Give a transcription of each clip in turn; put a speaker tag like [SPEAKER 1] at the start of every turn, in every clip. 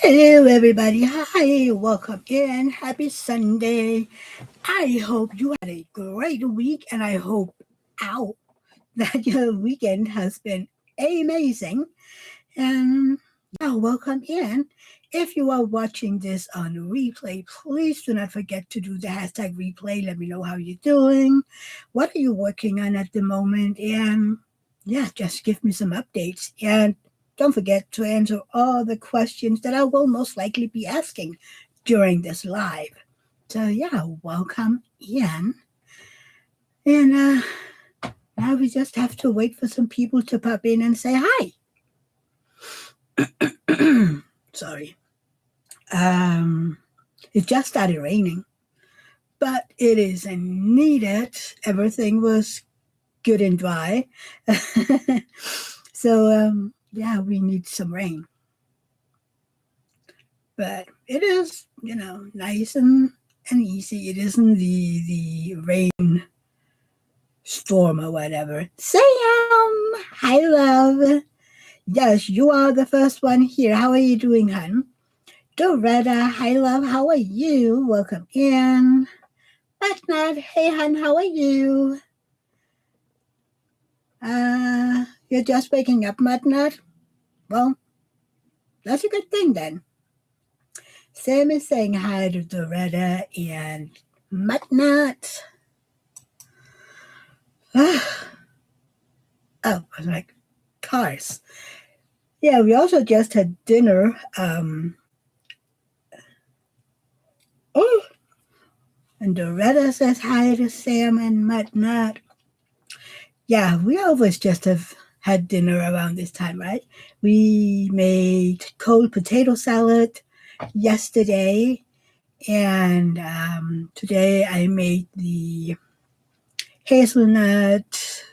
[SPEAKER 1] Hello, everybody. Hi, welcome in. Happy Sunday. I hope you had a great week, and I hope, ow, that your weekend has been amazing. And welcome in. If you are watching this on replay, please do not forget to do the hashtag replay. Let me know how you're doing. What are you working on at the moment? And just give me some updates. And don't forget to answer all the questions that I will most likely be asking during this live. So, welcome in. And now we just have to wait for some people to pop in and say hi. Sorry. It just started raining, but it is needed. Everything was good and dry. So, we need some rain. But it is, nice and easy. It isn't the rain storm or whatever. Sam! Hi, love. Yes, you are the first one here. How are you doing, hon? Doretta, hi, love. How are you? Welcome in. Batnut, hey, hon. How are you? You're just waking up, Matnut? Well, that's a good thing then. Sam is saying hi to Doretta and Matnut. Oh, I was like, cars. Yeah, we also just had dinner. And Doretta says hi to Sam and Matnut. Yeah, we always just have had dinner around this time, right? We made cold potato salad yesterday, and today I made the hazelnut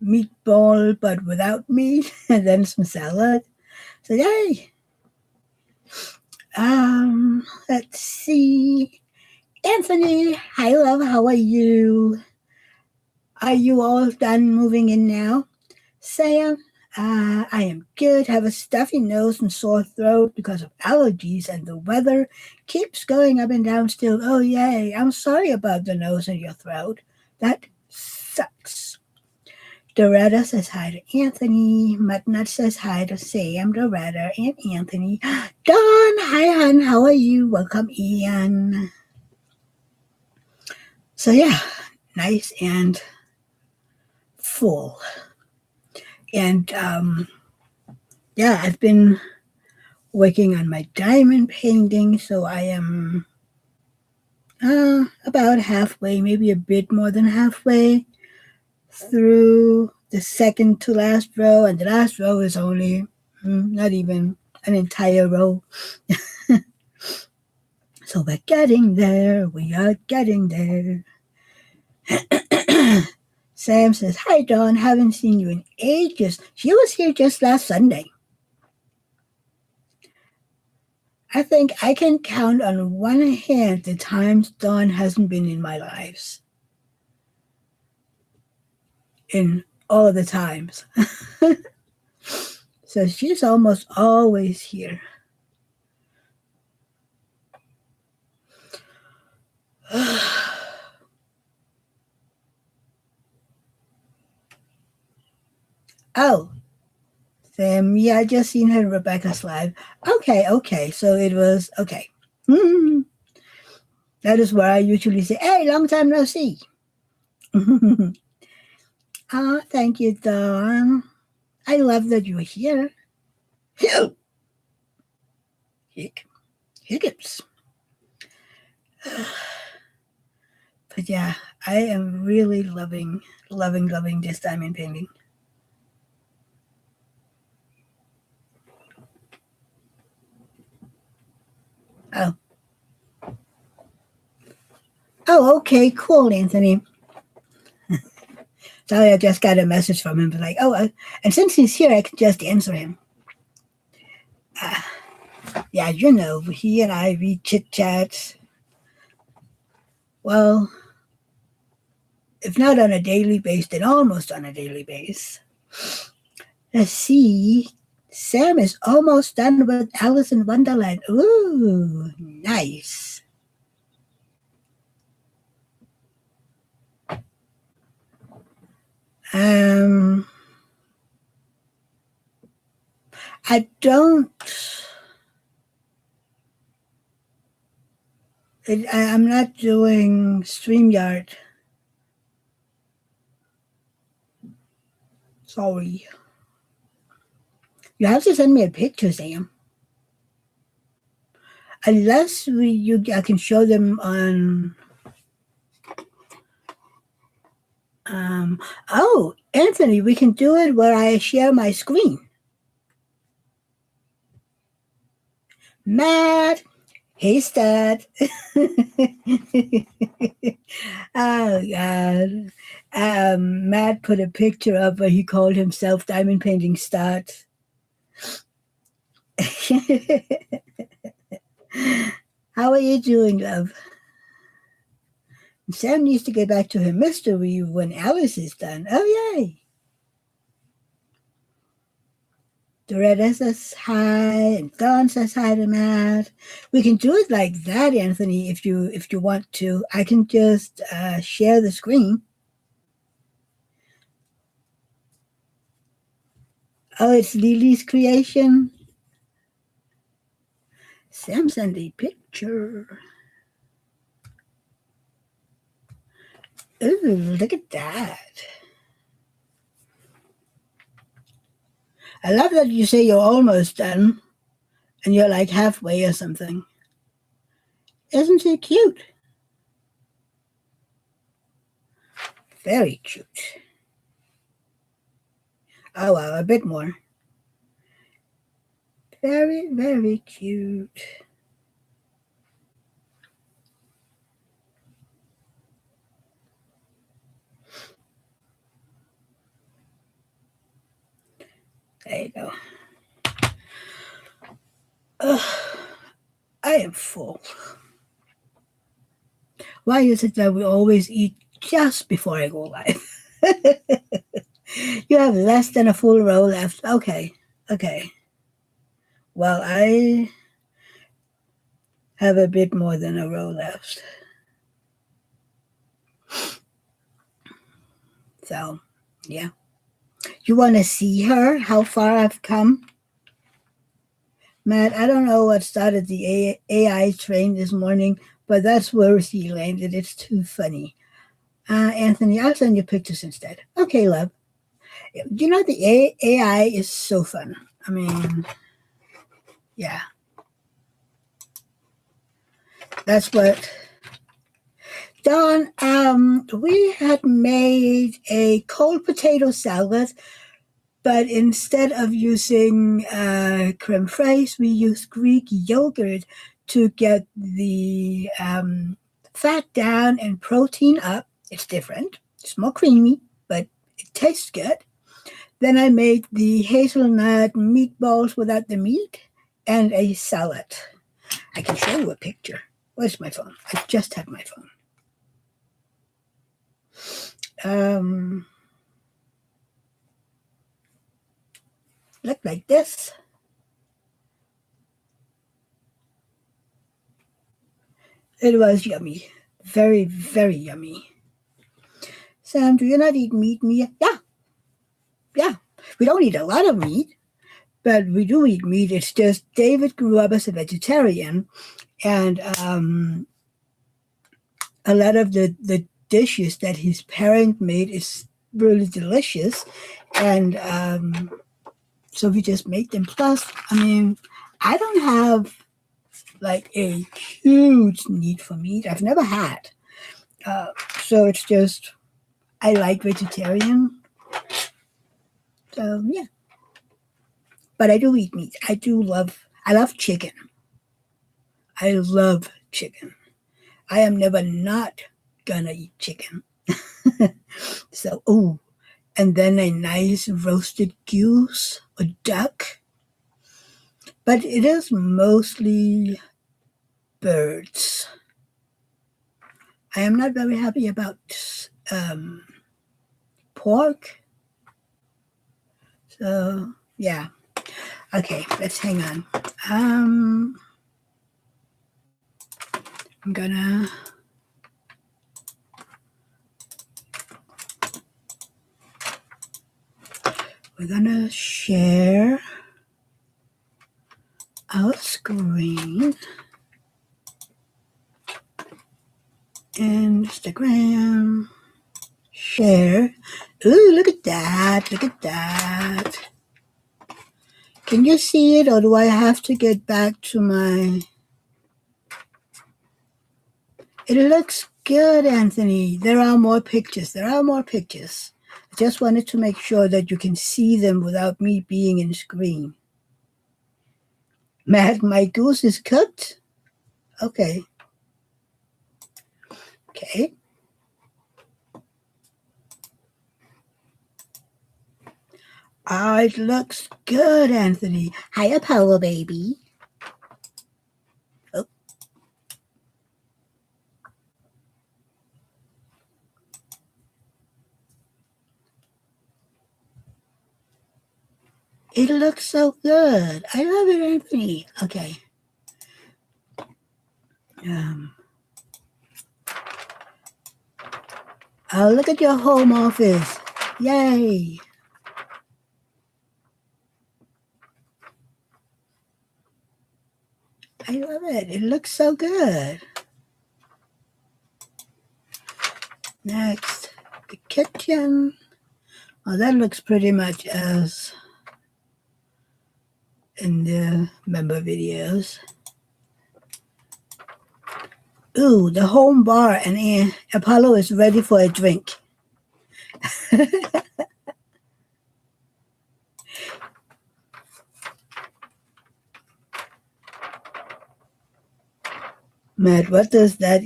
[SPEAKER 1] meatball, but without meat, and then some salad. So yay! Let's see. Anthony, hi love, how are you? Are you all done moving in now? Sam, I am good. Have a stuffy nose and sore throat because of allergies, and the weather keeps going up and down still. Oh, yay. I'm sorry about the nose and your throat. That sucks. Doretta says hi to Anthony. Mutnut says hi to Sam, Doretta, and Anthony. Dawn, hi, hon. How are you? Welcome, Ian. So, nice and full. And I've been working on my diamond painting, so I am about halfway, maybe a bit more than halfway through the second to last row, and the last row is only not even an entire row. So we're getting there. We are getting there. Sam says, hi, Dawn. Haven't seen you in ages. She was here just last Sunday. I think I can count on one hand the times Dawn hasn't been in my lives. In all the times. So she's almost always here. Oh, Sam, yeah, I just seen her in Rebecca's live. Okay, so it was, okay. That is where I usually say, hey, long time no see. Thank you, Dawn. I love that you're here. Hiccups. But yeah, I am really loving this diamond painting. Oh, okay, cool, Anthony. Sorry, I just got a message from him. Like, and since he's here, I can just answer him. Yeah, he and I, we chit-chat. Well, if not on a daily basis, then almost on a daily basis. Let's see. Sam is almost done with Alice in Wonderland. Ooh, nice. Um, I don't. I'm not doing StreamYard. Sorry. You have to send me a picture, Sam. Unless I can show them on. Oh, Anthony, we can do it where I share my screen. Matt, hey, Stud. Oh God. Matt put a picture up where he called himself Diamond Painting Stud. How are you doing, love? Sam needs to get back to her mystery when Alice is done. Oh, yay. Doretta says hi, and Dawn says hi to Matt. We can do it like that, Anthony, if you want to. I can just share the screen. Oh, it's Lily's creation. Sam sent a picture. Ooh, look at that. I love that you say you're almost done and you're like halfway or something. Isn't it cute? Very cute. Oh, wow, a bit more. Very, very cute. There you go. Ugh, I am full. Why is it that we always eat just before I go live? You have less than a full row left. Okay, okay. Well, I have a bit more than a row left. So, yeah. You want to see her? How far I've come? Matt, I don't know what started the AI train this morning, but that's where he landed. It's too funny. Anthony, I'll send you pictures instead. Okay, love. You know, the AI is so fun. I mean, yeah. That's what. Don, we had made a cold potato salad, but instead of using creme fraiche, we used Greek yogurt to get the fat down and protein up. It's different. It's more creamy, but it tastes good. Then I made the hazelnut meatballs without the meat and a salad. I can show you a picture. Where's my phone? I just have my phone. Um, look like this. It was yummy. Very, very yummy. Sam, do you not eat meat, Mia? Yeah, yeah. We don't eat a lot of meat, but we do eat meat. It's just David grew up as a vegetarian, and a lot of the dishes that his parent made is really delicious, and so we just make them. Plus, I mean, I don't have like a huge need for meat. I've never had, uh, so it's just I like vegetarian. So yeah, but I do eat meat. I love chicken. I love chicken. I am never not gonna eat chicken. So, oh, and then a nice roasted goose or duck. But it is mostly birds. I am not very happy about pork. So, yeah. Okay, let's hang on. I'm gonna we're gonna share our screen. Instagram. Share. Ooh, look at that. Look at that. Can you see it, or do I have to get back to my... It looks good, Anthony. There are more pictures. There are more pictures. I just wanted to make sure that you can see them without me being in screen. Matt, my goose is cooked? Okay. Okay. Oh, it looks good, Anthony. Hi, Apollo, baby. Oh. It looks so good. I love it, Anthony. Okay. Oh, look at your home office. Yay. I love it. It looks so good. Next, the kitchen. Oh, that looks pretty much as in the member videos. Ooh, the home bar, and Apollo is ready for a drink. Matt, what does that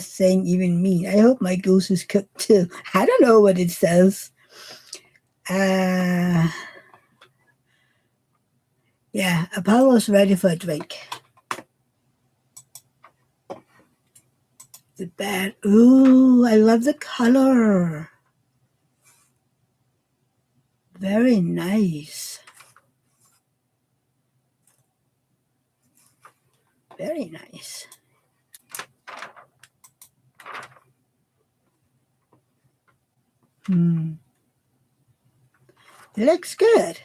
[SPEAKER 1] saying even mean? I hope my goose is cooked too. I don't know what it says. Yeah, Apollo's ready for a drink. The bed. Ooh, I love the color. Very nice. Very nice. It looks good.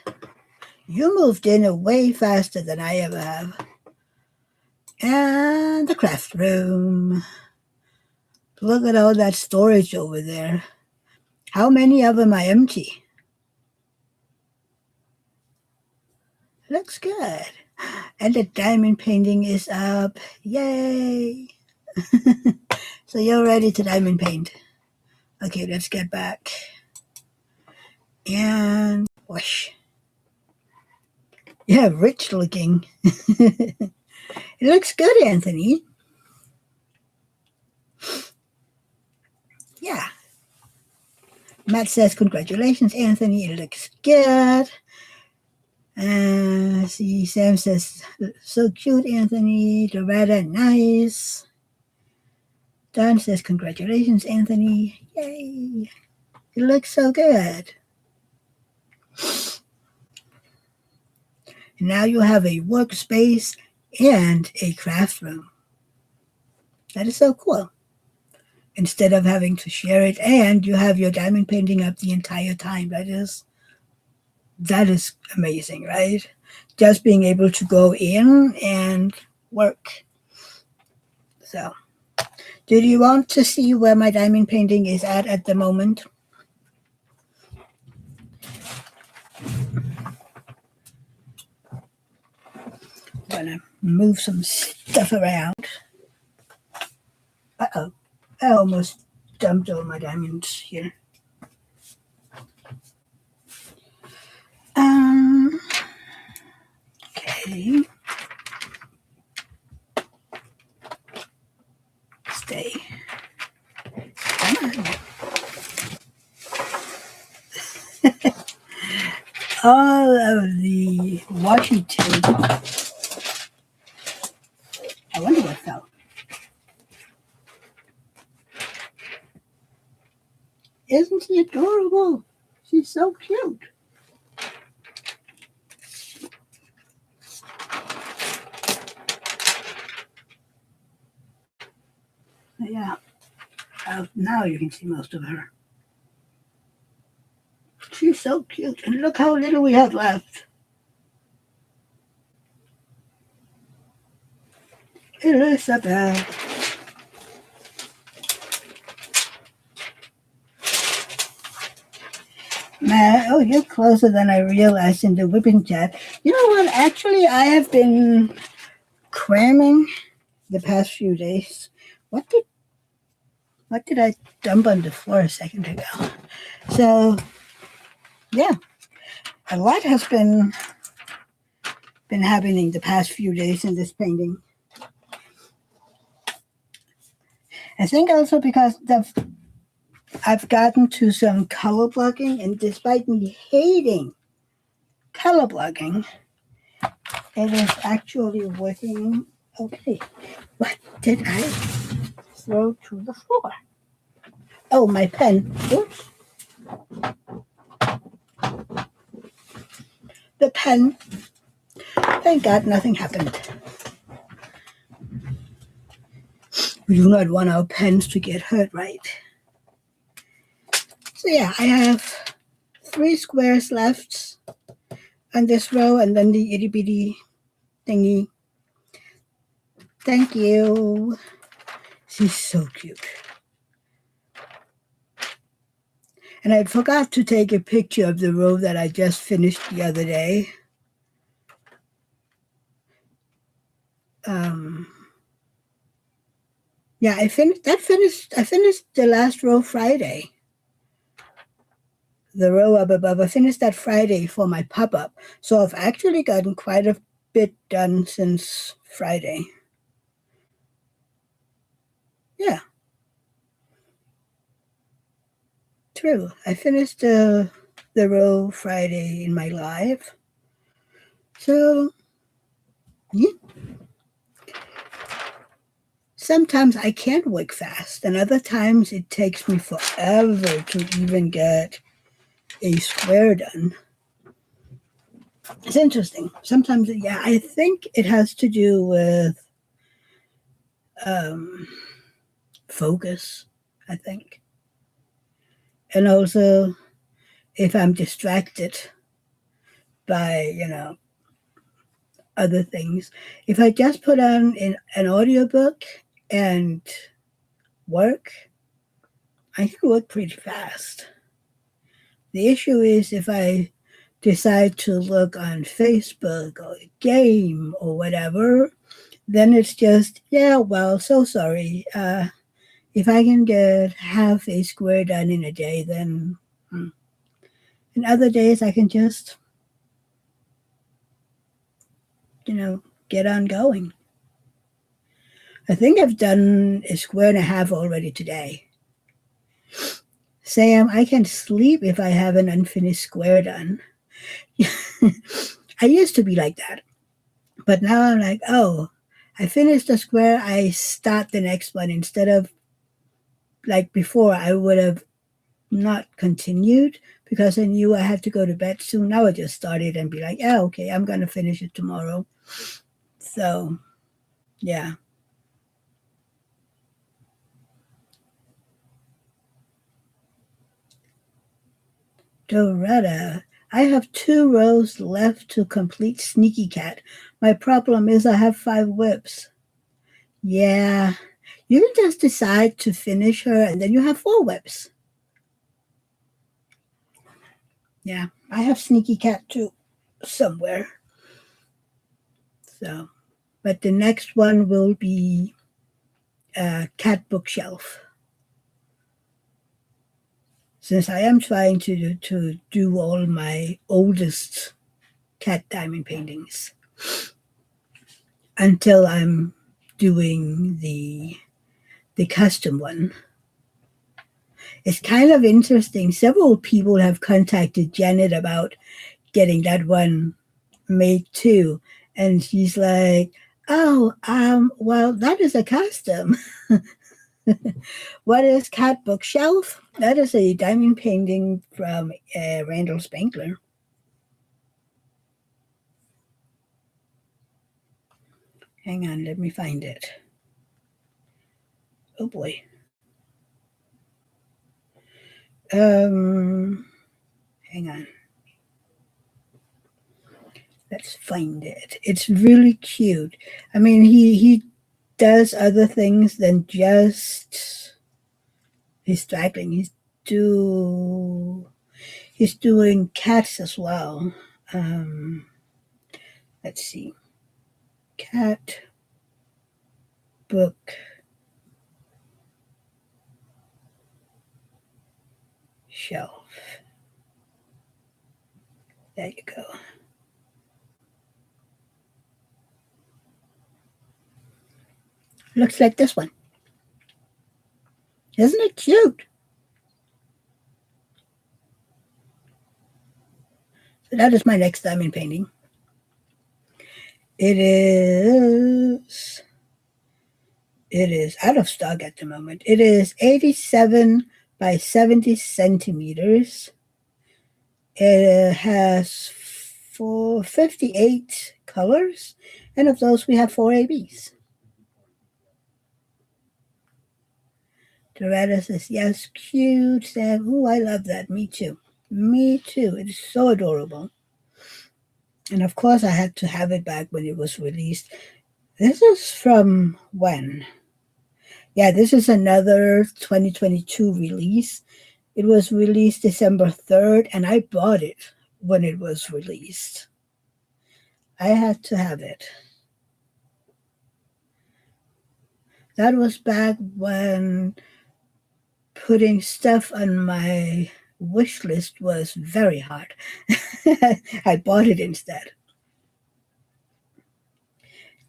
[SPEAKER 1] You moved in way faster than I ever have. And the craft room. Look at all that storage over there. How many of them are empty? Looks good. And the diamond painting is up. Yay! So you're ready to diamond paint. Okay, let's get back. And whoosh. Yeah, rich looking. It looks good, Anthony. Yeah. Matt says, congratulations, Anthony. It looks good. See, Sam says, so cute, Anthony. Loretta, nice. Don says, congratulations, Anthony. Yay. It looks so good. And now you have a workspace and a craft room. That is so cool. Instead of having to share it, and you have your diamond painting up the entire time. That is amazing, right? Just being able to go in and work. So, did you want to see where my diamond painting is at the moment? I'm gonna move some stuff around. Uh-oh. I almost dumped all my diamonds here. Okay. Stay. Come on. All of the washi tape. I wonder what fell. Isn't she adorable? She's so cute. Yeah, now you can see most of her. She's so cute. And look how little we have left. Elizabeth. Man, oh, you're closer than I realized in the whipping chat. You know what? Actually, I have been cramming the past few days. What did what did I dump on the floor a second ago? So yeah, a lot has been happening the past few days in this painting. I think also because I've gotten to some color blocking, and despite me hating color blocking, it is actually working okay. What did I throw to the floor? Oh, my pen. Oops. The pen. Thank God nothing happened. We do not want our pens to get hurt, right? So yeah, I have 3 squares left on this row, and then the itty bitty thingy. Thank you. She's so cute. And I forgot to take a picture of the row that I just finished the other day. Yeah, I finished the last row Friday. The row up above. I finished that Friday for my pop-up. So I've actually gotten quite a bit done since Friday. Yeah. True. I finished the row Friday in my live. So yeah. Sometimes I can't work fast, and other times it takes me forever to even get a square done. It's interesting. Sometimes, yeah, I think it has to do with um, focus, I think. And also, if I'm distracted by, other things. If I just put on an audiobook and work, I can work pretty fast. The issue is if I decide to look on Facebook or a game or whatever, then it's just, yeah, well, so sorry. If I can get half a square done in a day, then in other days I can just, get on going. I think I've done a square and a half already today. Sam, I can sleep if I have an unfinished square done. I used to be like that. But now I'm like, oh, I finished a square, I start the next one. Instead of like before, I would have not continued because I knew I had to go to bed soon. Now I just started and be like, yeah, okay, I'm going to finish it tomorrow. So, yeah. Doretta, I have 2 rows left to complete Sneaky Cat. My problem is I have 5 whips. Yeah. You can just decide to finish her and then you have 4 whips. Yeah. I have Sneaky Cat too somewhere. So, but the next one will be Cat Bookshelf. Since I am trying to do all my oldest cat diamond paintings until I'm doing the custom one. It's kind of interesting. Several people have contacted Janet about getting that one made too, and she's like, "Oh, well, that is a custom." What is Cat Bookshelf? That is a diamond painting from Randall Spankler. Hang on, let me find it. Oh boy. Um, Hang on. Let's find it. It's really cute. I mean, he does other things than just he's straggling. Do he's doing cats as well. Um, let's see, cat book shelf. There you go. Looks like this one. Isn't it cute? So that is my next diamond painting. It is out of stock at the moment. It is 87 by 70 centimeters. It has 58 colors, and of those we have 4 ABs. Doretta says, yes, cute. Sam, ooh, I love that. Me too. Me too. It is so adorable. And of course, I had to have it back when it was released. This is from when? Yeah, this is another 2022 release. It was released December 3rd, and I bought it when it was released. I had to have it. That was back when putting stuff on my wish list was very hard. I bought it instead.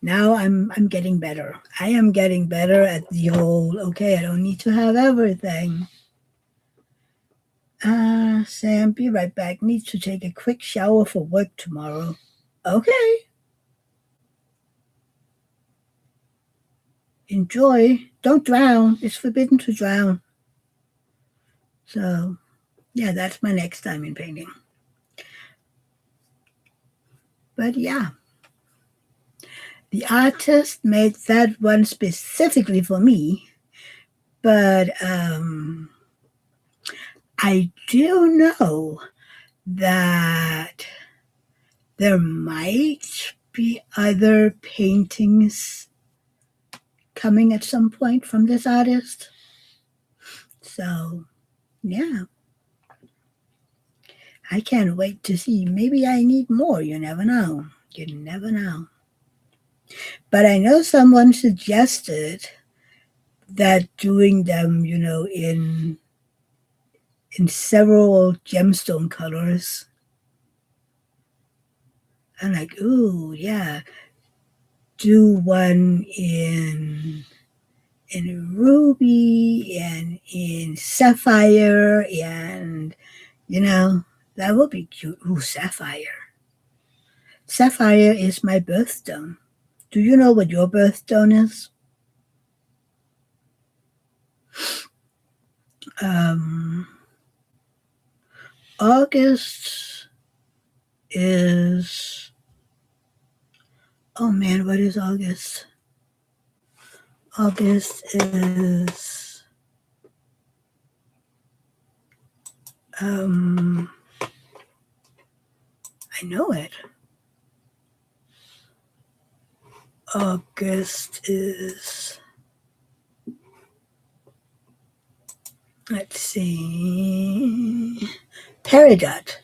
[SPEAKER 1] Now I'm getting better. I am getting better at the whole, okay, I don't need to have everything. Sam, be right back. Need to take a quick shower for work tomorrow. Okay. Enjoy. Don't drown. It's forbidden to drown. So, yeah, that's my next time in painting. But yeah, the artist made that one specifically for me. But I do know that there might be other paintings coming at some point from this artist. So, yeah. I can't wait to see. Maybe I need more. You never know. You never know. But I know someone suggested that doing them, in several gemstone colors. I'm like, ooh, yeah. Do one in ruby and in sapphire, and that would be cute. Ooh, sapphire. Sapphire is my birthstone. Do you know what your birthstone is? Um, August is. Oh man, what is August? August is. I know it. August is. Let's see. Peridot.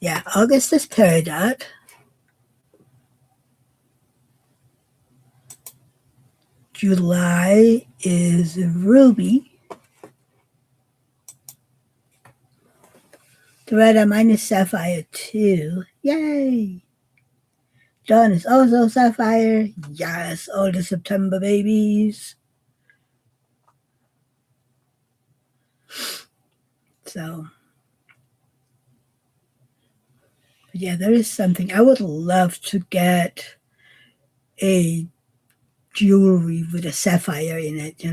[SPEAKER 1] Yeah, August is Peridot. July is Ruby. Loretta, mine is Sapphire too. Yay! Dawn is also Sapphire. Yes, all the September babies. So, yeah, there is something. I would love to get a jewelry with a sapphire in it.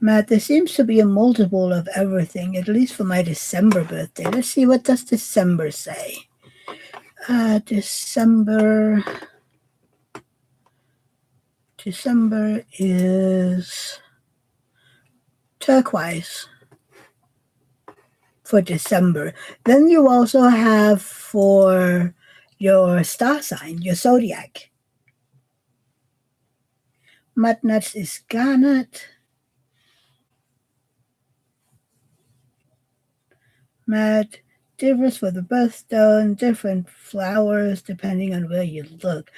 [SPEAKER 1] Matt, there seems to be a multiple of everything, at least for my December birthday. Let's see, what does December say? December. December is turquoise for December. Then you also have for your star sign, your zodiac. Mud nuts is garnet. Mud differs for the birthstone, different flowers depending on where you look.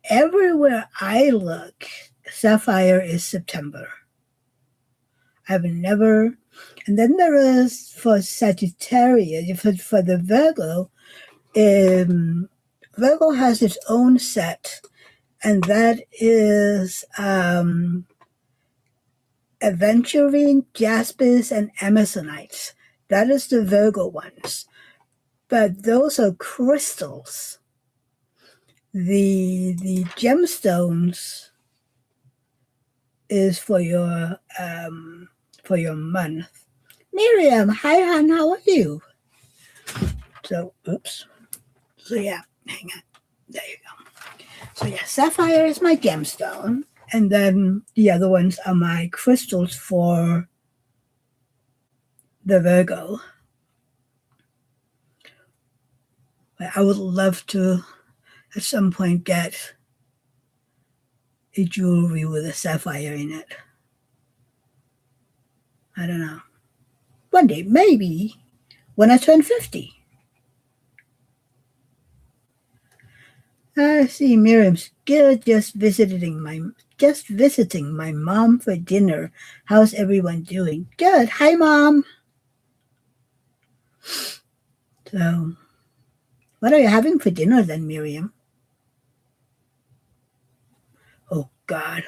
[SPEAKER 1] Everywhere I look, sapphire is September. I've never, and then there is for Sagittarius, for the Virgo, Virgo has its own set, and that is aventurine, jaspis, and amazonites. That is the Virgo ones. But those are crystals. The gemstones is for your month. Miriam, hi hon, how are you? So oops. So yeah, hang on. There you go. So yeah, sapphire is my gemstone. And then the other ones are my crystals for the Virgo. I would love to at some point get a jewelry with a sapphire in it. I don't know. One day, maybe when I turn 50. I see Miriam's good. Just visiting my mom for dinner. How's everyone doing? Good. Hi, Mom. So, what are you having for dinner then, Miriam? Oh God,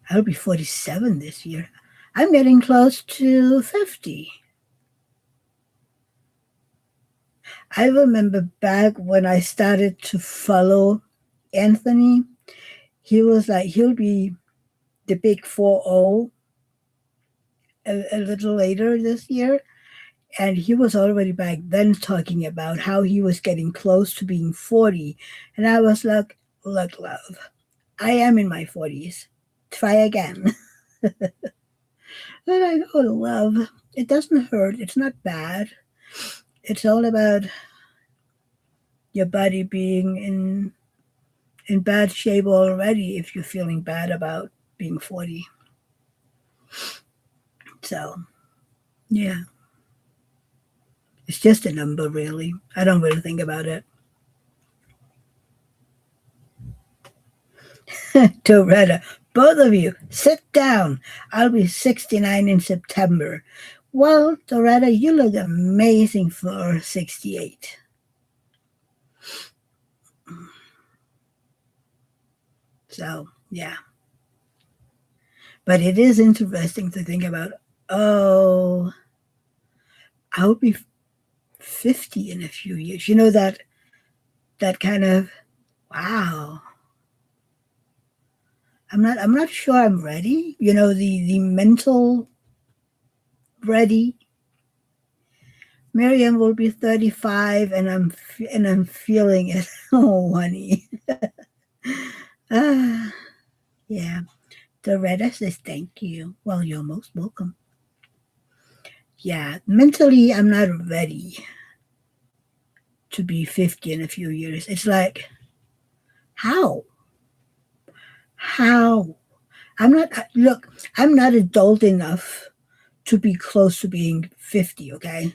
[SPEAKER 1] I'll be 47 this year. I'm getting close to 50. I remember back when I started to follow Anthony. He was like, he'll be the big 40 a little later this year. And he was already back then talking about how he was getting close to being 40. And I was like, look, love, I am in my 40s. Try again. And I go, love, it doesn't hurt. It's not bad. It's all about your body being in bad shape already if you're feeling bad about being 40. So, yeah. It's just a number, really. I don't really think about it. Doretta, both of you, sit down. I'll be 69 in September. Well, Doretta, you look amazing for 68. So, yeah. But it is interesting to think about, oh, I'll be 50 in a few years. You know, that kind of, wow. I'm not sure I'm ready. You know, the mental ready. Miriam will be 35 and I'm feeling it. Oh, honey. Yeah. Doretta says thank you. Well, you're most welcome. Yeah, mentally I'm not ready to be 50 in a few years. It's like, how? How? I'm not adult enough to be close to being 50, okay?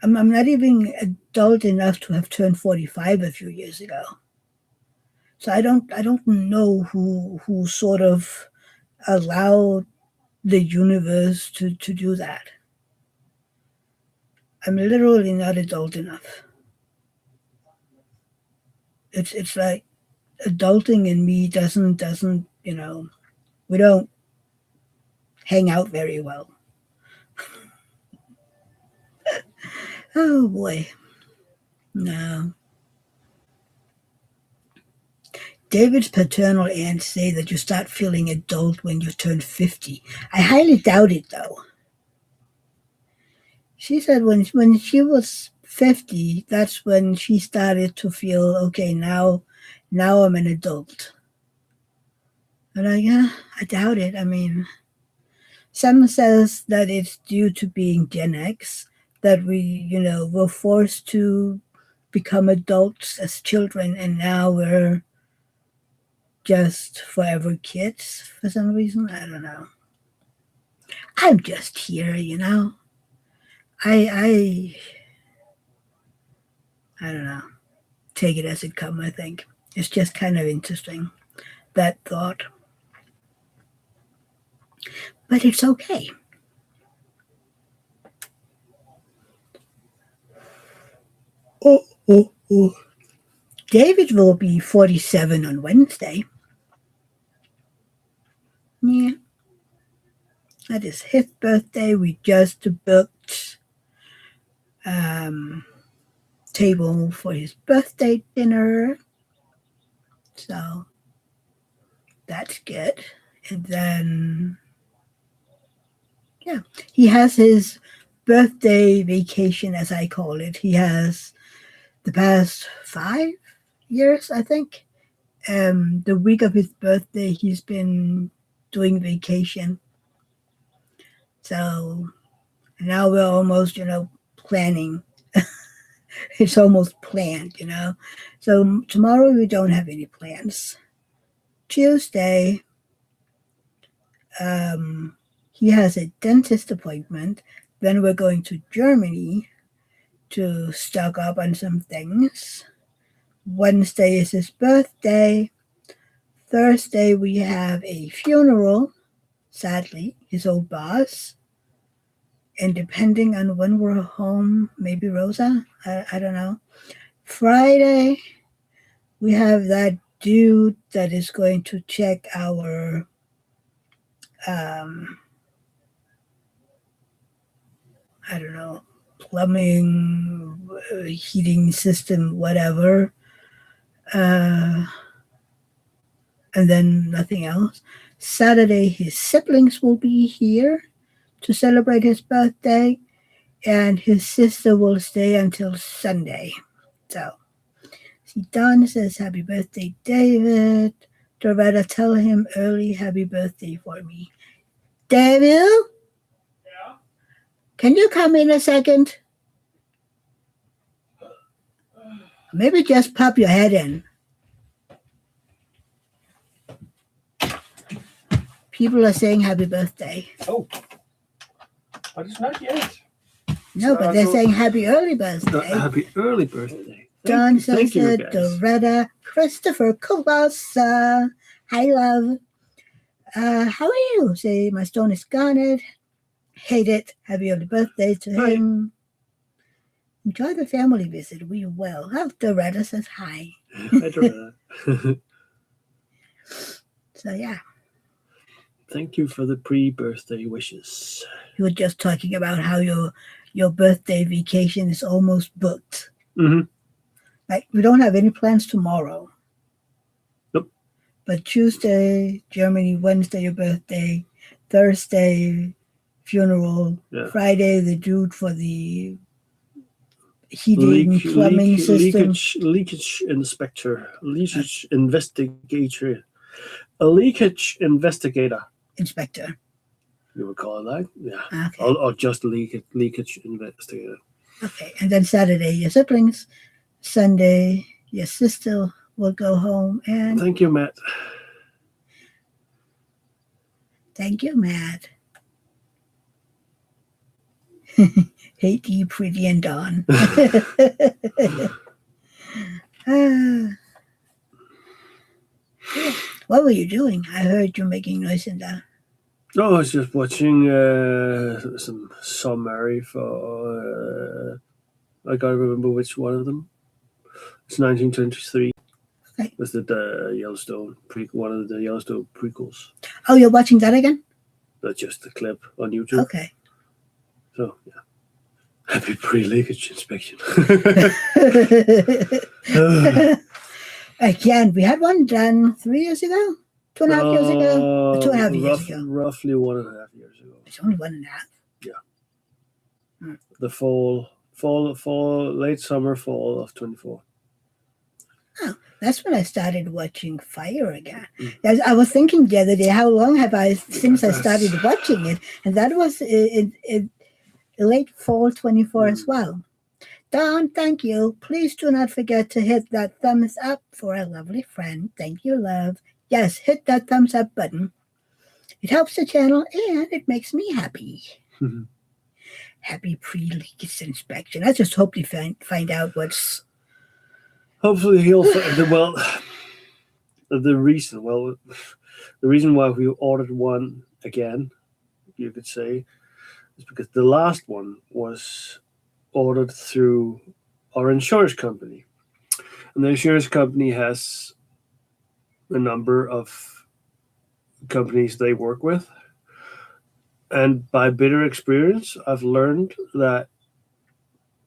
[SPEAKER 1] I'm not even adult enough to have turned 45 a few years ago. So I don't know who sort of allowed the universe to do that. I'm literally not adult enough. It's like adulting in me doesn't we don't hang out very well. Oh boy. No. David's paternal aunts say that you start feeling adult when you turn 50. I highly doubt it though. She said when she was 50, that's when she started to feel, okay, now I'm an adult. But I doubt it. I mean, some says that it's due to being Gen X, that we, were forced to become adults as children, and now we're just forever kids for some reason. I don't know. I'm just here, I don't know. Take it as it comes, I think. It's just kind of interesting, that thought. But it's okay. Oh. David will be 47 on Wednesday. Yeah. That is his birthday. We just booked table for his birthday dinner. So that's good. And then, yeah, he has his birthday vacation, as I call it. He has the past 5 years, I think. The week of his birthday, he's been doing vacation. So now we're almost, planning. It's almost planned, So tomorrow we don't have any plans. Tuesday, he has a dentist appointment. Then we're going to Germany to stock up on some things. Wednesday is his birthday. Thursday, we have a funeral, sadly, his old boss. And depending on when we're home, maybe Rosa, I don't know. Friday, we have that dude that is going to check our I don't know, plumbing, heating system, whatever. And then nothing else. Saturday, his siblings will be here to celebrate his birthday, and his sister will stay until Sunday. So, see, Don says, happy birthday, David. Doretta, tell him early happy birthday for me. David?
[SPEAKER 2] Yeah.
[SPEAKER 1] Can you come in a second? Maybe just pop your head in. People are saying happy birthday.
[SPEAKER 2] Oh, but it's not yet.
[SPEAKER 1] No, but they're saying happy early birthday.
[SPEAKER 2] Happy early birthday.
[SPEAKER 1] Don says
[SPEAKER 2] thank you,
[SPEAKER 1] it.
[SPEAKER 2] guys.
[SPEAKER 1] Doretta, Christopher, Kovas. Hi, love. How are you? Say, my stone is garnered. Hate it. Happy early birthday to him. Enjoy the family visit. We will. Oh, Doretta says hi.
[SPEAKER 2] Hi, Doretta.
[SPEAKER 1] So, yeah.
[SPEAKER 2] Thank you for the pre-birthday wishes.
[SPEAKER 1] You were just talking about how your birthday vacation is almost booked.
[SPEAKER 2] Mm-hmm.
[SPEAKER 1] Like, we don't have any plans tomorrow.
[SPEAKER 2] Nope.
[SPEAKER 1] But Tuesday, Germany, Wednesday, your birthday, Thursday, funeral, Friday, the dude for the heating, plumbing system.
[SPEAKER 2] Leakage inspector, leakage investigator. A leakage investigator.
[SPEAKER 1] Inspector.
[SPEAKER 2] You would call it that? Yeah.
[SPEAKER 1] Okay.
[SPEAKER 2] Or just leakage investigator.
[SPEAKER 1] Okay. And then Saturday, your siblings. Sunday, your sister will go home. And
[SPEAKER 2] thank you, Matt.
[SPEAKER 1] Thank you, Matt. Hate you, Pretty and Dawn. What were you doing? I heard you making noise in there.
[SPEAKER 2] Oh, I was just watching some summary for. I can't remember which one of them. It's 1923.
[SPEAKER 1] Okay.
[SPEAKER 2] It's the Yellowstone one of the Yellowstone prequels.
[SPEAKER 1] Oh, you're watching that again?
[SPEAKER 2] That's just a clip on YouTube.
[SPEAKER 1] Okay.
[SPEAKER 2] So yeah. Happy pre-leakage inspection.
[SPEAKER 1] Again, we had one done 3 years ago? 2.5 years ago? 2.5 years ago.
[SPEAKER 2] Roughly 1.5 years ago.
[SPEAKER 1] It's only 1.5.
[SPEAKER 2] Yeah. The fall late summer, fall of 24.
[SPEAKER 1] Oh, that's when I started watching Fire again.
[SPEAKER 2] Mm.
[SPEAKER 1] I was thinking the other day, how long have I since I
[SPEAKER 2] That's
[SPEAKER 1] started watching it? And that was in late fall 24 as well. Don, thank you. Please do not forget to hit that thumbs up for a lovely friend. Thank you, love. Yes, hit that thumbs up button. It helps the channel and it makes me happy.
[SPEAKER 2] Mhm.
[SPEAKER 1] Happy pre-lease inspection. I just hope you find out what's.
[SPEAKER 2] Hopefully he'll the reason why we ordered one again, you could say, is because the last one was ordered through our insurance company, and the insurance company has a number of companies they work with, and by bitter experience I've learned that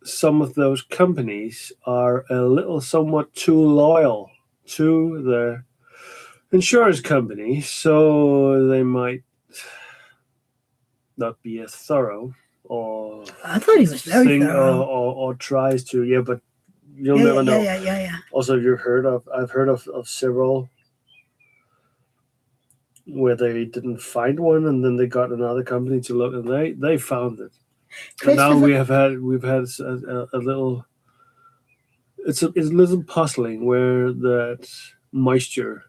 [SPEAKER 2] some of those companies are a little somewhat too loyal to the insurance company, so they might not be as thorough or
[SPEAKER 1] I thought he was very
[SPEAKER 2] thing
[SPEAKER 1] thorough.
[SPEAKER 2] or tries to. Yeah, but you'll
[SPEAKER 1] Yeah,
[SPEAKER 2] never
[SPEAKER 1] yeah,
[SPEAKER 2] know.
[SPEAKER 1] yeah.
[SPEAKER 2] Also, I've heard of several where they didn't find one, and then they got another company to look, and they found it. And now
[SPEAKER 1] Christopher,
[SPEAKER 2] we've had a little. It's a little puzzling where that moisture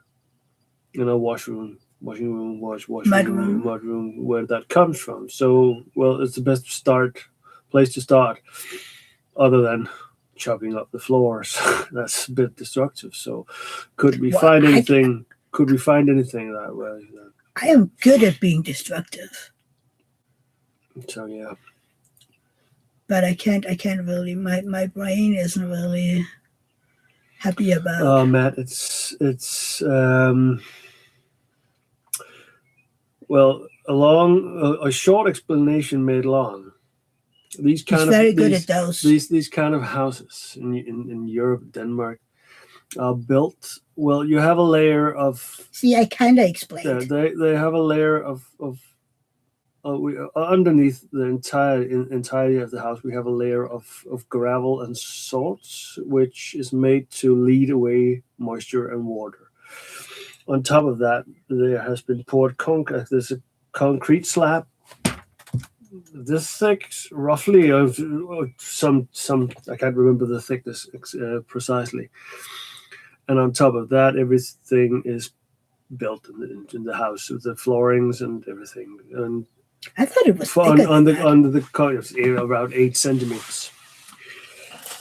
[SPEAKER 2] in a washroom,
[SPEAKER 1] mudroom.
[SPEAKER 2] mudroom, where that comes from. So, well, it's the best place to start, other than chopping up the floors. That's a bit destructive. So, could we
[SPEAKER 1] Well,
[SPEAKER 2] find anything? Could we find anything that way?
[SPEAKER 1] I am good at being destructive,
[SPEAKER 2] So yeah.
[SPEAKER 1] but I can't really. My brain isn't really happy about.
[SPEAKER 2] Matt, it's well, a short explanation made long. These
[SPEAKER 1] He's
[SPEAKER 2] kind
[SPEAKER 1] very
[SPEAKER 2] of
[SPEAKER 1] good at those.
[SPEAKER 2] these kind of houses in Europe, Denmark, are built. Well, you have a layer of.
[SPEAKER 1] See, I kind of explained.
[SPEAKER 2] They have a layer of underneath the entirety of the house. We have a layer of gravel and salts, which is made to lead away moisture and water. On top of that, there has been poured concrete. There's a concrete slab this thick, roughly, of some I can't remember the thickness precisely. And on top of that, everything is built in the house with the floorings and everything. And
[SPEAKER 1] I thought it was thicker than that.
[SPEAKER 2] under the car, it's around 8 centimeters.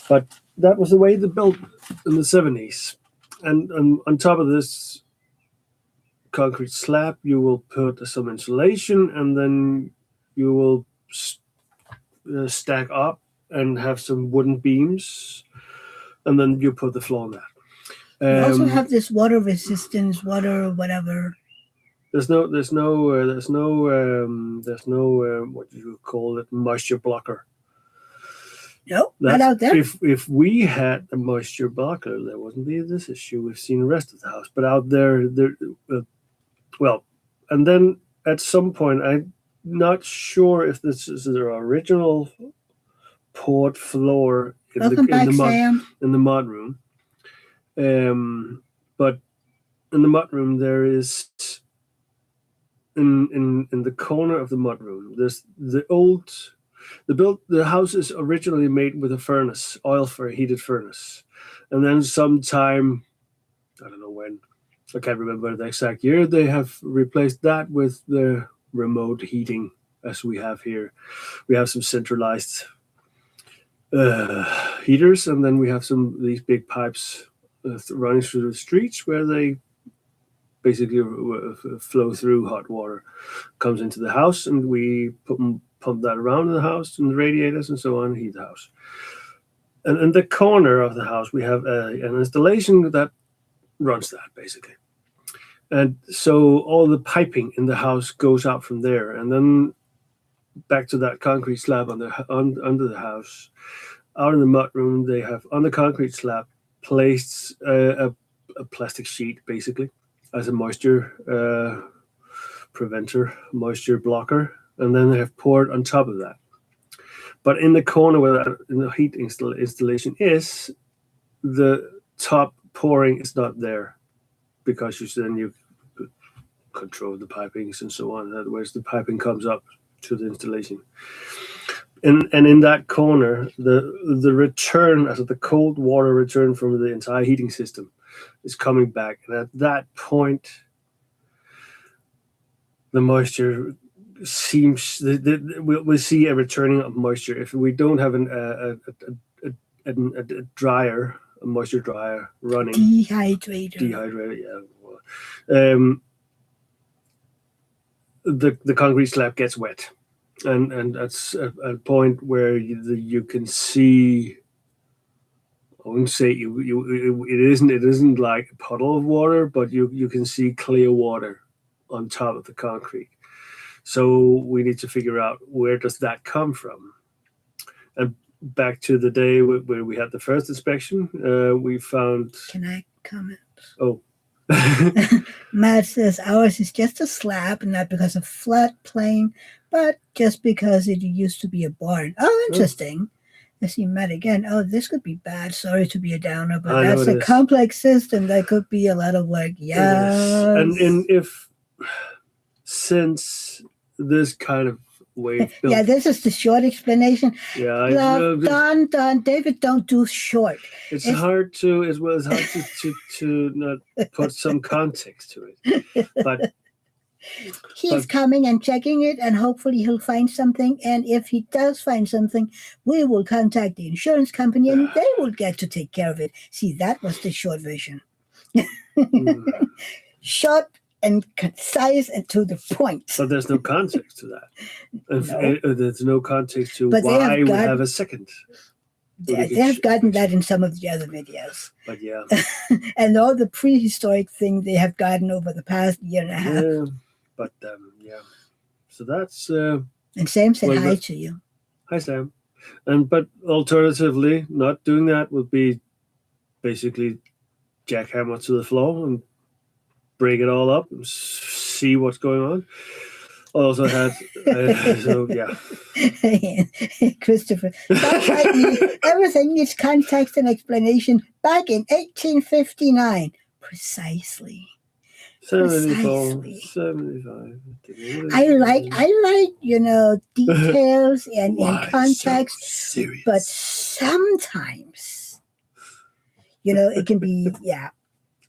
[SPEAKER 2] But that was the way they built in the 70s. And on top of this concrete slab, you will put some insulation, and then you will stack up and have some wooden beams, and then you put the floor on that.
[SPEAKER 1] You also have this water resistance, water whatever.
[SPEAKER 2] There's no what do you call it, moisture blocker.
[SPEAKER 1] No, not out there.
[SPEAKER 2] If we had a moisture blocker, there wouldn't be this issue. We've seen the rest of the house, but out there, well, and then at some point, I'm not sure if this is their original poured floor in the mud room, but in the mud room there is in the corner of the mud room. There's the house is originally made with a furnace, heated furnace, and then sometime, I don't know when, I can't remember the exact year, they have replaced that with the remote heating as we have here. We have some centralized heaters, and then we have these big pipes running through the streets where they basically flow through hot water, comes into the house, and we pump that around the house and the radiators and so on, and heat the house. And in the corner of the house, we have an installation that runs that basically. And so all the piping in the house goes out from there, and then back to that concrete slab under the house. Out in the mud room, they have on the concrete slab placed a plastic sheet basically as a moisture preventer, moisture blocker, and then they have poured on top of that. But in the corner where the heat installation is, the top pouring is not there because you control the pipings and so on. Otherwise, the piping comes up to the installation. And in that corner, the return, as the cold water return from the entire heating system, is coming back. And at that point, the moisture seems we'll see a returning of moisture if we don't have a dryer, a moisture dryer running. Dehydrator, yeah. The concrete slab gets wet, and that's a point where you can see. I wouldn't say it isn't like a puddle of water, but you can see clear water on top of the concrete. So we need to figure out where does that come from. And back to the day where we had the first inspection, we found.
[SPEAKER 1] Can I comment?
[SPEAKER 2] Oh.
[SPEAKER 1] Matt says ours is just a slab, not because of floodplain, but just because it used to be a barn. Oh, interesting. I see Matt again. Oh, this could be bad. Sorry to be a downer, but that's a complex system. That could be a lot of work. Yeah.
[SPEAKER 2] And if since this kind of way.
[SPEAKER 1] Yeah, this is the short explanation.
[SPEAKER 2] Yeah,
[SPEAKER 1] Don, David, don't do short.
[SPEAKER 2] It's hard to to not put some context to it. But
[SPEAKER 1] he's coming and checking it, and hopefully he'll find something. And if he does find something, we will contact the insurance company, and they will get to take care of it. See, that was the short version. Short and concise and to the point.
[SPEAKER 2] But there's no context to that. No. There's no context to why we have a second.
[SPEAKER 1] Yeah, they have gotten that in some of the other videos.
[SPEAKER 2] But yeah.
[SPEAKER 1] And all the prehistoric thing they have gotten over the past year and a half.
[SPEAKER 2] Yeah, but yeah. So that's...
[SPEAKER 1] and Sam said hi to you.
[SPEAKER 2] Hi, Sam. But alternatively, not doing that would be basically jackhammer to the floor and break it all up and see what's going on. Also had, so yeah.
[SPEAKER 1] Christopher, everything needs context and explanation. Back in 1859, precisely.
[SPEAKER 2] 75.
[SPEAKER 1] I like details and context,
[SPEAKER 2] so
[SPEAKER 1] but sometimes, it can be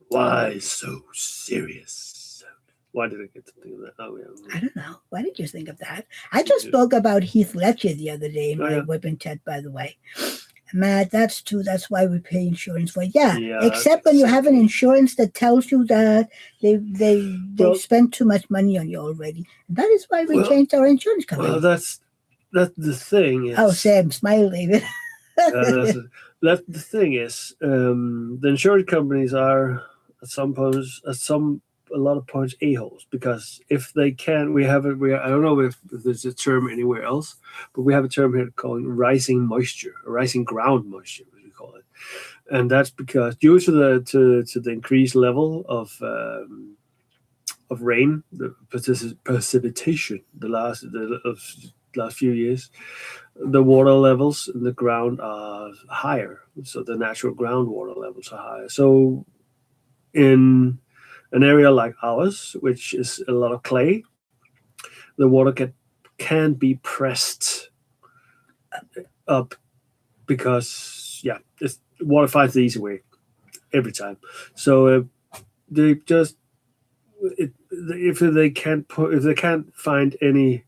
[SPEAKER 2] Why so serious? Why did I get to think of that? Oh, yeah.
[SPEAKER 1] I don't know. Why did you think of that? I just spoke about Heath Ledger the other day in my weapon chat, by the way. Matt, that's true. That's why we pay insurance for it. Yeah, except when you have an insurance that tells you that they spent too much money on you already. That is why we changed our insurance company.
[SPEAKER 2] Well, that's the thing.
[SPEAKER 1] Oh, Sam, smile, David.
[SPEAKER 2] That's the thing is, the insurance companies are a lot of points a-holes, because if they can, I don't know if there's a term anywhere else, but we have a term here called rising moisture, or rising ground moisture, as we call it, and that's because due to the increased level of rain, the precipitation, the last few years, the water levels in the ground are higher, so the natural groundwater levels are higher. So in an area like ours, which is a lot of clay, the water can be pressed up because water finds the easy way every time. So they just if they can't find any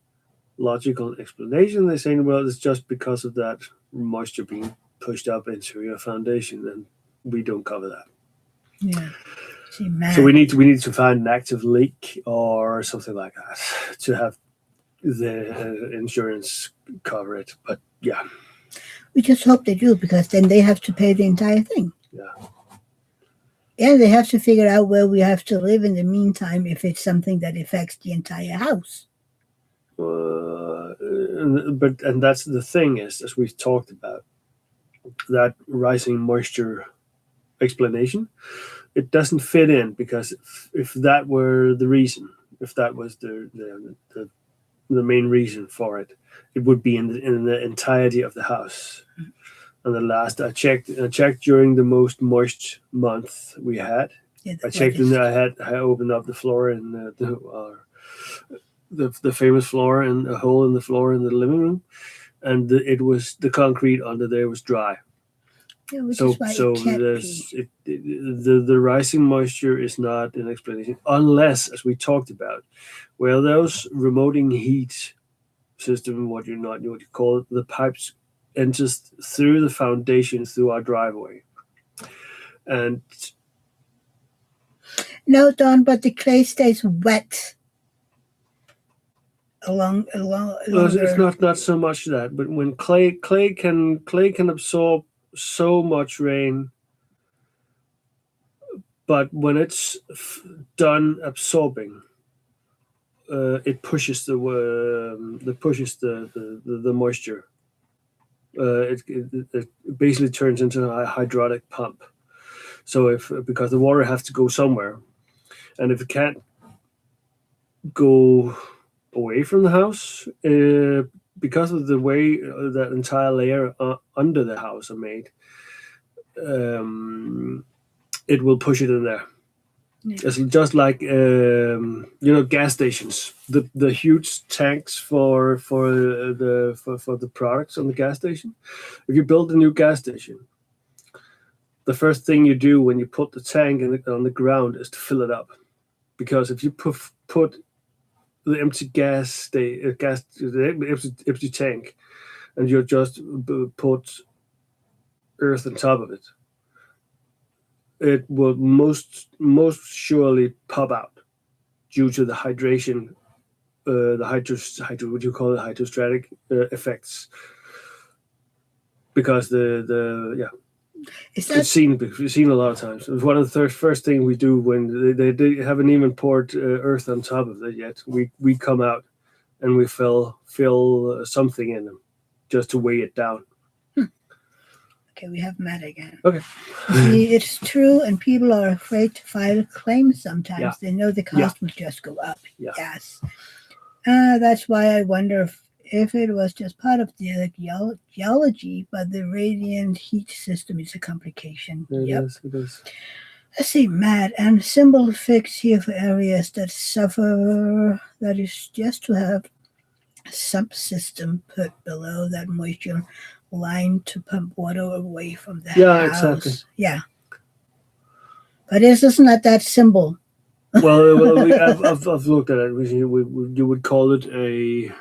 [SPEAKER 2] logical explanation, they're saying, well, it's just because of that moisture being pushed up into your foundation, and we don't cover that.
[SPEAKER 1] Yeah.
[SPEAKER 2] So we need to find an active leak or something like that to have the insurance cover it. But yeah,
[SPEAKER 1] we just hope they do, because then they have to pay the entire thing.
[SPEAKER 2] Yeah.
[SPEAKER 1] And they have to figure out where we have to live in the meantime if it's something that affects the entire house.
[SPEAKER 2] But that's the thing is, as we've talked about, that rising moisture explanation, it doesn't fit in, because if that were the reason, if that was the the main reason for it. It would be in the entirety of the house. And the last I checked during the most moist month we had.
[SPEAKER 1] Yeah,
[SPEAKER 2] I checked in there. I opened up the floor in the famous floor and a hole in the floor in the living room, and it was the concrete under there was dry.
[SPEAKER 1] Yeah, which
[SPEAKER 2] So
[SPEAKER 1] is why
[SPEAKER 2] so
[SPEAKER 1] it can't
[SPEAKER 2] there's
[SPEAKER 1] be.
[SPEAKER 2] the rising moisture is not an explanation unless, as we talked about, where those remoting heat system, what you call it, the pipes enters through the foundation through our driveway, and
[SPEAKER 1] No, Don, but the clay stays wet along
[SPEAKER 2] it's
[SPEAKER 1] longer.
[SPEAKER 2] not so much that, but when clay can absorb so much rain, but when it's done absorbing, it pushes the moisture. It basically turns into a hydraulic pump. So if because the water has to go somewhere, and if it can't go away from the house, because of the way that entire layer under the house are made, um, it will push it in there.
[SPEAKER 1] Yeah.
[SPEAKER 2] It's just like gas stations. The huge tanks for the products on the gas station. If you build a new gas station, the first thing you do when you put the tank on the ground is to fill it up, because if you put the empty the empty tank, and you just put earth on top of it, it will most surely pop out due to the hydration, what do you call it, hydrostatic effects, because the yeah.
[SPEAKER 1] Is that
[SPEAKER 2] We've seen a lot of times. It's one of the first things we do when they haven't even poured earth on top of it yet. We come out and we fill something in them just to weigh it down.
[SPEAKER 1] okay? We have Matt again.
[SPEAKER 2] Okay.
[SPEAKER 1] See, it's true, and people are afraid to file claims sometimes.
[SPEAKER 2] Yeah.
[SPEAKER 1] They know the cost will just go up.
[SPEAKER 2] Yeah.
[SPEAKER 1] Yes. That's why I wonder if it was just part of the geology, but the radiant heat system is a complication.
[SPEAKER 2] It
[SPEAKER 1] Yep.
[SPEAKER 2] is. It is.
[SPEAKER 1] Let's see, Matt, and symbol fix here for areas that suffer. That is just to have a subsystem put below that moisture line to pump water away from the
[SPEAKER 2] Yeah,
[SPEAKER 1] house.
[SPEAKER 2] exactly.
[SPEAKER 1] Yeah. But this is not that symbol.
[SPEAKER 2] Well, I've looked at it. You would call it a.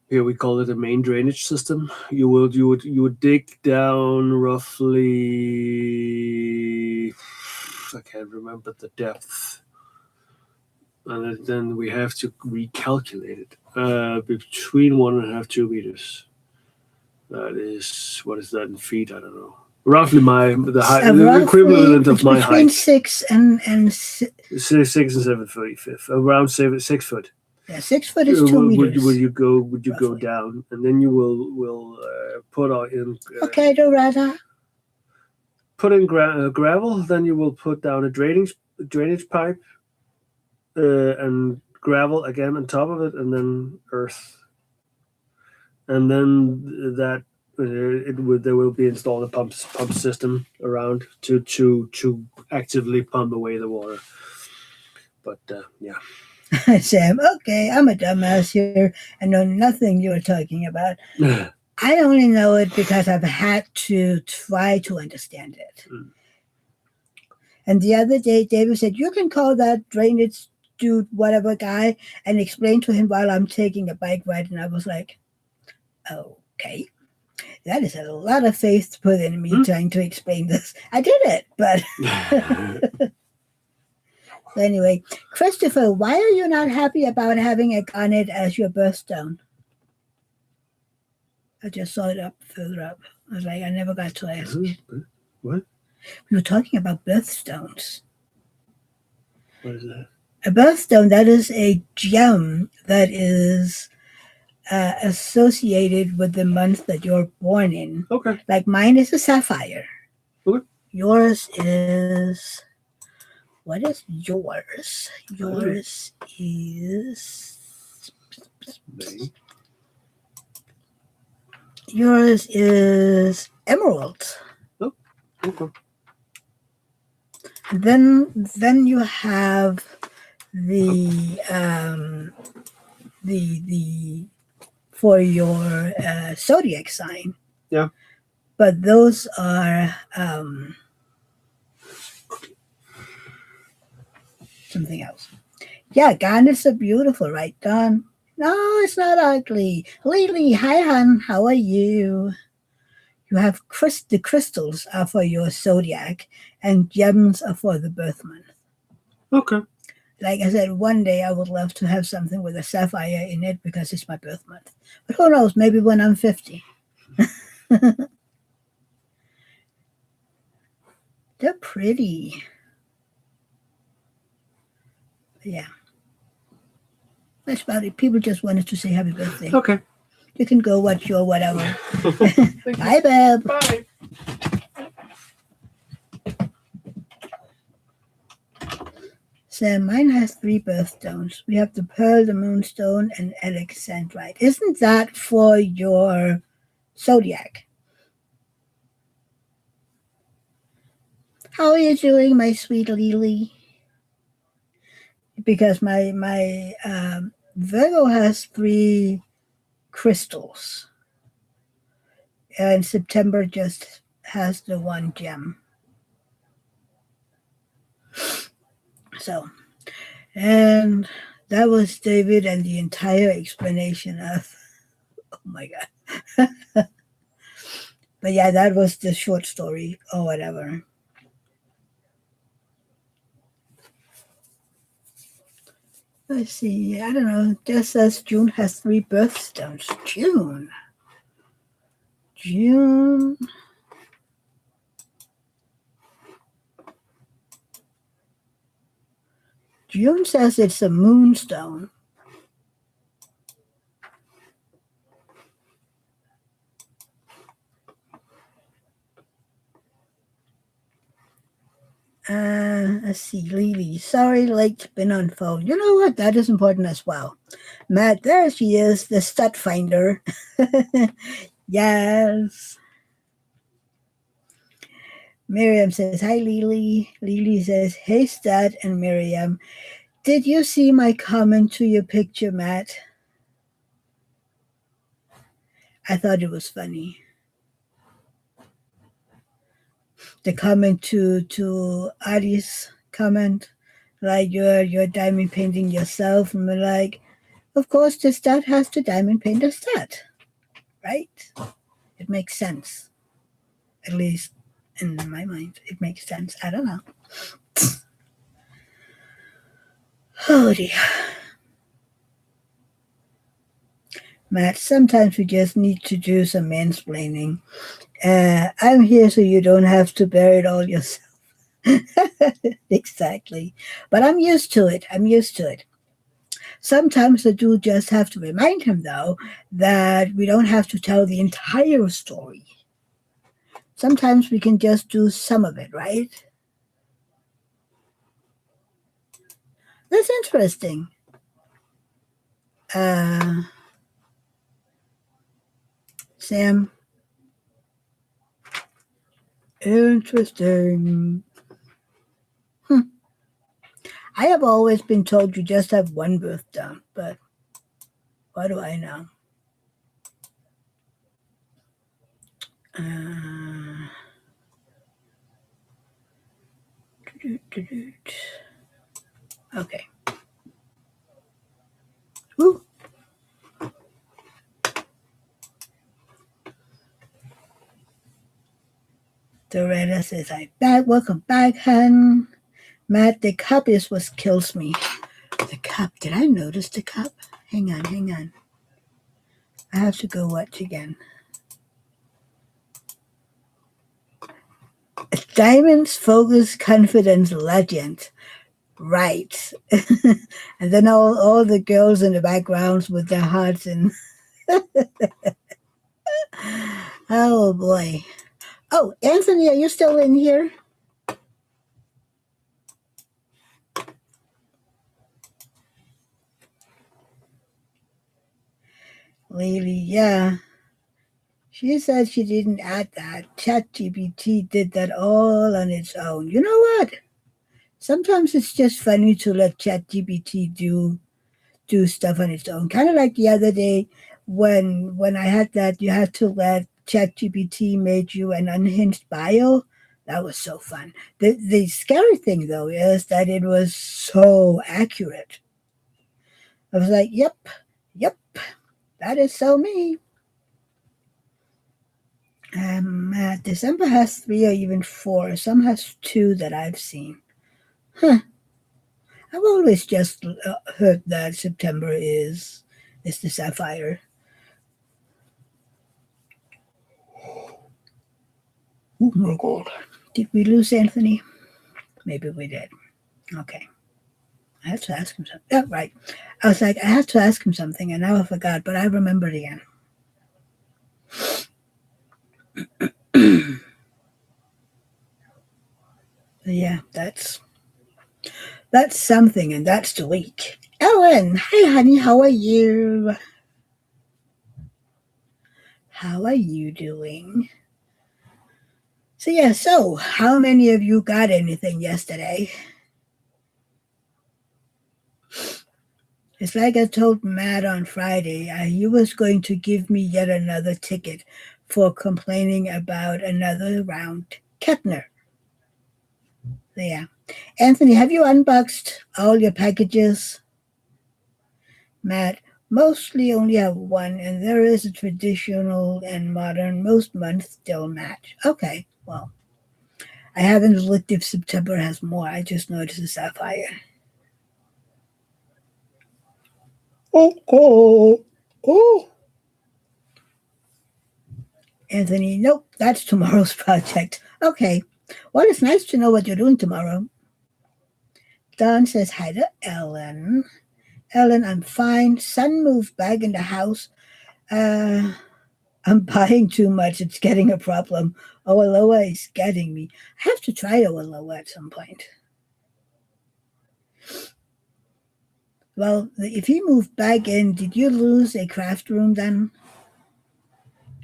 [SPEAKER 2] Here we call it a main drainage system. You would dig down roughly. I can't remember the depth, and then we have to recalculate it. Between 1.5 2 meters. That is, what is that in feet? I don't know. Roughly the height, the equivalent of my
[SPEAKER 1] between
[SPEAKER 2] height.
[SPEAKER 1] 6 and
[SPEAKER 2] 6 and 7 feet, around 6 foot.
[SPEAKER 1] yeah, 6 foot is 2 meters.
[SPEAKER 2] Would you go
[SPEAKER 1] roughly.
[SPEAKER 2] down, and then you will put in
[SPEAKER 1] Okay, Dorada.
[SPEAKER 2] put in gravel. Then you will put down a drainage pipe, and gravel again on top of it, and then earth, and then that there will be installed a pump system around to actively pump away the water. But yeah.
[SPEAKER 1] Sam, okay, I'm a dumbass here and know nothing you're talking about. I only know it because I've had to try to understand it. And the other day, David said, you can call that drainage dude, whatever guy, and explain to him while I'm taking a bike ride. And I was like, okay. That is a lot of faith to put in me trying to explain this. I did it, but anyway, Christopher, why are you not happy about having a garnet as your birthstone? I just saw it up further up. I was like, I never got to ask.
[SPEAKER 2] What?
[SPEAKER 1] We were talking about birthstones.
[SPEAKER 2] What is that?
[SPEAKER 1] A birthstone, that is a gem that is associated with the month that you're born in.
[SPEAKER 2] Okay.
[SPEAKER 1] Like mine is a sapphire.
[SPEAKER 2] Okay.
[SPEAKER 1] Yours is... What is yours? Yours is
[SPEAKER 2] May.
[SPEAKER 1] Yours is emerald.
[SPEAKER 2] Oh, okay.
[SPEAKER 1] Then you have the for your zodiac sign.
[SPEAKER 2] Yeah.
[SPEAKER 1] But those are something else. Yeah, garnets are beautiful, right, Don? No, it's not ugly. Lily, hi, hon. How are you? You have the crystals are for your zodiac, and gems are for the birth month.
[SPEAKER 2] Okay.
[SPEAKER 1] Like I said, one day I would love to have something with a sapphire in it because it's my birth month. But who knows? Maybe when I'm 50. They're pretty. Yeah. That's about it. People just wanted to say happy birthday.
[SPEAKER 2] Okay.
[SPEAKER 1] You can go watch your whatever.
[SPEAKER 2] Thank
[SPEAKER 1] Bye, Beb.
[SPEAKER 2] Bye.
[SPEAKER 1] So mine has 3 birthstones. We have the pearl, the moonstone, and alexandrite. Isn't that for your zodiac? How are you doing, my sweet Lily? Because my Virgo has 3 crystals, and September just has the 1 gem. So, and that was David and the entire explanation of. Oh my god! But yeah, that was the short story or whatever. Let's see. I don't know. It just says June has 3 birthstones. June. June. June says it's a moonstone. Let's see, Lily. Sorry, late been on phone. You know what? That is important as well. Matt, there she is, the stud finder. Yes. Miriam says, hi, Lily. Lily says, hey, stud. And Miriam, did you see my comment to your picture, Matt? I thought it was funny. The comment to Adi's comment, like you're diamond painting yourself, and we're like, of course the stud has to diamond paint a stud, right? It makes sense, at least in my mind. It makes sense. I don't know. Oh dear, Matt. Sometimes we just need to do some mansplaining. I'm here so you don't have to bear it all yourself. Exactly. But I'm used to it. I'm used to it. Sometimes I do just have to remind him, though, that we don't have to tell the entire story. Sometimes we can just do some of it, right? That's interesting. Sam. Interesting. I have always been told you just have one birthday, but what do I know? Okay. Woo. Doretta says, I'm back. Welcome back, hun. Matt, the cup is what kills me. The cup. Did I notice the cup? Hang on. I have to go watch again. Diamonds, focus, confidence, legend. Right. And then all the girls in the backgrounds with their hearts and oh boy. Oh, Anthony, are you still in here? Lily, yeah. She said she didn't add that. ChatGPT did that all on its own. You know what? Sometimes it's just funny to let ChatGPT do stuff on its own. Kind of like the other day when I had that, you had to let ChatGPT made you an unhinged bio. That was so fun. The scary thing though is that it was so accurate. I was like, yep, that is so me. December has three or even four. Some has two that I've seen. Huh. I've always just heard that September is the sapphire. Oh my god. Did we lose Anthony? Maybe we did. Okay. I have to ask him something. Oh, right. I was like, I have to ask him something, and now I forgot, but I remembered again. Yeah, that's something, and that's the week. Ellen, hi honey, how are you? How are you doing? So yeah, so how many of you got anything yesterday? It's like I told Matt on Friday, he was going to give me yet another ticket for complaining about another round Kettner. So yeah. Anthony, have you unboxed all your packages? Matt, mostly only have one, and there is a traditional and modern. Most months still match. Okay, well, I haven't looked if September has more. I just noticed the sapphire. Oh, oh. Anthony, nope, that's tomorrow's project. Okay, well, it's nice to know what you're doing tomorrow. Don says hi to Ellen. Ellen, I'm fine. Son moved back in the house. Uh, I'm buying too much. It's getting a problem. Oaloa is getting me. I have to try Oaloa at some point. Well, if he moved back in, did you lose a craft room then?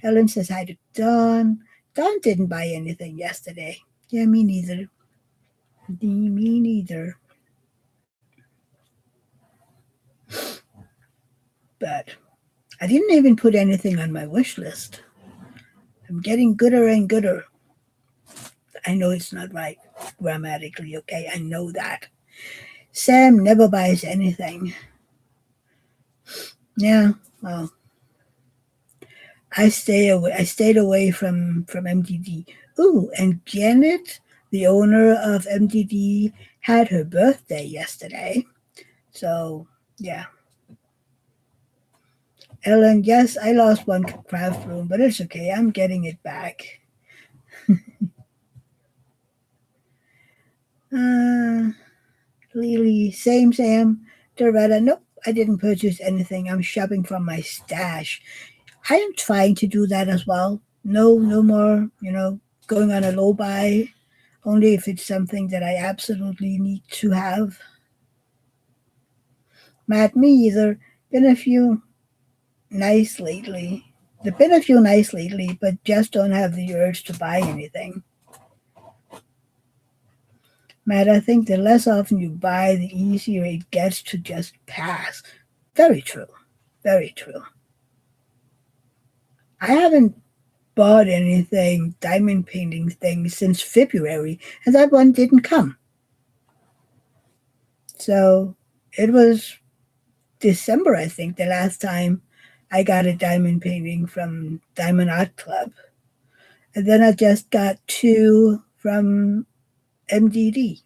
[SPEAKER 1] Ellen says hi to Don. Don didn't buy anything yesterday. Yeah, me neither. Me neither. But I didn't even put anything on my wish list. I'm getting gooder and gooder. I know it's not right grammatically, okay? I know that. Sam never buys anything. Yeah, well, I stay away. I stayed away from MDD. Ooh, and Janet, the owner of MDD, had her birthday yesterday. So yeah, Ellen. Yes, I lost one craft room, but it's okay. I'm getting it back. Uh, Lily, same Sam. Doretta, nope. I didn't purchase anything. I'm shopping from my stash. I am trying to do that as well. No more. Going on a low buy only if it's something that I absolutely need to have. Matt, me either. Been a few nice lately. There've been a few nice lately, but just don't have the urge to buy anything. Matt, I think the less often you buy, the easier it gets to just pass. Very true. Very true. I haven't bought anything, diamond painting things, since February, and that one didn't come. So it was December, I think, the last time I got a diamond painting from Diamond Art Club. And then I just got two from MDD.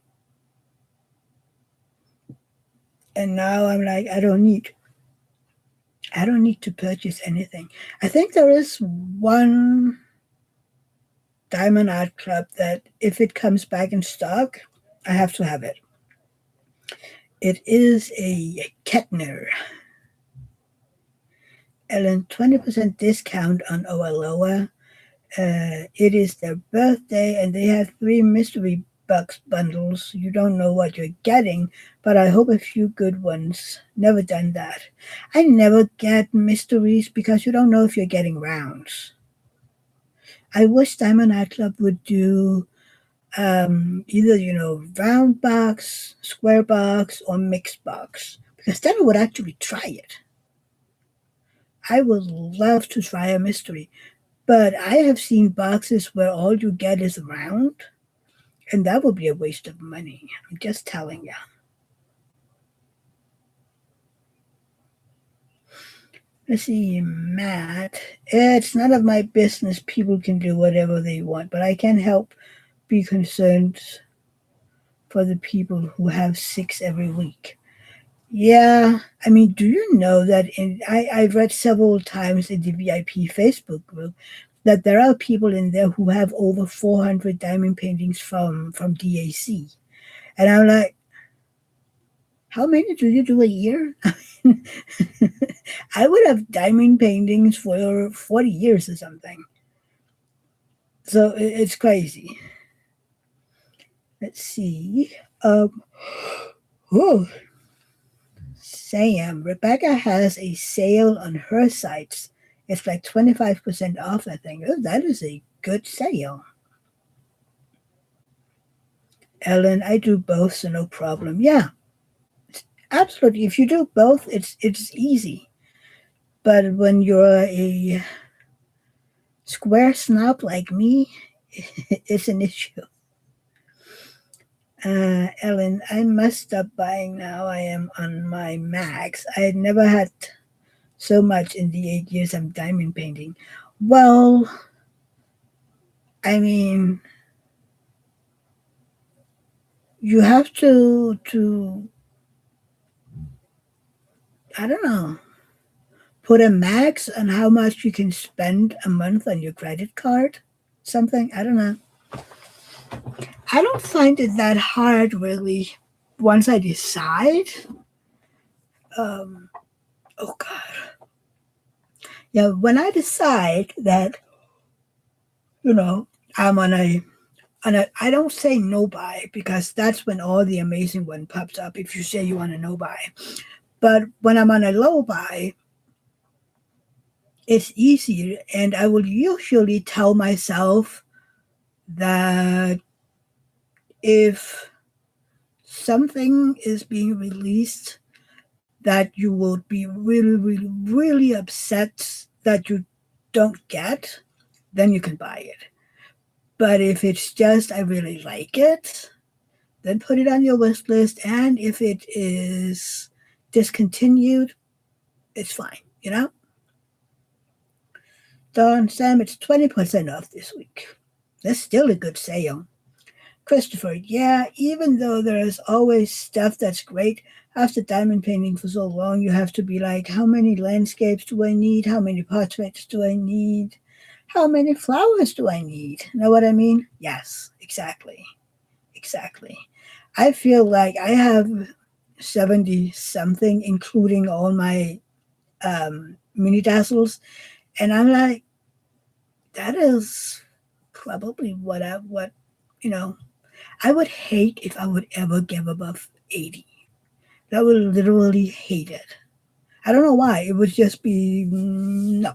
[SPEAKER 1] And now I'm like, I don't need to purchase anything. I think there is one Diamond Art Club that if it comes back in stock, I have to have it. It is a Kettner. Ellen, 20% discount on Oaloa. It is their birthday, and they have three mystery $8 bundles. You don't know what you're getting, but I hope a few good ones. Never done that. I never get mysteries because you don't know if you're getting rounds. I wish Diamond Art Club would do either, round box, square box, or mixed box because then I would actually try it. I would love to try a mystery, but I have seen boxes where all you get is round, and that would be a waste of money. I'm just telling you. Let's see, Matt. It's none of my business. People can do whatever they want, but I can't help be concerned for the people who have six every week. Yeah, I mean, do you know that I've read several times in the VIP Facebook group that there are people in there who have over 400 diamond paintings from DAC. And I'm like, how many do you do a year? I would have diamond paintings for 40 years or something. So it's crazy. Let's see. Um, oh, Sam, Rebecca has a sale on her sites. It's like 25% off, I think. Oh, that is a good sale. Ellen, I do both, so no problem. Yeah, absolutely. If you do both, it's easy. But when you're a square snob like me, it's an issue. Ellen, I must stop buying now. I am on my max. I had never had so much in the 8 years I'm diamond painting. Well, I mean, you have to I don't know, put a max on how much you can spend a month on your credit card. Something, I don't know. I don't find it that hard really once I decide. Um, oh God. Yeah, when I decide that, you know, I'm on a I don't say no buy because that's when all the amazing one pops up if you say you want a no buy. But when I'm on a low buy, it's easier and I will usually tell myself that if something is being released that you will be really, really, really upset that you don't get, then you can buy it. But if it's just, I really like it, then put it on your wish list. And if it is discontinued, it's fine, you know? Don Sam, it's 20% off this week. That's still a good sale. Christopher, yeah, even though there is always stuff that's great, after diamond painting for so long, you have to be like, how many landscapes do I need? How many portraits do I need? How many flowers do I need? Know what I mean? Yes, exactly. Exactly. I feel like I have 70 something, including all my mini dazzles. And I'm like, that is probably what, you know, I would hate if I would ever give above 80. I would literally hate it. I don't know why. It would just be no.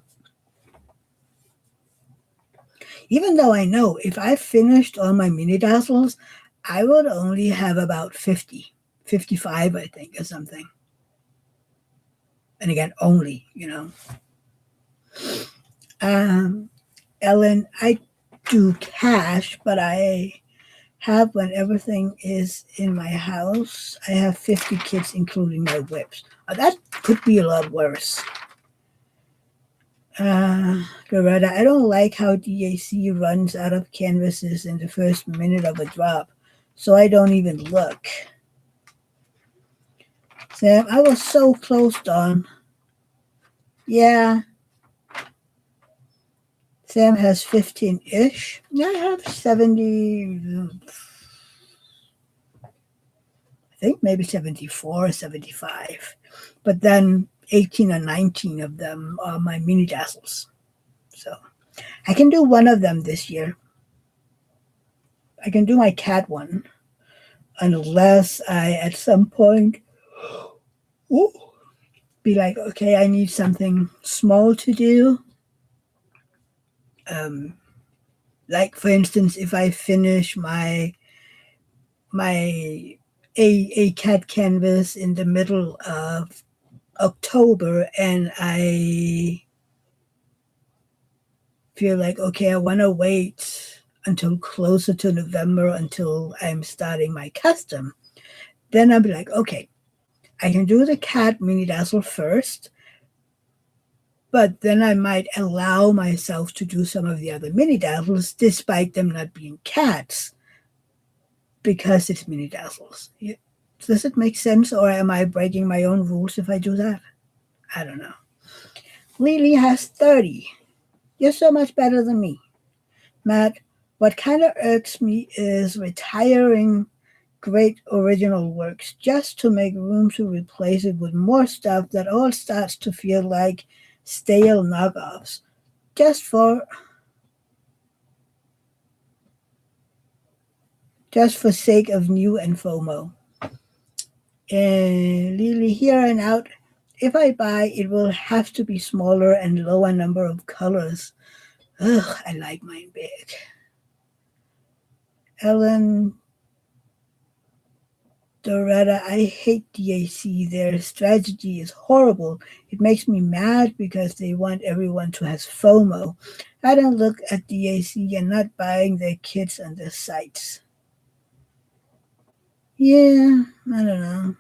[SPEAKER 1] Even though I know if I finished all my mini dazzles, I would only have about 50, 55, I think, or something. And again, only. Um, Ellen, I do cash, but I have when everything is in my house. I have 50 kits, including my whips. That could be a lot worse. Loretta, I don't like how DAC runs out of canvases in the first minute of a drop, so I don't even look. Sam, I was so close, Dawn. Yeah, Sam has 15-ish. I have 70, I think maybe 74, 75. But then 18 or 19 of them are my mini dazzles. So I can do one of them this year. I can do my cat one unless I at some point ooh, be like, okay, I need something small to do. Um, like for instance, if I finish my a cat canvas in the middle of October and I feel like okay, I want to wait until closer to November until I'm starting my custom, then I'll be like, okay, I can do the cat mini dazzle first, but then I might allow myself to do some of the other mini dazzles despite them not being cats because it's mini dazzles. Does it make sense, or am I breaking my own rules if I do that? I don't know. Lily has 30. You're so much better than me. Matt, what kind of irks me is retiring great original works just to make room to replace it with more stuff that all starts to feel like stale knockoffs just for sake of new and FOMO. And Lily, here and out, if I buy, it will have to be smaller and lower number of colors. Ugh, I like mine big. Ellen Doretta, I hate DAC. Their strategy is horrible. It makes me mad because they want everyone to have FOMO. I don't look at DAC and not buying their kits on their sites. Yeah, I don't know.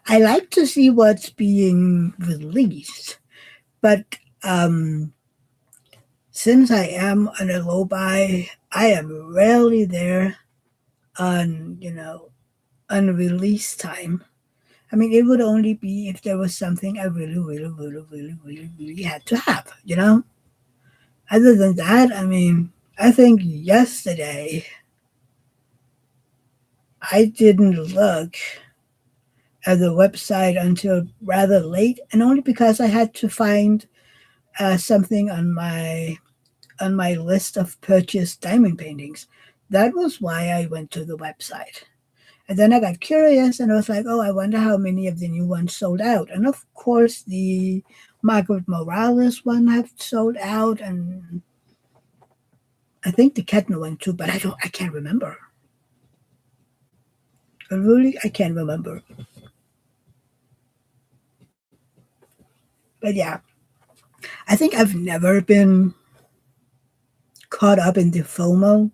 [SPEAKER 1] I like to see what's being released, but um, since I am on a low buy, I am rarely there on on release time. I mean, it would only be if there was something I really, really, really, really, really, really had to have. Other than that, I mean, I think yesterday I didn't look at the website until rather late, and only because I had to find something on my list of purchased diamond paintings. That was why I went to the website. And then I got curious and I was like, oh, I wonder how many of the new ones sold out. And of course, the Margaret Morales one have sold out, and I think the Ketna one too, but I can't remember. I can't remember. But yeah, I think I've never been caught up in the FOMO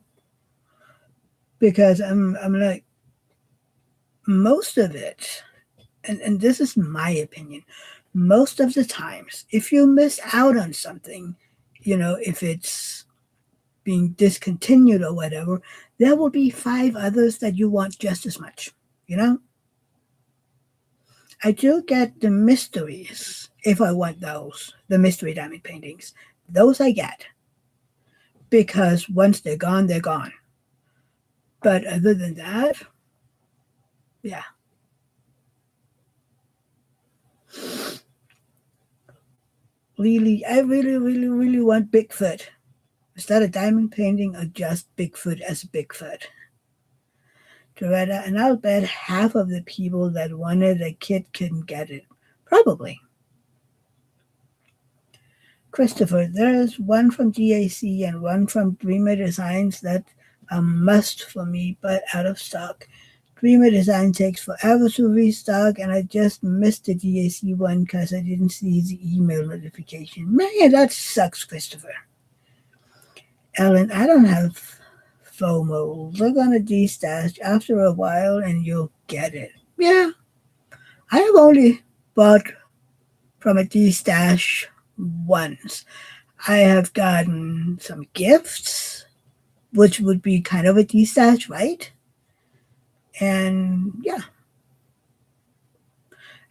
[SPEAKER 1] because I'm like most of it, and this is my opinion, most of the times, if you miss out on something, if it's being discontinued or whatever, there will be five others that you want just as much. You know, I do get the mysteries if I want those, the mystery diamond paintings. Those I get because once they're gone, they're gone. But other than that, yeah. Really, I really, really, really want Bigfoot. Is that a diamond painting or just Bigfoot as Bigfoot? Doretta, and I'll bet half of the people that wanted a kit couldn't get it. Probably. Christopher, there's one from DAC and one from Dreamer Designs that a must for me, but out of stock. Dreamer Design takes forever to restock, and I just missed the DAC one because I didn't see the email notification. Man, that sucks, Christopher. Ellen, I don't have FOMO. Look on a D stash after a while and you'll get it. Yeah, I have only bought from a D stash once. I have gotten some gifts, which would be kind of a D stash, right? And yeah.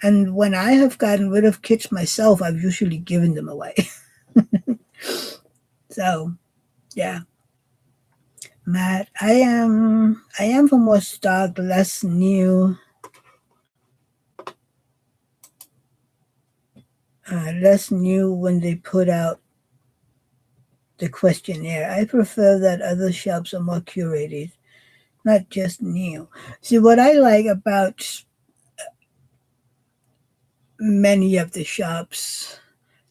[SPEAKER 1] And when I have gotten rid of kits myself, I've usually given them away. So yeah. Matt, I am for more stock, less new when they put out the questionnaire. I prefer that other shops are more curated, not just new. See, what I like about many of the shops,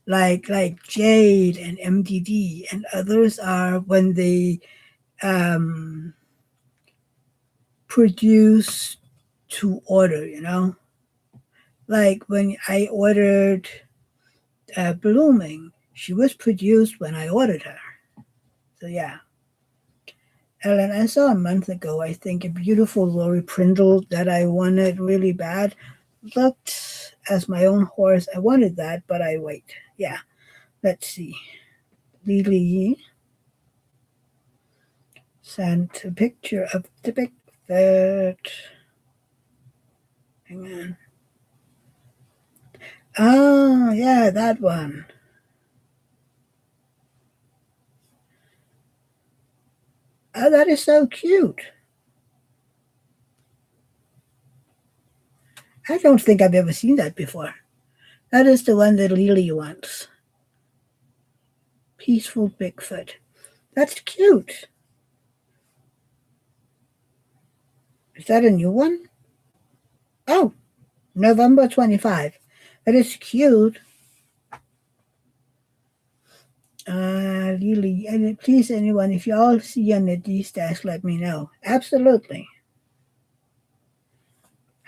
[SPEAKER 1] like Jade and MDD and others, are when they um, produce to order. Like when I ordered Blooming, she was produced when I ordered her. So yeah. Ellen, I saw a month ago, I think, a beautiful Lori Prindle that I wanted really bad. Looked as my own horse. I wanted that, but I wait. Yeah, let's see. Lily sent a picture of the Bigfoot. Hang on. Oh, yeah, that one. Oh, that is so cute. I don't think I've ever seen that before. That is the one that Lily wants. Peaceful Bigfoot. That's cute. Is that a new one? Oh, November 25. That is cute. Lily, and please, anyone, if you all see on the D stash, let me know. Absolutely.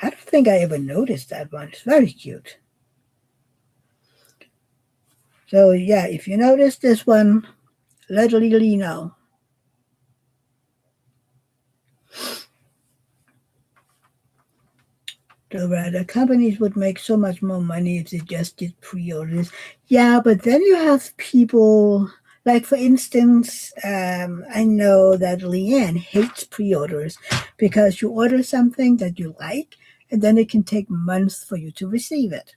[SPEAKER 1] I don't think I ever noticed that one. It's very cute. So, yeah, if you notice this one, let Lily know. The companies would make so much more money if they just did pre-orders. Yeah, but then you have people like, for instance, I know that Leanne hates pre-orders because you order something that you like, and then it can take months for you to receive it.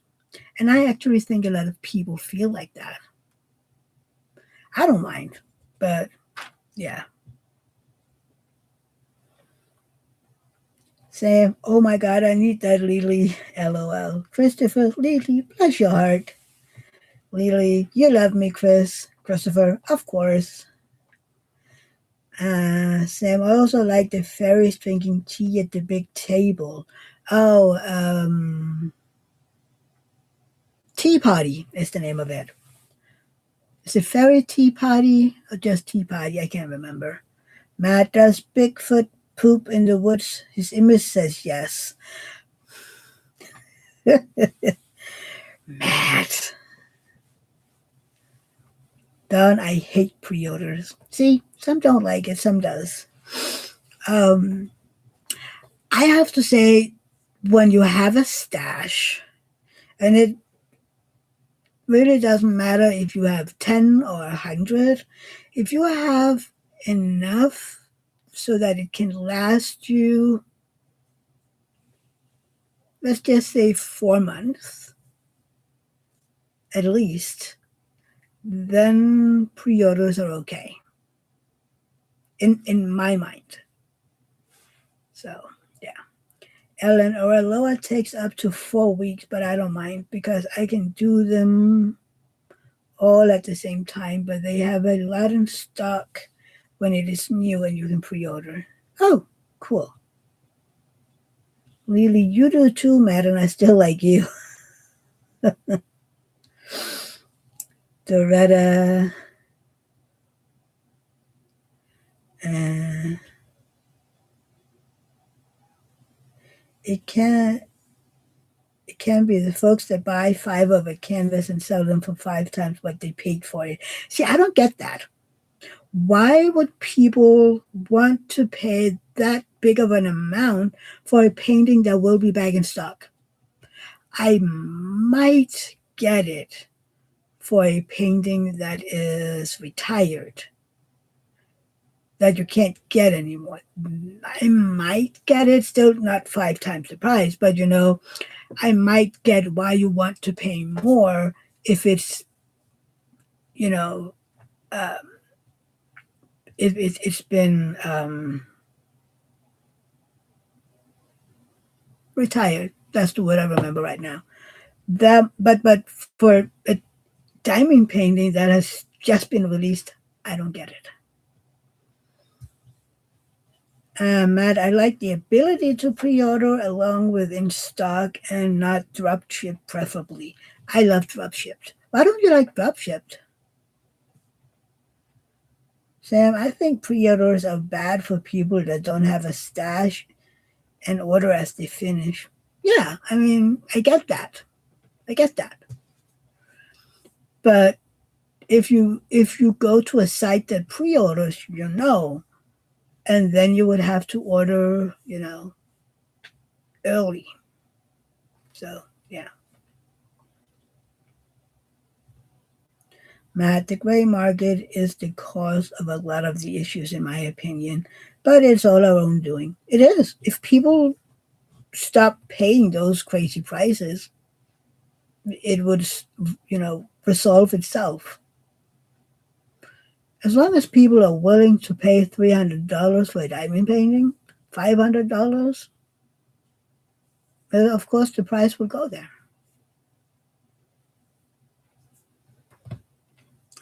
[SPEAKER 1] And I actually think a lot of people feel like that. I don't mind, but yeah. Sam, oh my God, I need that Lily. LOL. Christopher, Lily, bless your heart. Lily, you love me, Chris. Christopher, of course. Sam, I also like the fairies drinking tea at the big table. Oh, Tea Party is the name of it. Is it fairy tea party or just tea party? I can't remember. Matt, does Bigfoot poop in the woods? His image says yes. Matt. Don, I hate pre-orders. See, some don't like it, some does. Um, I have to say, when you have a stash, and it really doesn't matter if you have 10 or 100, if you have enough so that it can last you, let's just say 4 months at least, then pre-orders are okay in my mind. So yeah. Ellen or Aloha takes up to 4 weeks, but I don't mind because I can do them all at the same time, but they have a lot in stock when it is new and you can pre-order. Oh, cool. Lily, you do too, Matt, and I still like you. Doretta, uh, it can it can be the folks that buy 5 of a canvas and sell them for 5 times what they paid for it. See, I don't get that. Why would people want to pay that big of an amount for a painting that will be back in stock? I might get it for a painting that is retired, that you can't get anymore. I might get it, still not 5 times the price, but I might get why you want to pay more if it's, you know, uh, if it's been retired. That's the word I remember right now. That, but for a diamond painting that has just been released, I don't get it. Matt, I like the ability to pre-order along with in stock and not drop ship preferably. I love drop shipped. Why don't you like drop shipped? Sam, I think pre-orders are bad for people that don't have a stash and order as they finish. Yeah, I mean, I get that. I get that. But if you go to a site that pre-orders, and then you would have to order, early. So yeah. Matt, the gray market is the cause of a lot of the issues, in my opinion, but it's all our own doing. It is. If people stop paying those crazy prices, it would, resolve itself. As long as people are willing to pay $300 for a diamond painting, $500, of course the price will go there.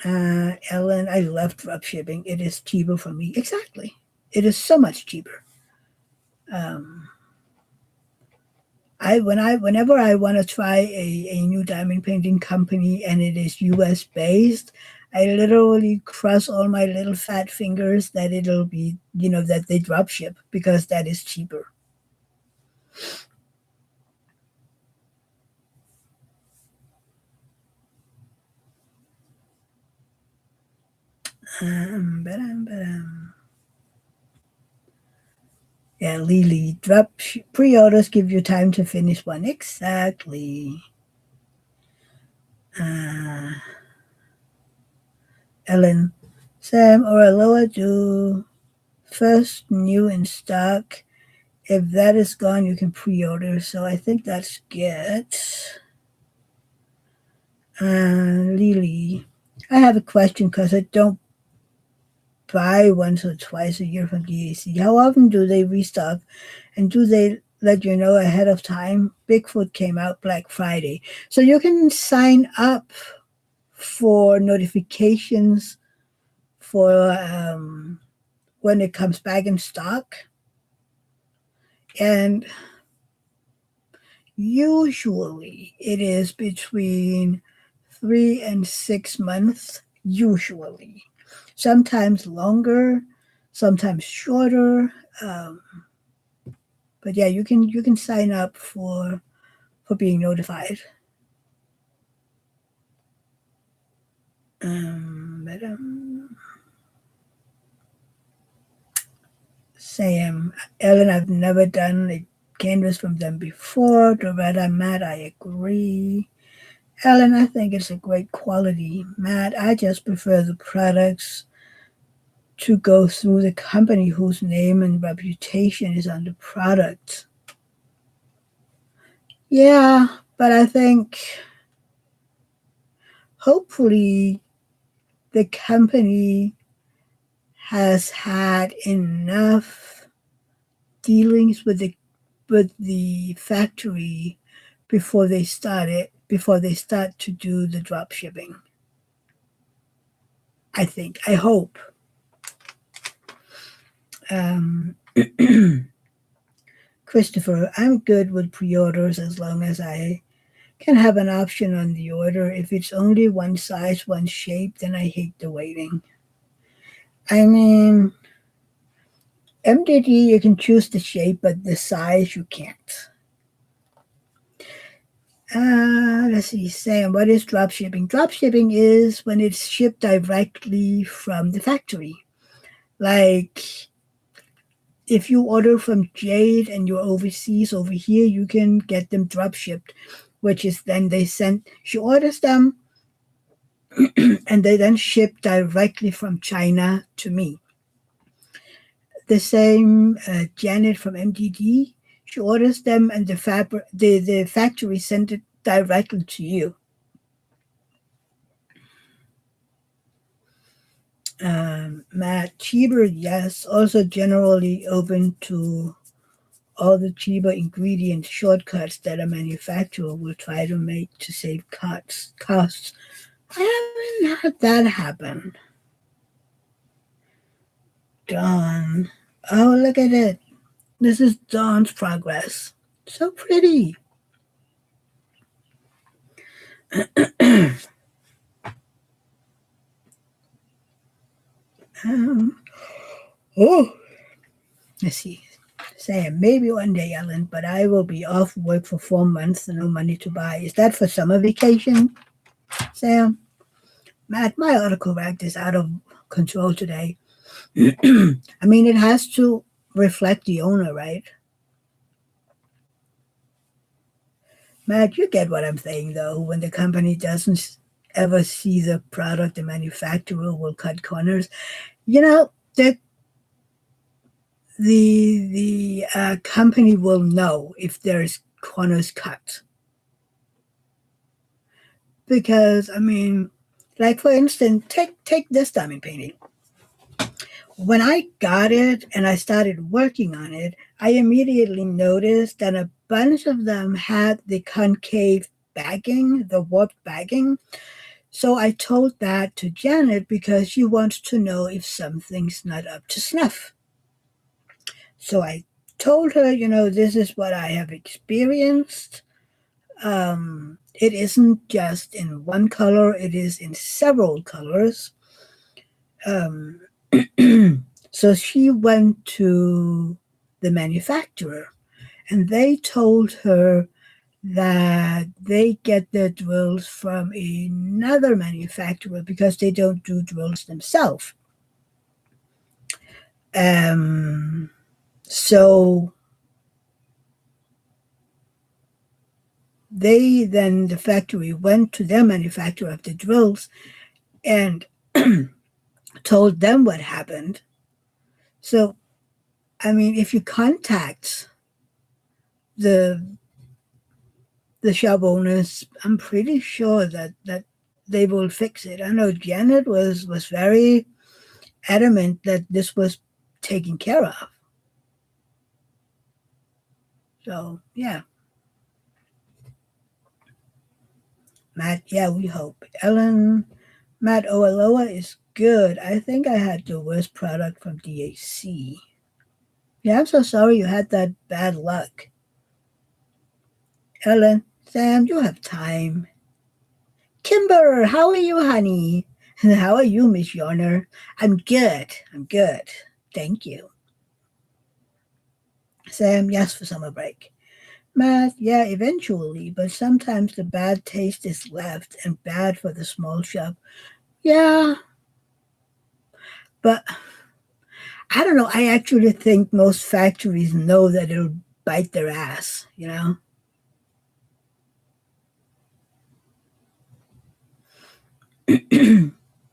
[SPEAKER 1] Ellen, I love drop shipping. It is cheaper for me. Exactly. It is so much cheaper. Um, whenever I want to try a new diamond painting company and it is US based, I literally cross all my little fat fingers that it'll be, that they drop ship because that is cheaper. Ba-dum. Yeah, Lily, pre-orders give you time to finish one. Exactly. Uh, Ellen, Sam or Aloha do first new in stock. If that is gone, you can pre-order. So I think that's good. Lily, I have a question because I don't buy once or twice a year from DAC. How often do they restock, and do they let you know ahead of time? Bigfoot came out Black Friday, so you can sign up for notifications for when it comes back in stock, and usually it is between 3 and 6 months, usually. Sometimes longer, sometimes shorter. Um, but yeah, you can sign up for being notified. But, Sam, Ellen, I've never done a canvas from them before. Doretta, Matt, I agree. Ellen, I think it's a great quality. Matt, I just prefer the products to go through the company whose name and reputation is on the product. Yeah, but I think hopefully the company has had enough dealings with the factory before they start to do the drop shipping. I think. I hope. Um, Christopher, I'm good with pre-orders as long as I can have an option on the order. If it's only one size, one shape, then I hate the waiting. I mean, MDD, you can choose the shape, but the size you can't. Let's see, Sam, what is drop shipping? Drop shipping is when it's shipped directly from the factory. Like if you order from Jade and you're overseas over here, you can get them drop shipped, which is then she orders them and they then ship directly from China to me. The same Janet from MDD, she orders them and the factory sent it directly to you. Matt, cheaper, yes. Also generally open to all the cheaper ingredient shortcuts that a manufacturer will try to make to save costs. I haven't had that happen. Dawn. Oh, look at it. This is Dawn's progress. So pretty. Um, oh, let's see. Sam, maybe one day, Ellen, but I will be off work for 4 months and no money to buy. Is that for summer vacation, Sam? Matt, my autocorrect is out of control today. I mean, it has to reflect the owner, right? Matt, you get what I'm saying, though. When the company doesn't ever see the product, the manufacturer will cut corners. You know, the company will know if there's corners cut because I mean, like for instance, take this diamond painting. When I got it and I started working on it, I immediately noticed that a bunch of them had the concave bagging, the warped bagging. So I told that to Janet because she wants to know if something's not up to snuff. So I told her, this is what I have experienced. It isn't just in one color, it is in several colors. Um, so she went to the manufacturer and they told her that they get their drills from another manufacturer because they don't do drills themselves. Um, so the factory went to their manufacturer of the drills and told them what happened. So, I mean, if you contact the the shop owners, I'm pretty sure that they will fix it. I know Janet was very adamant that this was taken care of. So yeah, Matt. Yeah, we hope. Ellen, Matt Oaloa is good. I think I had the worst product from DAC. Yeah, I'm so sorry you had that bad luck. Ellen, Sam, you have time. Kimber, how are you, honey? How are you, Miss Yarner? I'm good. I'm good. Thank you. Sam, yes, for summer break. Matt, yeah, eventually, but sometimes the bad taste is left and bad for the small shop. Yeah, but I don't know. I actually think most factories know that it'll bite their ass.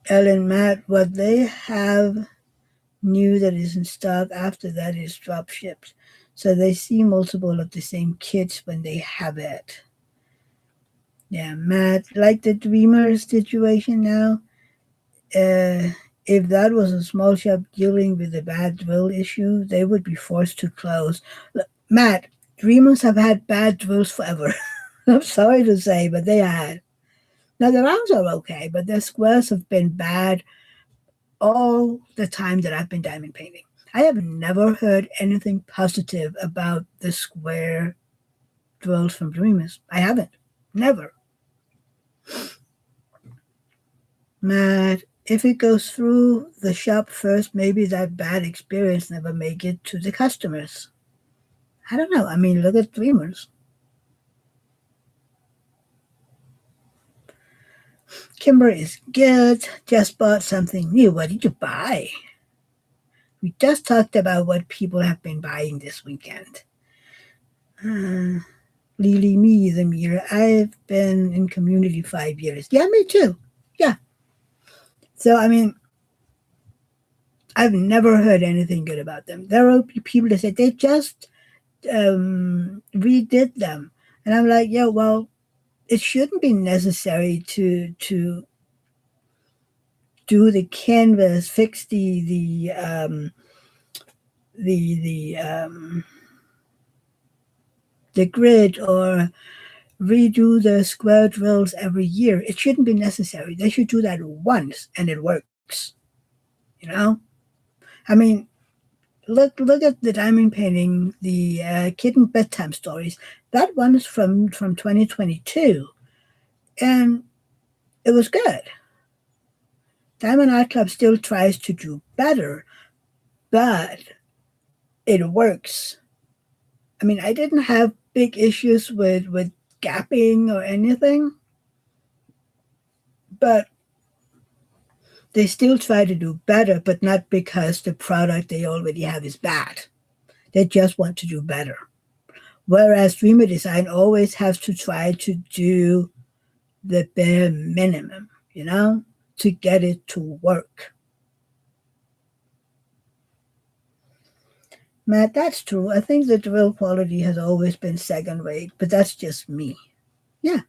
[SPEAKER 1] Ellen, Matt, what they have new that is in stock after that is drop shipped. So they see multiple of the same kits when they have it. Yeah, Matt, like the Dreamers situation now, if that was a small shop dealing with a bad drill issue, they would be forced to close. Look, Matt, Dreamers have had bad drills forever. I'm sorry to say, but they had. Now the rounds are okay, but their squares have been bad all the time that I've been diamond painting. I have never heard anything positive about the square drills from Dreamers. I haven't. Never. Matt, if it goes through the shop first, maybe that bad experience never make it to the customers. I don't know. I mean, look at Dreamers. Kimber is good. Just bought something new. What did you buy? We just talked about what people have been buying this weekend. Uh, Lily, me, the mirror. I've been in community 5 years. Yeah, me too. Yeah. So, I mean, I've never heard anything good about them. There are people that say they just redid them. And I'm like, yeah, well, it shouldn't be necessary to do the canvas, fix the the grid or redo the square drills every year. It shouldn't be necessary. They should do that once and it works. You know? I mean, look at the diamond painting, the kitten bedtime stories. That one is from 2022, and it was good. Diamond Art Club still tries to do better, but it works. I mean, I didn't have big issues with gapping or anything, but they still try to do better, but not because the product they already have is bad. They just want to do better. Whereas Dreamer Design always has to try to do the bare minimum, to get it to work. Matt, that's true. I think the drill quality has always been second rate, but that's just me. Yeah.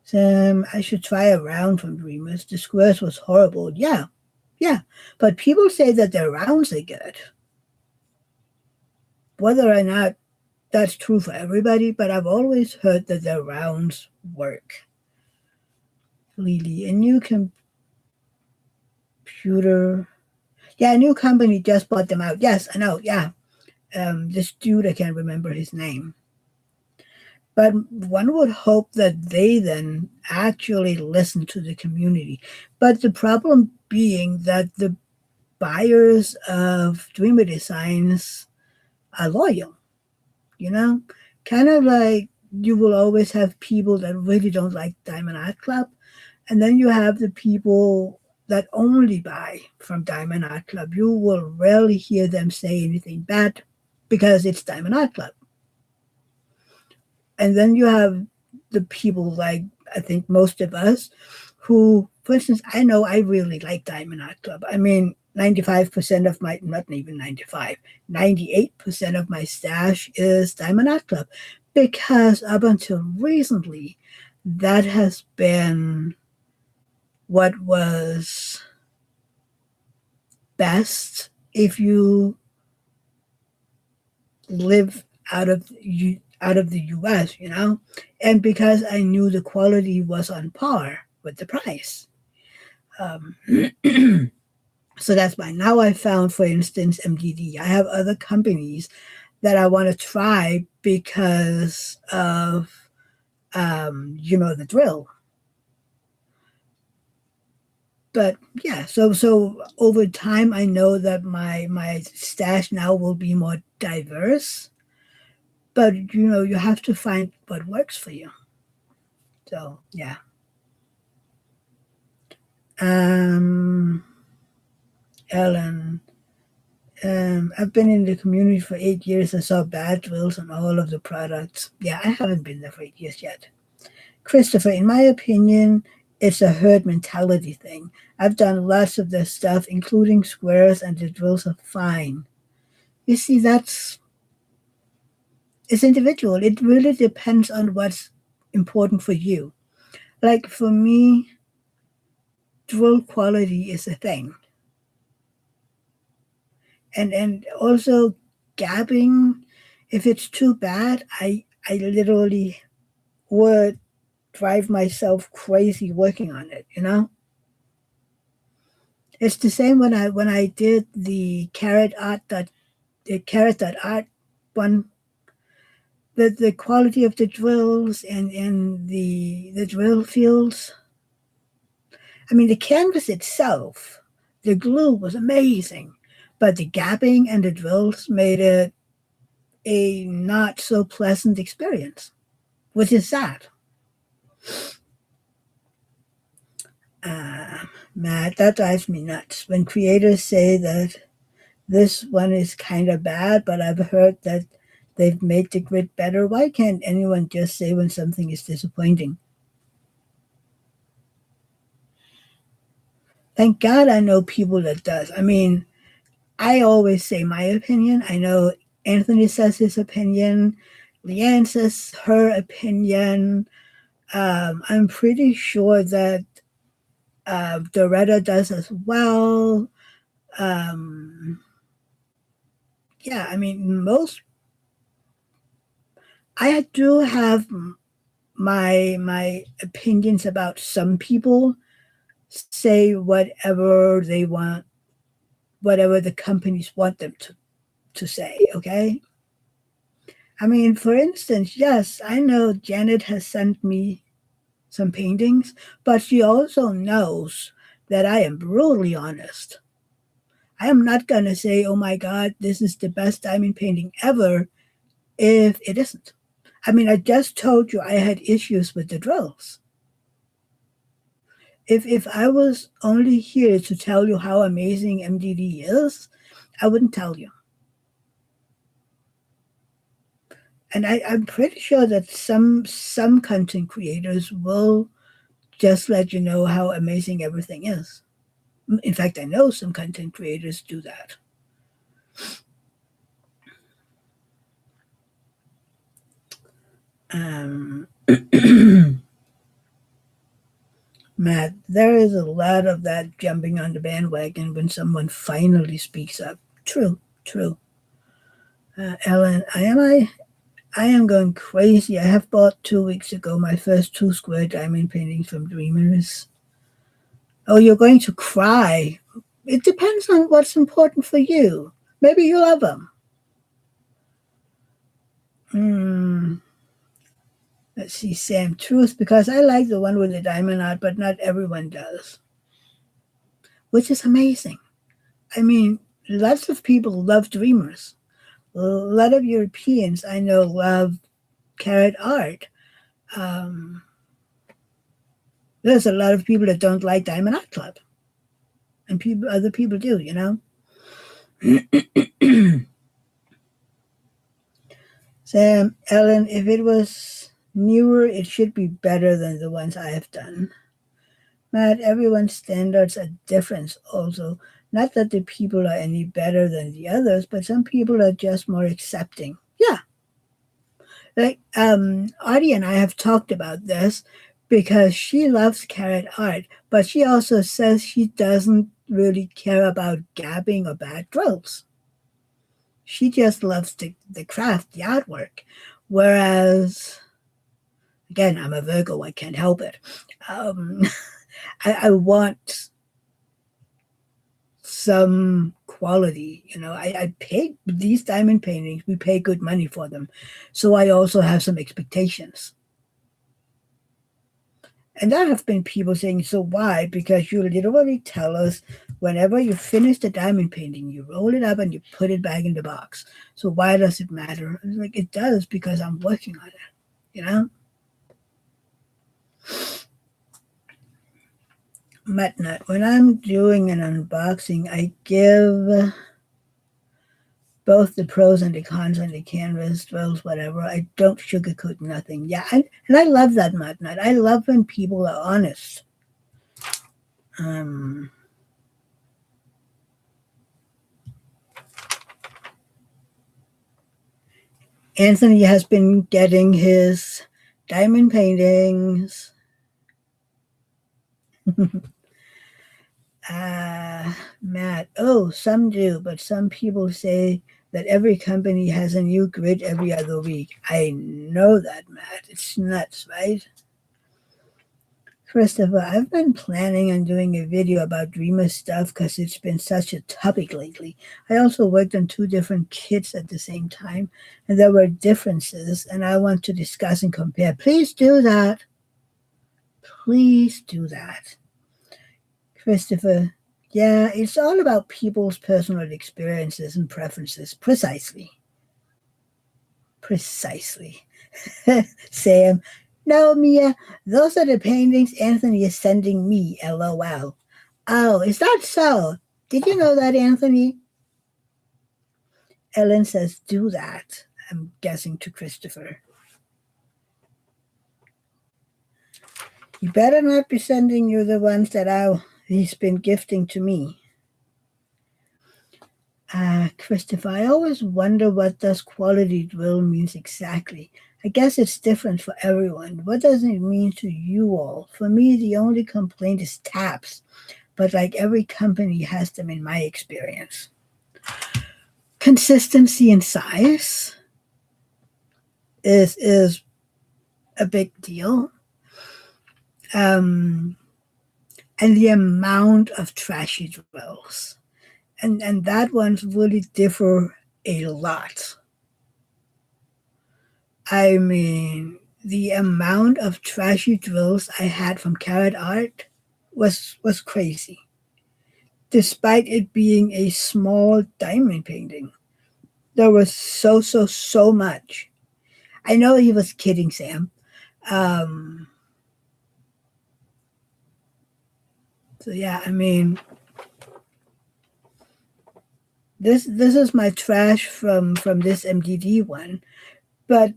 [SPEAKER 1] So I should try a round from Dreamers. The squares was horrible. Yeah. Yeah. But people say that their rounds are good. Whether or not that's true for everybody, but I've always heard that their rounds work. Lily, a new computer. Yeah, a new company just bought them out. Yes, I know. Yeah. This dude, I can't remember his name. But one would hope that they then actually listen to the community. But the problem being that the buyers of Dreamer Designs are loyal, you know? Kind of like you will always have people that really don't like Diamond Art Club, and then you have the people that only buy from Diamond Art Club. You will rarely hear them say anything bad because it's Diamond Art Club. And then you have the people like I think most of us who, for instance, I know I really like Diamond Art Club. I mean, 95% of my, not even 95, 98% of my stash is Diamond Art Club because up until recently, that has been what was best if you live out of the US, and because I knew the quality was on par with the price. Um, so that's why now I found, for instance, MDD. I have other companies that I want to try because of, the drill. But yeah, so over time, I know that my stash now will be more diverse. But you have to find what works for you. So yeah. Um, Ellen, I've been in the community for 8 years. I saw bad drills on all of the products. Yeah, I haven't been there for 8 years yet. Christopher, in my opinion, it's a herd mentality thing. I've done lots of their stuff, including squares, and the drills are fine. You see, it's individual. It really depends on what's important for you. Like for me, drill quality is a thing. And also gabbing, if it's too bad, I literally would drive myself crazy working on it. It's the same when I did the carrot dot art one. The quality of the drills and the drill fields. I mean, the canvas itself, the glue was amazing, but the gapping and the drills made it a not so pleasant experience, which is sad. Matt, that drives me nuts when creators say that this one is kind of bad, but I've heard that they've made the grid better. Why can't anyone just say when something is disappointing? Thank God I know people that does. I mean, I always say my opinion. I know Anthony says his opinion. Leanne says her opinion. I'm pretty sure that Doretta does as well. Um, yeah, I mean, I do have my opinions about some people, say whatever they want, whatever the companies want them to say, okay? I mean, for instance, yes, I know Janet has sent me some paintings, but she also knows that I am brutally honest. I am not going to say, oh my God, this is the best diamond painting ever if it isn't. I mean, I just told you I had issues with the drills. If I was only here to tell you how amazing MDD is, I wouldn't tell you. And I'm pretty sure that some content creators will just let you know how amazing everything is. In fact, I know some content creators do that. Um, Matt, there is a lot of that jumping on the bandwagon when someone finally speaks up. True, true. Ellen, I am going crazy. I have bought 2 weeks ago my first 2 square diamond paintings from Dreamers. Oh, you're going to cry. It depends on what's important for you. Maybe you love them. Hmm. Let's see, Sam. Truth, because I like the one with the diamond art, but not everyone does, which is amazing. I mean, lots of people love Dreamers. A lot of Europeans I know love carrot art. Um, there's a lot of people that don't like Diamond Art Club, and other people do, you know. Sam, Ellen, if it was newer, it should be better than the ones I have done. Matt, everyone's standards are different also. Not that the people are any better than the others, but some people are just more accepting. Yeah. Like Audie and I have talked about this because she loves carrot art, but she also says she doesn't really care about gabbing or bad drills. She just loves the craft, the artwork. Whereas, again, I'm a Virgo, I can't help it. Um, I want some quality. You know, I paid these diamond paintings, we pay good money for them. So I also have some expectations. And there have been people saying, so why? Because you literally tell us whenever you finish the diamond painting, you roll it up and you put it back in the box. So why does it matter? It's like, it does because I'm working on it, you know? Matnut, when I'm doing an unboxing, I give both the pros and the cons on the canvas, drills, whatever. I don't sugarcoat nothing. Yeah, and I love that, Matnut. I love when people are honest. Um, Anthony has been getting his diamond paintings. Matt, oh, some do, but some people say that every company has a new grid every other week. I know that, Matt. It's nuts, right? Christopher, I've been planning on doing a video about Dreamer stuff because it's been such a topic lately. I also worked on 2 different kits at the same time, and there were differences, and I want to discuss and compare. Please do that. Please do that. Christopher, yeah, it's all about people's personal experiences and preferences. Precisely. Precisely. Sam, no, Mia, those are the paintings Anthony is sending me, LOL. Oh, is that so? Did you know that, Anthony? Ellen says, do that. I'm guessing to Christopher. You better not be sending you the ones that he's been gifting to me. Christopher, I always wonder what does quality drill means exactly. I guess it's different for everyone. What does it mean to you all? For me, the only complaint is taps, but like every company has them in my experience. Consistency and size is a big deal. Um, and the amount of trashy drills. And that one's really differ a lot. I mean, the amount of trashy drills I had from Carrot Art was crazy, despite it being a small diamond painting. There was so much. I know he was kidding, Sam. Um, so yeah, I mean, this is my trash from this MDD one, but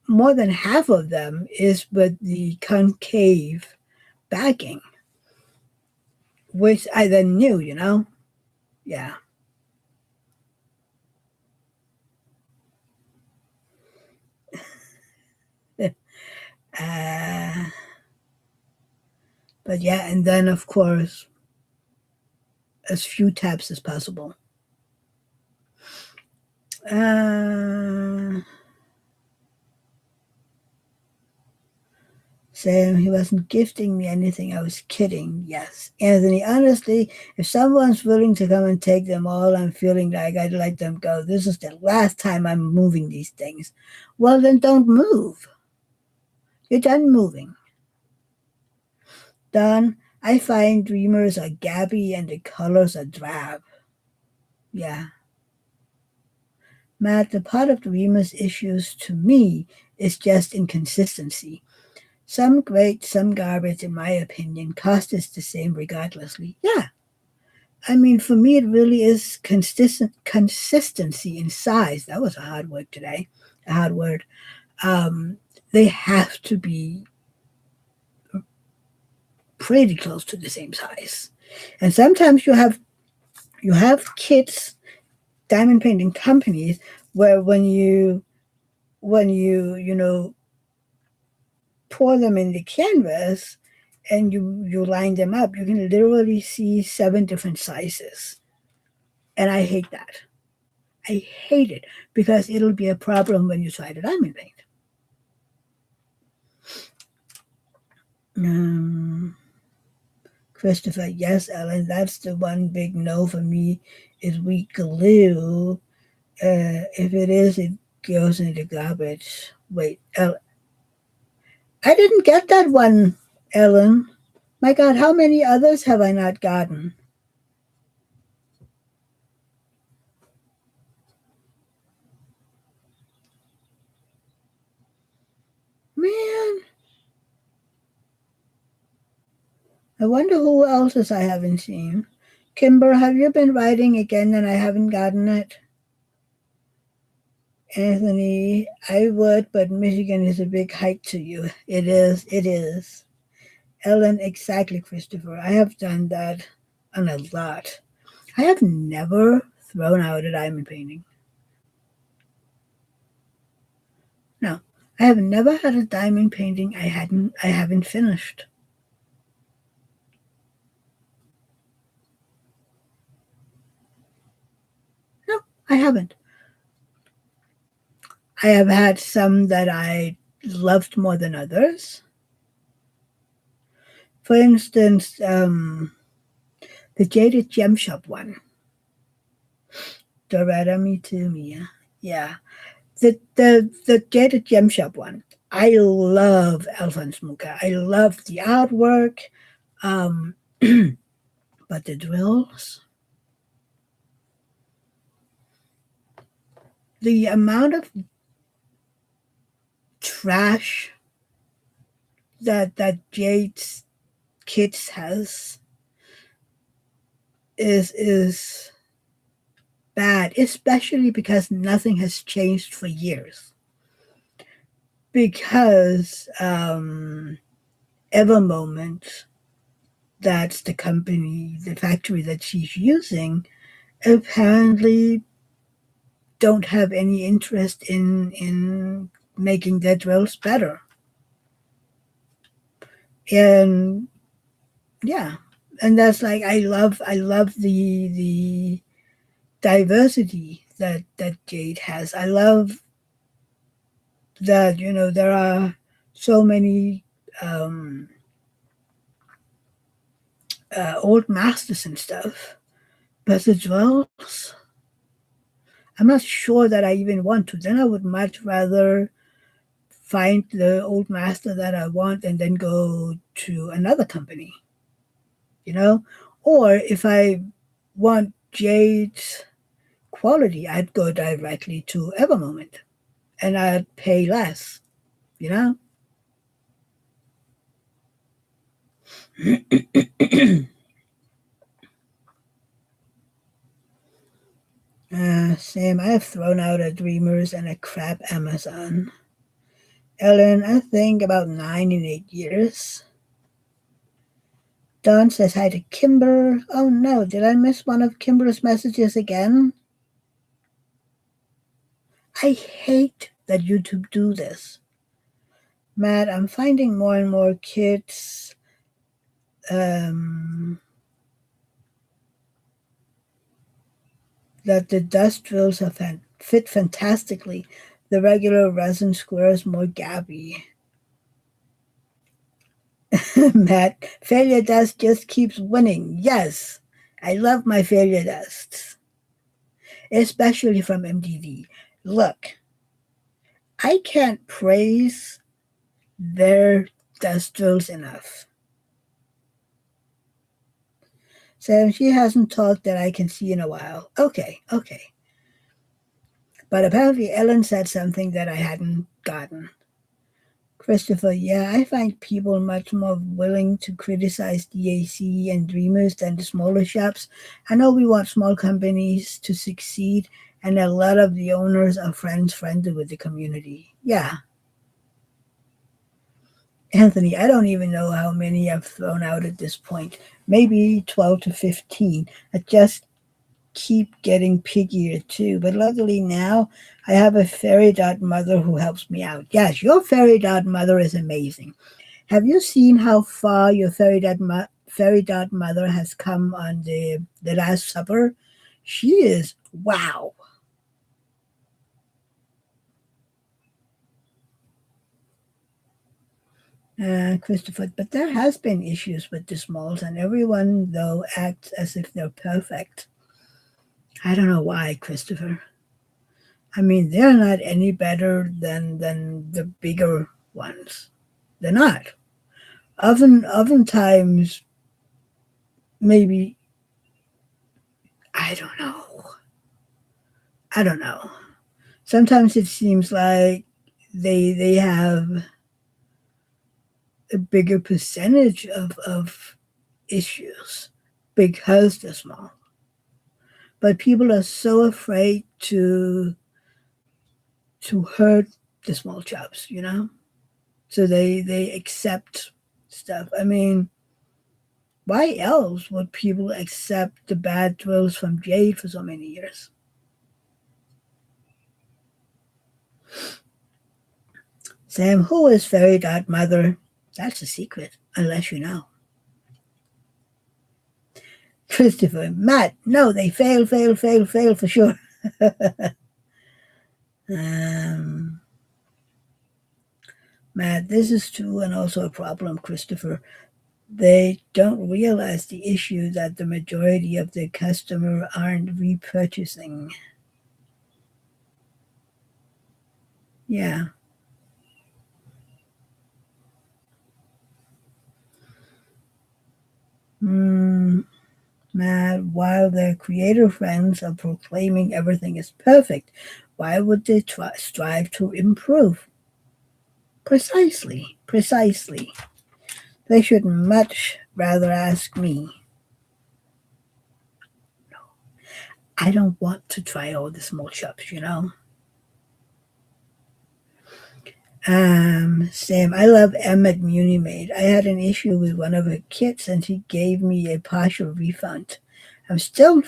[SPEAKER 1] more than half of them is with the concave backing, which I then knew, yeah. Uh, but yeah, and then of course as few tabs as possible. Uh, Sam, he wasn't gifting me anything. I was kidding. Yes. Anthony, honestly, if someone's willing to come and take them all, I'm feeling like I'd let them go. This is the last time I'm moving these things. Well, then don't move. You're done moving. Done. I find dreamers are gabby and the colors are drab. Yeah. Matt, the part of dreamers' issues to me is just inconsistency. Some great, some garbage, in my opinion. Cost is the same regardlessly. Yeah. I mean, for me, it really is consistency in size. That was a hard word today, a hard word. Um, they have to be pretty close to the same size. And sometimes you have kits, diamond painting companies, where when you pour them in the canvas and you line them up, you can literally see 7 different sizes. And I hate that. I hate it because it'll be a problem when you try to diamond paint. Um, Christopher, yes, Ellen, that's the one big no for me is we glue. If it is, it goes in the garbage. Wait, I didn't get that one, Ellen. My God, how many others have I not gotten? Man, I wonder who else I haven't seen. Kimber, have you been writing again and I haven't gotten it? Anthony, I would, but Michigan is a big hike to you. It is, it is. Ellen, exactly, Christopher. I have done that on a lot. I have never thrown out a diamond painting. No, I have never had a diamond painting I haven't finished. No, I haven't. I have had some that I loved more than others. For instance, the Jaded Gem Shop one. Doretta, me too, Mia. Yeah. The Jaded Gem Shop one. I love Alphonse Mucha. I love the artwork. Um, but the drills, the amount of trash that Jade's Kids has is bad, especially because nothing has changed for years. Because Ever Moment, that's the company, the factory that she's using, apparently don't have any interest in making their drills better. And yeah, and that's like I love the diversity that Jade has. I love that there are so many um, old masters and stuff. But the dwells, I'm not sure that I even want to. Then I would much rather find the old master that I want and then go to another company, you know? Or if I want Jade's quality, I'd go directly to Evermoment and I'd pay less, you know? Sam, I have thrown out a Dreamers and a crap Amazon. Ellen, I think about 9 in 8 years. Don says hi to Kimber. Oh no, did I miss one of Kimber's messages again? I hate that YouTube do this. Matt, I'm finding more and more kids that the dust drills have fit fantastically. The regular resin squares more gabby. Matt, failure dust just keeps winning. Yes, I love my failure dusts, especially from MDV. Look, I can't praise their dust drills enough. So she hasn't talked that I can see in a while. Okay, okay. But apparently Ellen said something that I hadn't gotten. Christopher, yeah, I find people much more willing to criticize DAC and Dreamers than the smaller shops. I know we want small companies to succeed, and a lot of the owners are friendly with the community. Yeah. Anthony, I don't even know how many I've thrown out at this point. Maybe 12 to 15. I just keep getting pickier too. But luckily now I have a fairy godmother who helps me out. Yes, your fairy godmother is amazing. Have you seen how far your fairy godmother has come on the Last Supper? She is wow. Christopher, but there has been issues with the smalls, and everyone though acts as if they're perfect. I don't know why, Christopher. I mean, they're not any better than the bigger ones. They're not. Oftentimes, maybe I don't know. I don't know. Sometimes it seems like they have a bigger percentage of issues because they're small. But people are so afraid to hurt the small chops, you know? So they accept stuff. I mean, why else would people accept the bad drills from Jade for so many years? Sam, who is Fairy Godmother? That's a secret, unless you know. Christopher, Matt, no, they fail for sure. um, Matt, this is true and also a problem, Christopher. They don't realize the issue that the majority of their customer aren't repurchasing. Yeah. Mm, Matt, while their creator friends are proclaiming everything is perfect, why would they strive to improve? Precisely, precisely. They should much rather ask me. I don't want to try all the small shops, you know. Sam, I love Emmett Munimate. I had an issue with one of her kits and she gave me a partial refund. I'm still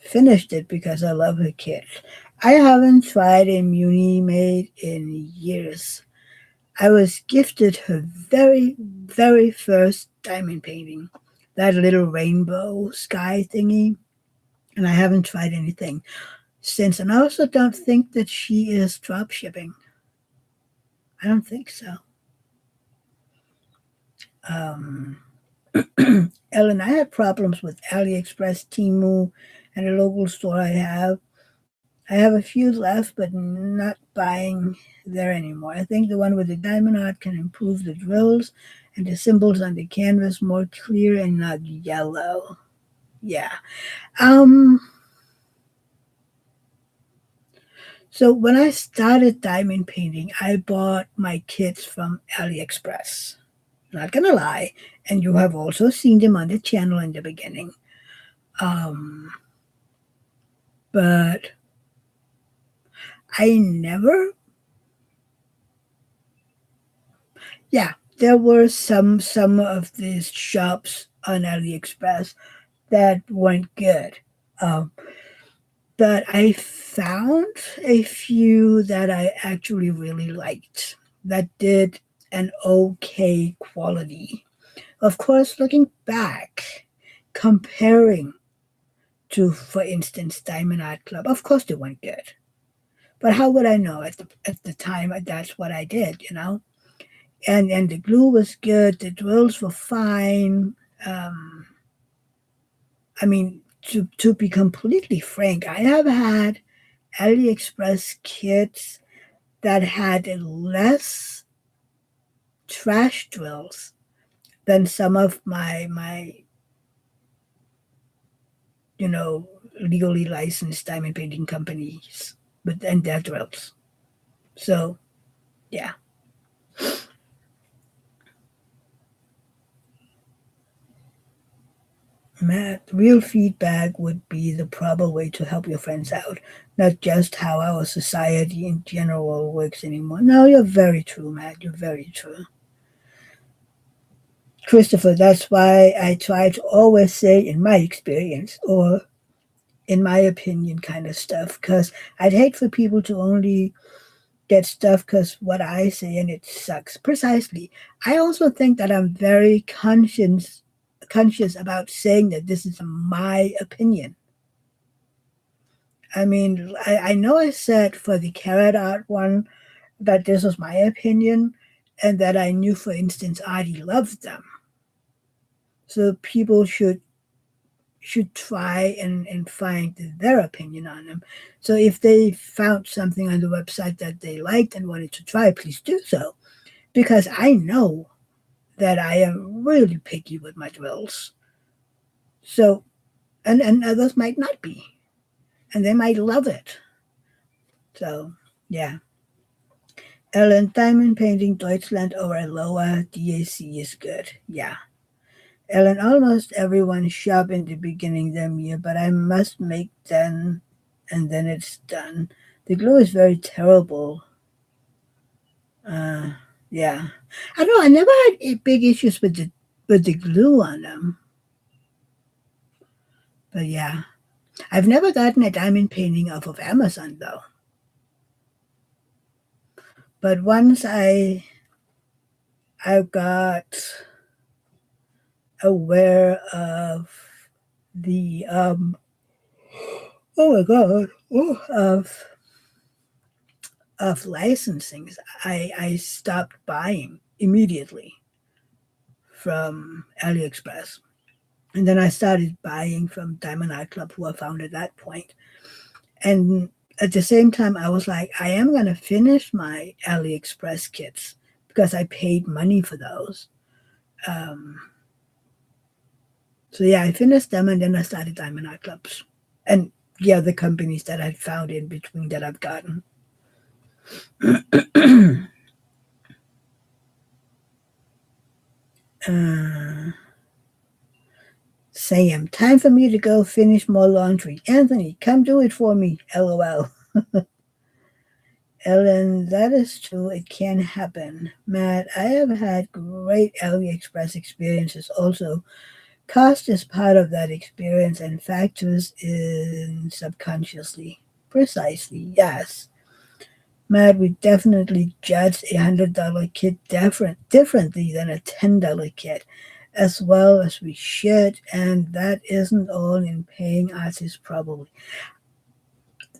[SPEAKER 1] finished it because I love her kit. I haven't tried a Munimate in years. I was gifted her very first diamond painting, that little rainbow sky thingy, and I haven't tried anything since. And I also don't think that she is drop shipping. I don't think so. Um, Ellen, I had problems with AliExpress, Temu, and a local store I have. I have a few left, but not buying there anymore. I think the one with the diamond art can improve the drills and the symbols on the canvas more clear and not yellow. Yeah. Um. So when I started diamond painting, I bought my kits from AliExpress. Not gonna lie, and you have also seen them on the channel in the beginning. Um, but I never, yeah, there were some of these shops on AliExpress that weren't good. Um, but I found a few that I actually really liked that did an okay quality. Of course, looking back, comparing to, for instance, Diamond Art Club, of course they weren't good. But how would I know at the time that's what I did, you know? And the glue was good, the drills were fine. Um, I mean, to be completely frank, I have had AliExpress kits that had less trash drills than some of my you know legally licensed diamond painting companies, but and their drills. So yeah, Matt, real feedback would be the proper way to help your friends out, not just how our society in general works anymore. No, you're very true, Matt. You're very true. Christopher, that's why I try to always say in my experience or in my opinion kind of stuff, because I'd hate for people to only get stuff because what I say and it sucks. Precisely. I also think that I'm very conscious about saying that this is my opinion. I mean, I know I said for the carrot art one that this was my opinion and that I knew, for instance, Adi loved them. So people should try and find their opinion on them. So if they found something on the website that they liked and wanted to try, please do so. Because I know that I am really picky with my drills. So and others might not be. And they might love it. So yeah. Ellen, diamond painting Deutschland over a lower DAC is good. Yeah. Ellen, almost everyone shop in the beginning them year, but I must make then and then it's done. The glue is very terrible. Uh yeah. I don't know, I never had big issues with the glue on them. But yeah. I've never gotten a diamond painting off of Amazon though. But once I got aware of the oh my god of licensings, I stopped buying immediately from AliExpress. And then I started buying from Diamond Art Club, who I found at that point. And at the same time, I was like, I am going to finish my AliExpress kits because I paid money for those. Um, so yeah, I finished them and then I started Diamond Art Clubs. And yeah, the companies that I found in between that I've gotten. uh, Sam, time for me to go finish more laundry. Anthony, come do it for me. LOL. Ellen, that is true. It can happen. Matt, I have had great AliExpress experiences also. Cost is part of that experience and factors in subconsciously. Precisely, yes. Matt, we definitely judge $100 kit differently than a $10 kit, as well as we should, and that isn't all in paying artists probably.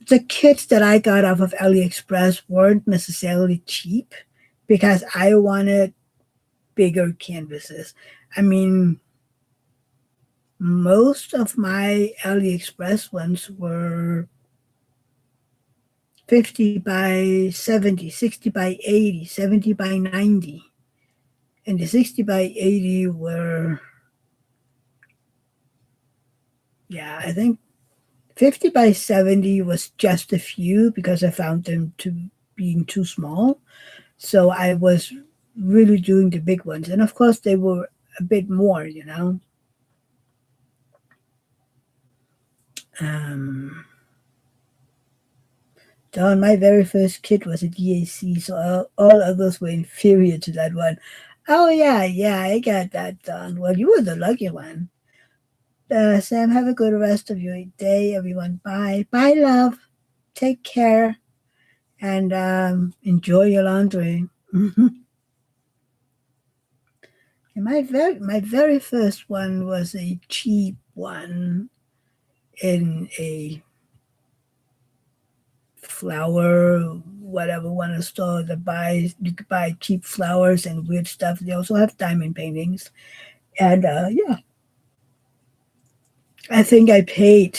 [SPEAKER 1] The kits that I got off of AliExpress weren't necessarily cheap because I wanted bigger canvases. I mean, Most of my AliExpress ones were 50 by 70, 60 by 80, 70 by 90. And the 60 by 80 were, yeah, I think 50 by 70 was just a few because I found them to being too small. So I was really doing the big ones. And of course, they were a bit more, you know. Um, Don, my very first kit was a DAC, so all others were inferior to that one. Oh, yeah, yeah, I got that, Don. Well, you were the lucky one. Sam, have a good rest of your day, everyone. Bye. Bye, love. Take care and enjoy your laundry. And my very first one was a cheap one in a flower whatever one store that buys you could buy cheap flowers and weird stuff. They also have diamond paintings, and yeah, I think I paid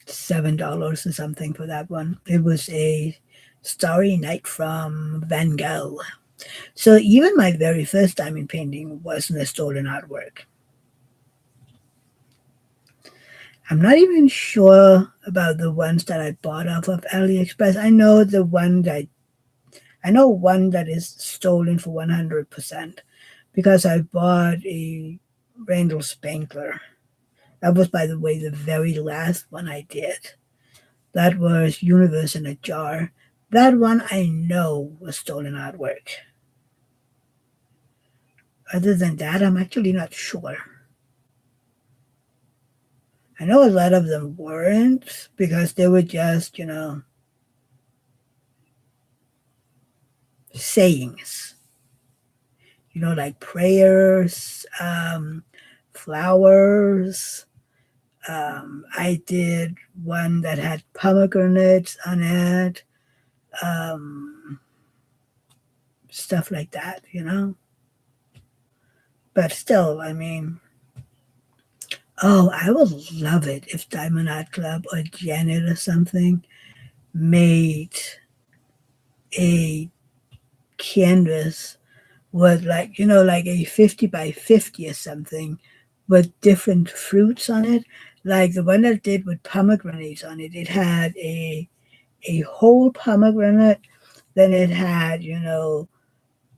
[SPEAKER 1] $7 or something for that one. It was a Starry Night from Van Gogh. So even my very first diamond painting wasn't a stolen artwork. I'm not even sure about the ones that I bought off of AliExpress. I know one that is stolen for 100% because I bought a Randall Spankler. That was, by the way, the very last one I did. That was Universe in a Jar. That one I know was stolen artwork. Other than that, I'm actually not sure. I know a lot of them weren't because they were just, sayings, like prayers, flowers. I did one that had pomegranates on it, um, stuff like that. But still, I mean, oh, I would love it if Diamond Art Club or Janet or something made a canvas with like a 50 by 50 or something with different fruits on it. Like the one that did with pomegranates on it. It had a whole pomegranate. Then it had,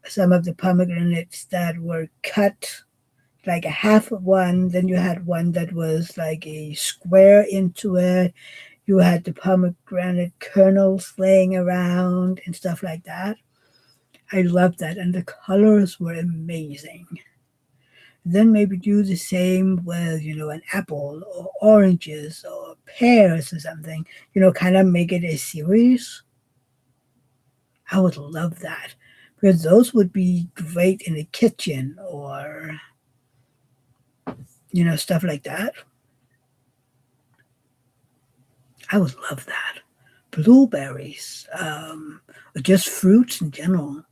[SPEAKER 1] some of the pomegranates that were cut like a half of one. Then you had one that was like a square into it. You had the pomegranate kernels laying around and stuff like that. I loved that. And the colors were amazing. Then maybe do the same with, an apple or oranges or pears or something, kind of make it a series. I would love that because those would be great in the kitchen or, stuff like that. I would love that. Blueberries, or just fruits in general.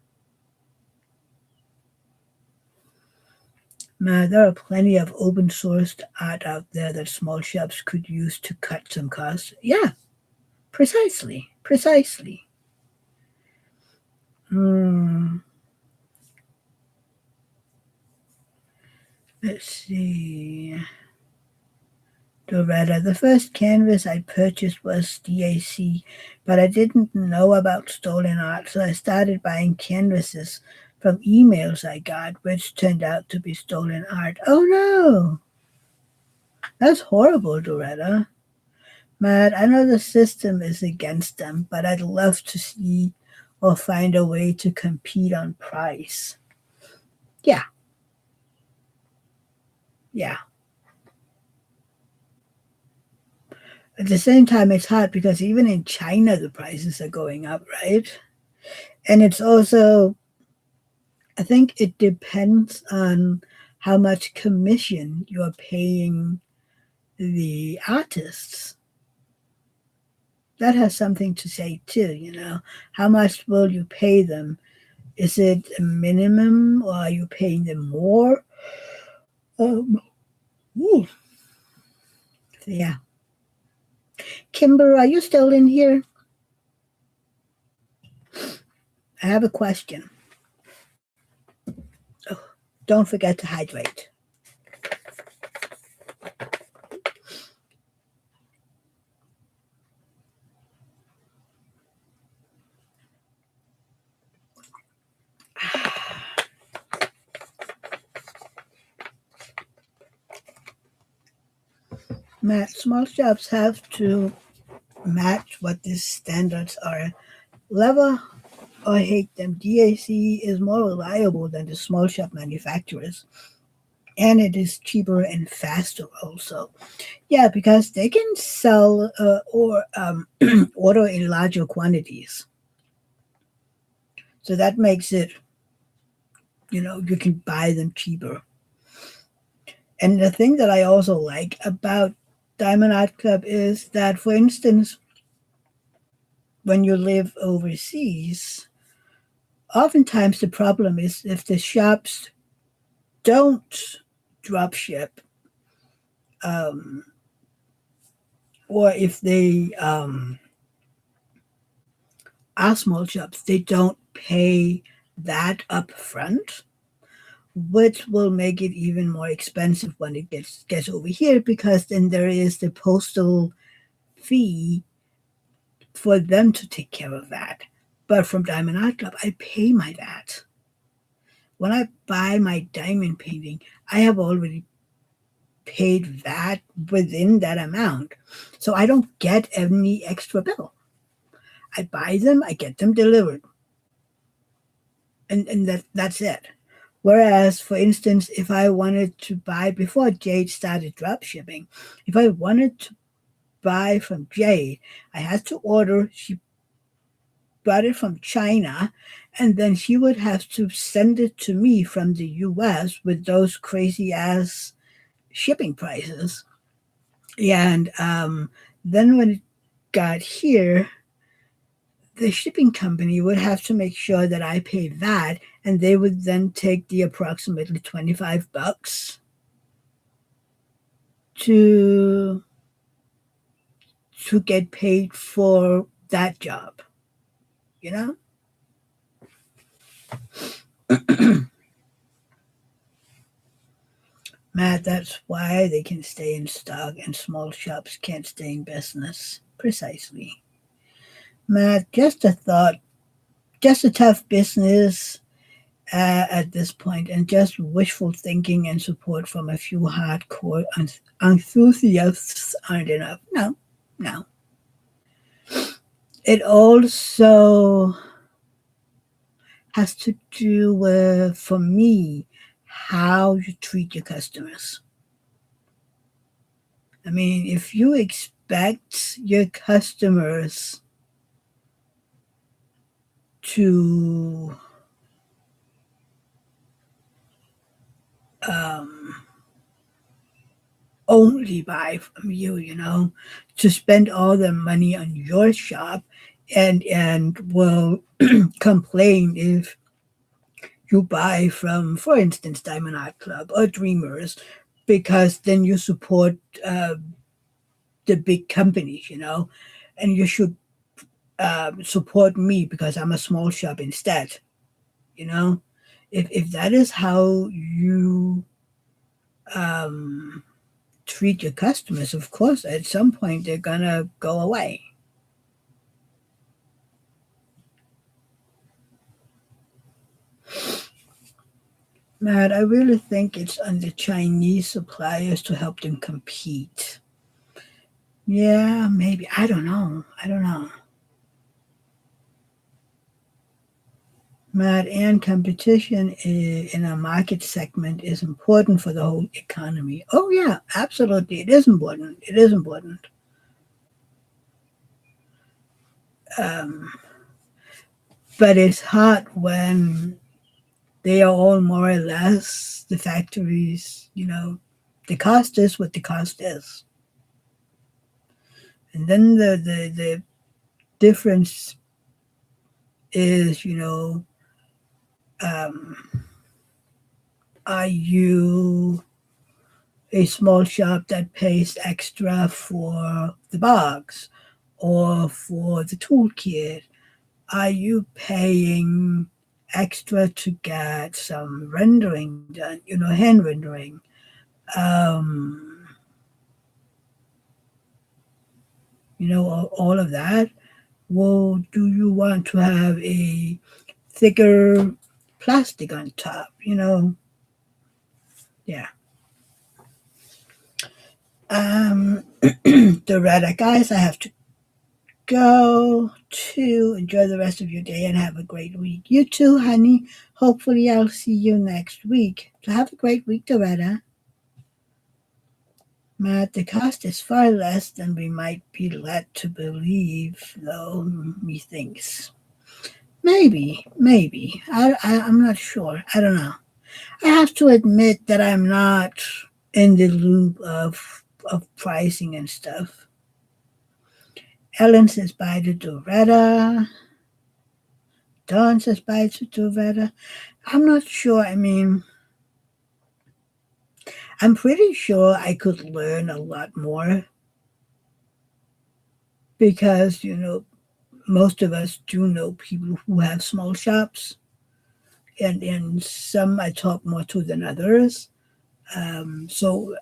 [SPEAKER 1] Man, there are plenty of open sourced art out there that small shops could use to cut some costs. Yeah, precisely. Precisely. Hmm. Let's see. Loretta, the first canvas I purchased was DAC, but I didn't know about stolen art, so I started buying canvases from emails I got, which turned out to be stolen art. Oh no! That's horrible, Loretta. Matt, I know the system is against them, but I'd love to see or find a way to compete on price. Yeah, yeah. At the same time, it's hard because even in China, the prices are going up, right? And it's also, I think it depends on how much commission you're paying the artists. That has something to say too. How much will you pay them? Is it a minimum or are you paying them more? Um, ooh, yeah. Kimber, are you still in here? I have a question. Oh, don't forget to hydrate. Matt, small shops have to match what these standards are. Love or hate them, DAC is more reliable than the small shop manufacturers. And it is cheaper and faster also. Yeah, because they can sell or order in larger quantities. So that makes it, you can buy them cheaper. And the thing that I also like about Diamond Art Club is that, for instance, when you live overseas, oftentimes the problem is if the shops don't drop ship, um, or if they are small shops, they don't pay that up front, which will make it even more expensive when it gets over here because then there is the postal fee for them to take care of that. But from Diamond Art Club, I pay my that. When I buy my diamond painting, I have already paid that within that amount. So I don't get any extra bill. I buy them, I get them delivered. And that's it. Whereas, for instance, if I wanted to buy before Jade started drop shipping, if I wanted to buy from Jade, I had to order. She bought it from China, and then she would have to send it to me from the US with those crazy ass shipping prices. And then when it got here, the shipping company would have to make sure that I pay that, and they would then take the approximately $25 to get paid for that job. You know, Matt. That's why they can stay in stock and small shops can't stay in business. Precisely, Matt. Just a thought. Just a tough business at this point, and just wishful thinking and support from a few hardcore enthusiasts aren't enough. No, no. It also has to do with, for me, how you treat your customers. I mean, if you expect your customers to um, only buy from you, to spend all their money on your shop and will complain if you buy from, for instance, Diamond Art Club or Dreamers, because then you support the big companies, and you should support me because I'm a small shop instead, you know. If that is how you um, treat your customers, of course, at some point they're gonna go away. Matt, I really think it's on the Chinese suppliers to help them compete. Yeah, maybe. I don't know. I don't know. Matt, and competition in a market segment is important for the whole economy. Oh, yeah, absolutely. It is important. It is important. Um, but it's hard when they are all more or less the factories, the cost is what the cost is. And then the difference is, um, are you a small shop that pays extra for the box or for the toolkit? Are you paying extra to get some rendering done, hand rendering? Um, all of that. Well, do you want to have a thicker plastic on top? Yeah. The Rudder guys, I have to go to enjoy the rest of your day and have a great week. You too, honey. Hopefully, I'll see you next week. So have a great week, Doretta. Matt, the cost is far less than we might be led to believe, though, methinks. Maybe. I'm not sure. I don't know. I have to admit that I'm not in the loop of pricing and stuff. Ellen says bye to Doretta. Dawn says bye to Doretta. I'm not sure. I mean, I'm pretty sure I could learn a lot more because, most of us do know people who have small shops, and some I talk more to than others. So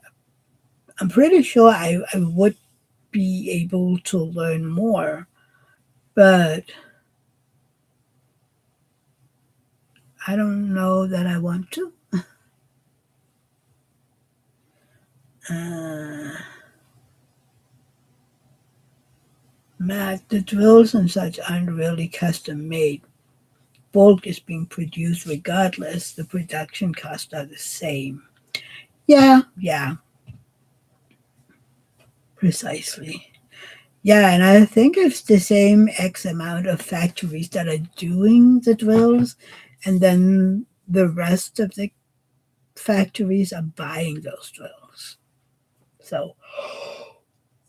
[SPEAKER 1] I'm pretty sure I would be able to learn more, but I don't know that I want to. Uh, Matt, the drills and such aren't really custom made. Bulk is being produced regardless. The production costs are the same. Yeah, precisely. Yeah, and I think it's the same X amount of factories that are doing the drills, and then the rest of the factories are buying those drills. So,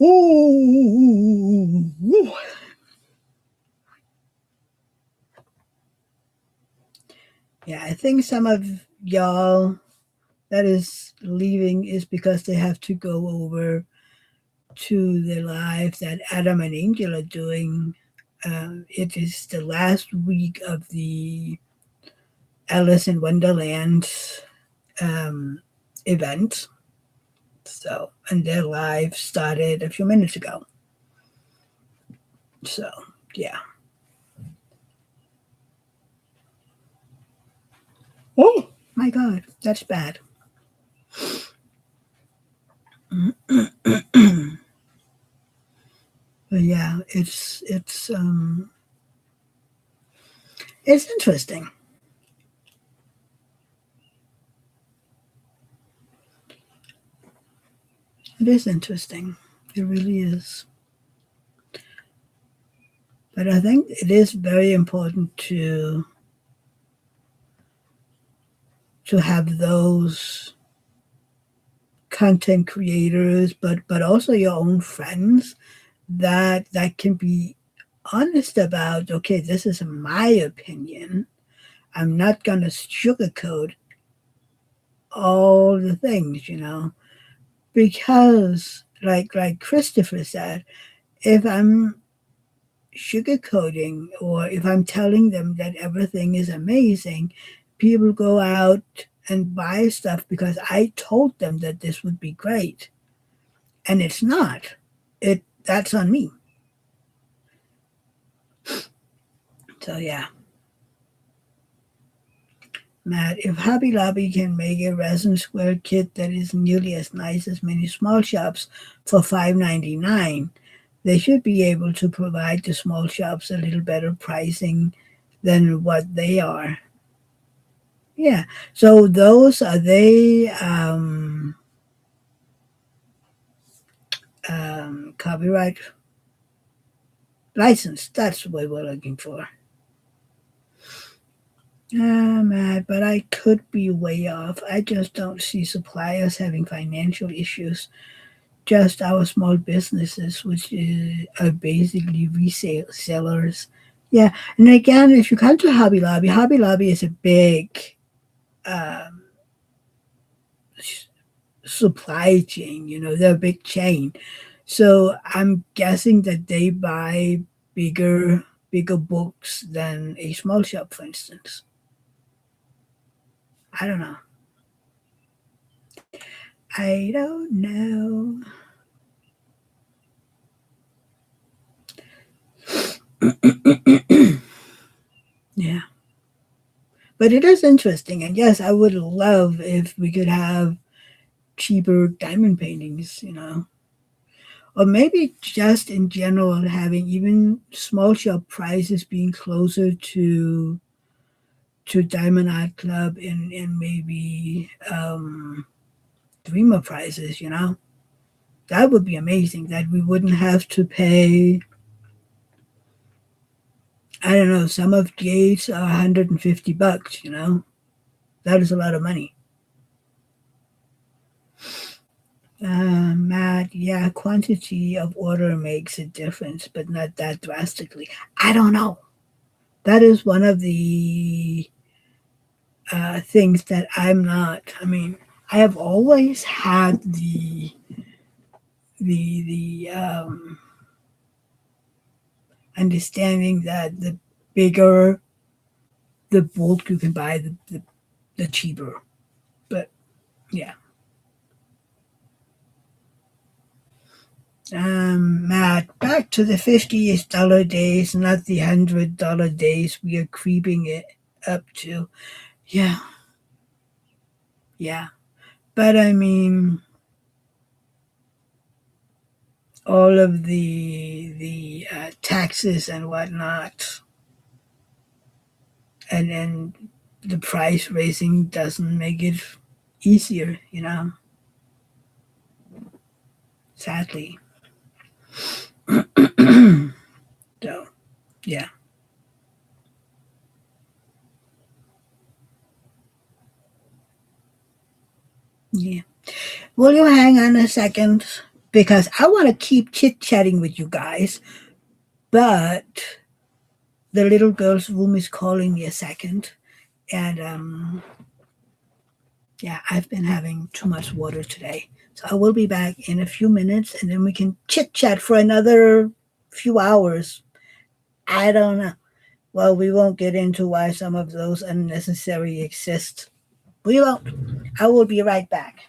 [SPEAKER 1] ooh, yeah, I think some of y'all that is leaving is because they have to go over to the live that Adam and Angel are doing. It is the last week of the Alice in Wonderland event. So, and their live started a few minutes ago. So, yeah. Oh my God, that's bad. But yeah, it's interesting. It is interesting. It really is. But I think it is very important to have those content creators, but also your own friends that can be honest about. Okay, this is my opinion. I'm not gonna sugarcoat all the things, because like Christopher said, if I'm sugarcoating or if I'm telling them that everything is amazing, people go out and buy stuff because I told them that this would be great, and it's not. It That's on me. So yeah, Matt, if Hobby Lobby can make a resin square kit that is nearly as nice as many small shops for $5.99, they should be able to provide the small shops a little better pricing than what they are. Yeah. So those are they copyright license? That's what we're looking for. Matt, but I could be way off. I just don't see suppliers having financial issues. Just our small businesses, which are basically resale sellers. Yeah, and again, if you come to Hobby Lobby is a big supply chain. They're a big chain. So I'm guessing that they buy bigger books than a small shop, for instance. I don't know. I don't know. Yeah. But it is interesting. And yes, I would love if we could have cheaper diamond paintings. Or maybe just in general, having even small shop prices being closer to Diamond Art Club and maybe Dreamer prices. That would be amazing. That we wouldn't have to pay, I don't know, some of Jade's $150. That is a lot of money. Matt, yeah, quantity of order makes a difference, but not that drastically. I don't know. That is one of the things that I'm not. I mean, I have always had the understanding that the bigger the bulk you can buy, the cheaper. But yeah. Matt, back to the $50 days, not the $100 days we are creeping it up to. Yeah, yeah. But I mean, all of the taxes and whatnot, and then the price raising doesn't make it easier. Sadly. So yeah, yeah. Will you hang on a second? Because I want to keep chit chatting with you guys, but the little girl's room is calling me a second. And yeah, I've been having too much water today. So I will be back in a few minutes and then we can chit chat for another few hours. I don't know. Well, we won't get into why some of those unnecessary exist. We won't. I will be right back.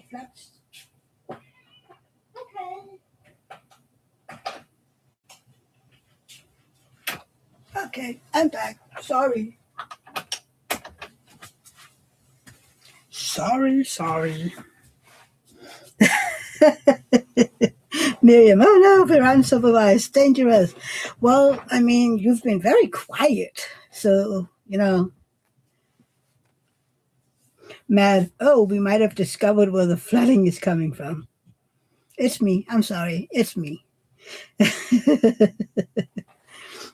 [SPEAKER 1] Flux. Okay. Okay, I'm back. Sorry. Sorry. Miriam, oh no, we're unsupervised, dangerous. Well, I mean, you've been very quiet. So, Matt, oh, we might have discovered where the flooding is coming from. It's me. I'm sorry. It's me.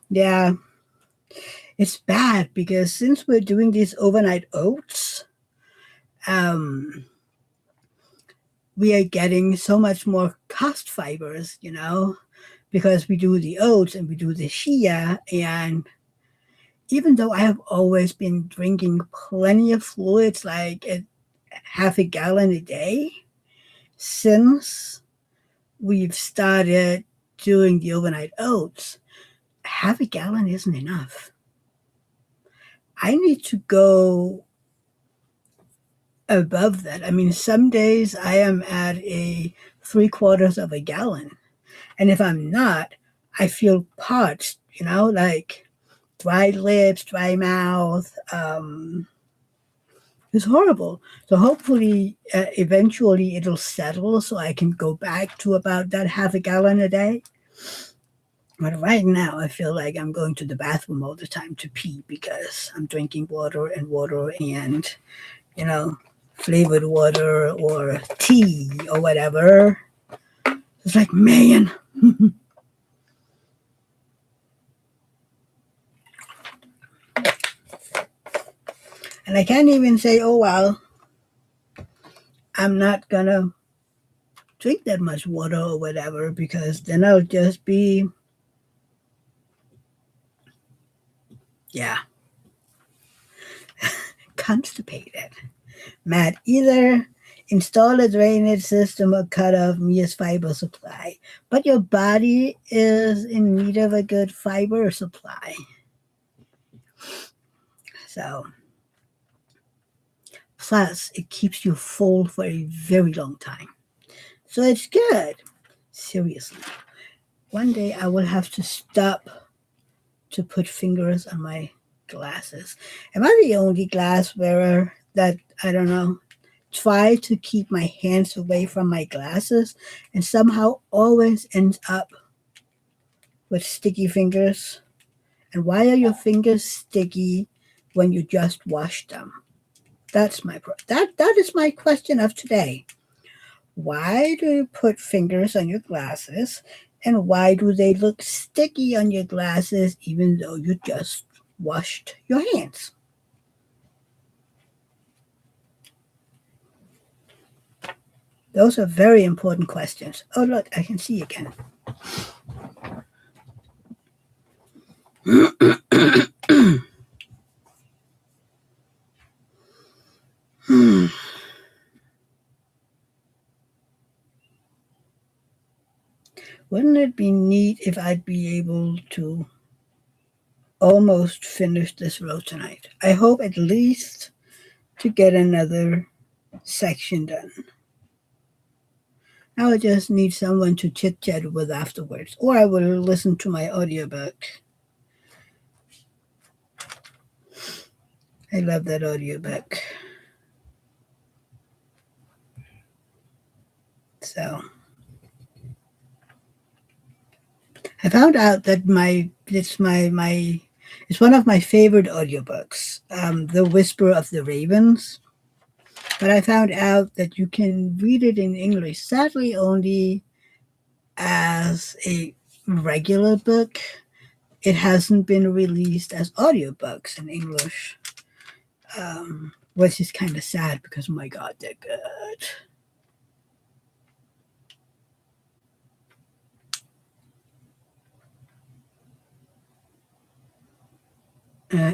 [SPEAKER 1] Yeah, it's bad because since we're doing these overnight oats, um, we are getting so much more cast fibers, because we do the oats and we do the shea. And even though I have always been drinking plenty of fluids, like half a gallon a day, since we've started doing the overnight oats, half a gallon isn't enough. I need to go above that. I mean, some days I am at a three-quarters of a gallon. And if I'm not, I feel parched, like dry lips, dry mouth. It's horrible. So hopefully, eventually it'll settle so I can go back to about that half a gallon a day. But right now, I feel like I'm going to the bathroom all the time to pee because I'm drinking water and, you know, flavored water or tea or whatever. It's like, man. And I can't even say, oh, well, I'm not going to drink that much water or whatever because then I'll just be, yeah, constipated. Matt, either install a drainage system or cut off Mia's fiber supply. But your body is in need of a good fiber supply. So, plus, it keeps you full for a very long time. So, it's good. Seriously. One day I will have to stop to put fingers on my glasses. Am I the only glass wearer that, I don't know, try to keep my hands away from my glasses and somehow always ends up with sticky fingers? And why are your fingers sticky when you just wash them? That's that is my question of today. Why do you put fingers on your glasses and why do they look sticky on your glasses even though you just washed your hands? Those are very important questions. Oh, look, I can see again. Hmm. Wouldn't it be neat if I'd be able to almost finish this row tonight? I hope at least to get another section done. Now I just need someone to chit chat with afterwards, or I will listen to my audiobook. I love that audiobook. So I found out that it's one of my favorite audiobooks, The Whisper of the Ravens. But I found out that you can read it in English, sadly only as a regular book. It hasn't been released as audiobooks in English, which is kind of sad because, oh my God, they're good.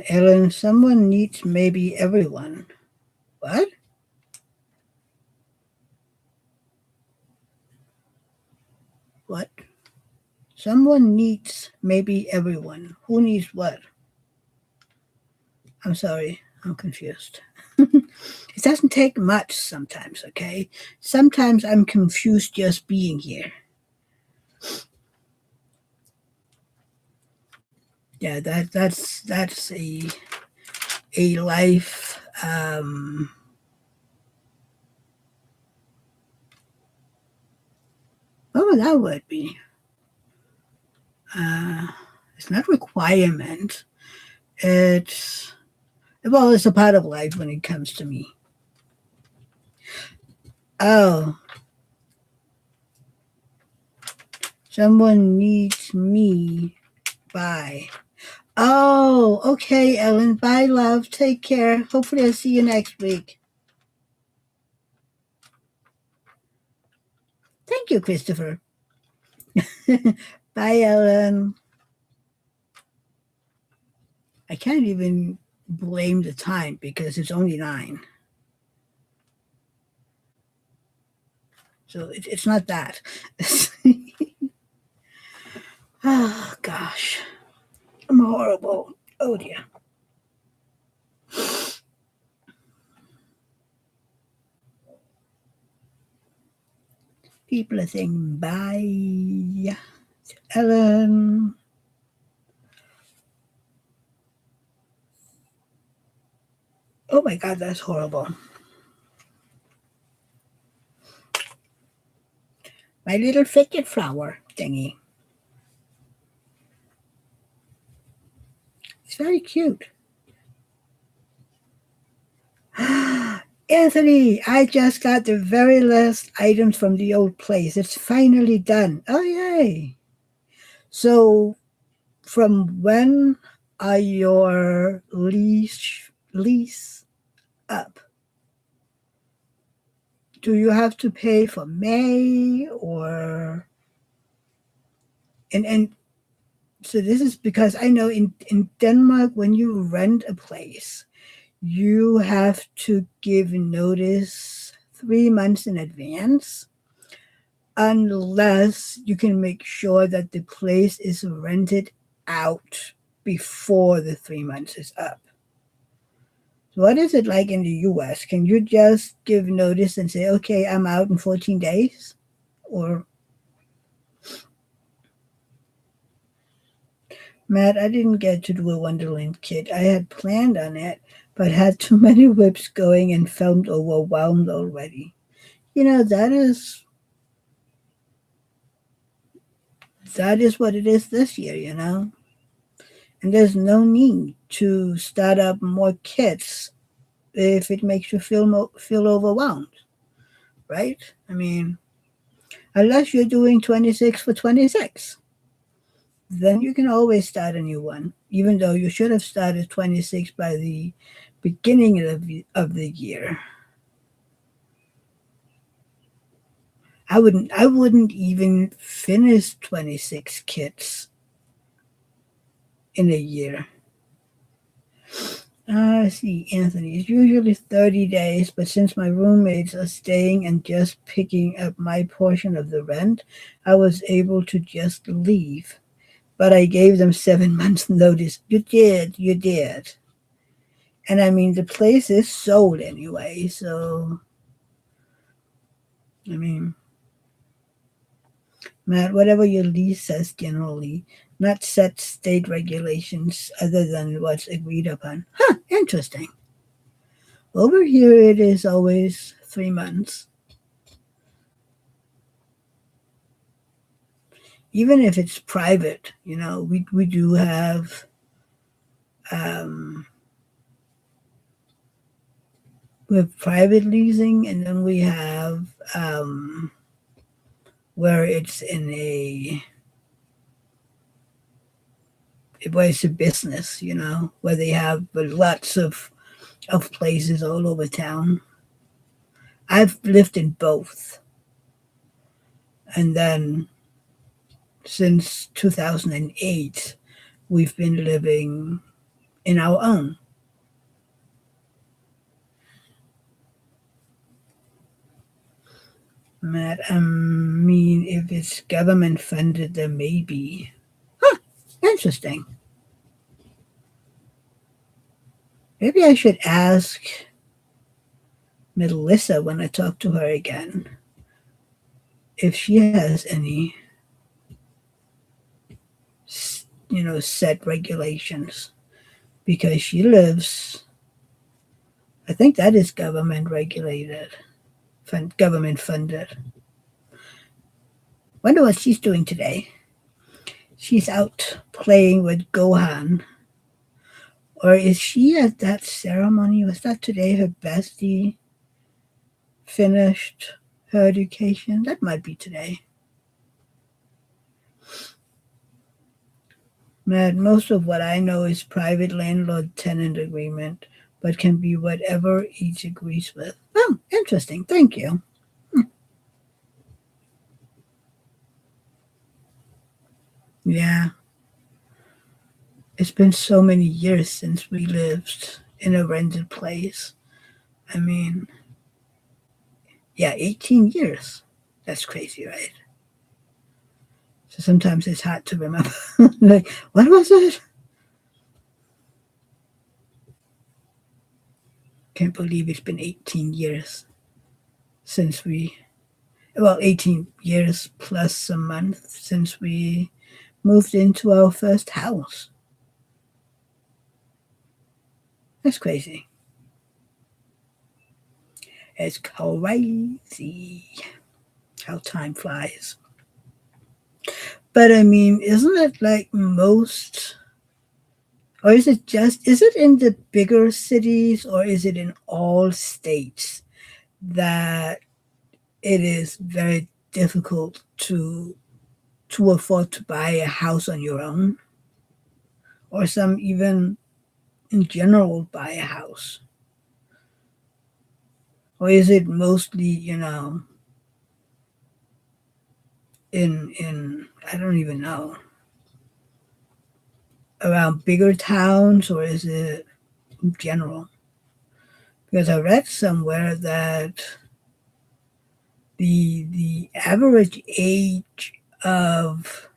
[SPEAKER 1] Ellen, someone needs maybe everyone. What? What? Someone needs maybe everyone. Who needs what? I'm sorry. I'm confused. It doesn't take much sometimes, okay? Sometimes I'm confused just being here. Yeah, that's a life. What would that would be? Uh, it's not requirement. It's well, it's a part of life when it comes to me. Oh, someone needs me. Bye. Oh, okay, Ellen. Bye, love. Take care. Hopefully, I'll see you next week. Thank you, Christopher. Bye, Ellen. I can't even blame the time because it's only 9. So it's not that. Oh, gosh. I'm horrible. Oh, dear. People are saying bye. Ellen. Oh, my God, that's horrible. My little fidget flower thingy. It's very cute. Anthony, I just got the very last items from the old place. It's finally done. Oh, yay. So, from when are your lease up? Do you have to pay for May or and so this is because I know in Denmark when you rent a place, you have to give notice 3 months in advance unless you can make sure that the place is rented out before the 3 months is up. So what is it like in the US? Can you just give notice and say, okay, I'm out in 14 days? Or, Matt, I didn't get to do a Wonderland kit. I had planned on it, but had too many whips going and felt overwhelmed already. You know, that is what it is this year, you know? And there's no need to start up more kits if it makes you feel overwhelmed, right? I mean, unless you're doing 26 for 26, then you can always start a new one, even though you should have started 26 by the beginning of the year. I wouldn't even finish 26 kits in a year. Let's see, Anthony. It's usually 30 days, but since my roommates are staying and just picking up my portion of the rent, I was able to just leave. But I gave them 7 months notice. You did. And I mean, the place is sold anyway, so, I mean, Matt, whatever your lease says generally, not set state regulations other than what's agreed upon. Huh, interesting. Over here, it is always 3 months. Even if it's private, we do have um, private leasing, and then we have where it's in where it's a business, where they have lots of places all over town. I've lived in both, and then since 2008, we've been living in our own. Matt, I mean, if it's government funded, then maybe. Huh, interesting. Maybe I should ask Melissa when I talk to her again if she has any, set regulations because she lives. I think that is government regulated, government funded. Wonder what she's doing today. She's out playing with Gohan. Or is she at that ceremony? Was that today her bestie finished her education? That might be today. Matt, most of what I know is private landlord tenant agreement, but can be whatever each agrees with. Oh, interesting. Thank you. Yeah, it's been so many years since we lived in a rented place. I mean, yeah, 18 years. That's crazy, right? So sometimes it's hard to remember. Like, what was it? Can't believe it's been 18 years since well, 18 years plus a month since we moved into our first house. That's crazy. It's crazy how time flies. But I mean, isn't it like most, or is it in the bigger cities or is it in all states that it is very difficult to afford to buy a house on your own? Or some even in general buy a house? Or is it mostly, in I don't even know, around bigger towns, or is it in general? Because I read somewhere that the average age of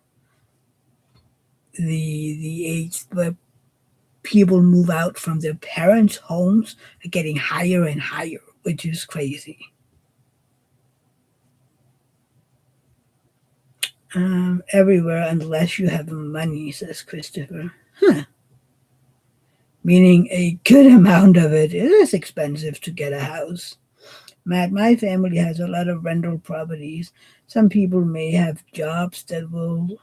[SPEAKER 1] the age where people move out from their parents' homes are getting higher and higher, which is crazy. Everywhere unless you have money, says Christopher. Huh. Meaning a good amount of it is expensive to get a house. Matt, my family has a lot of rental properties. Some people may have jobs that will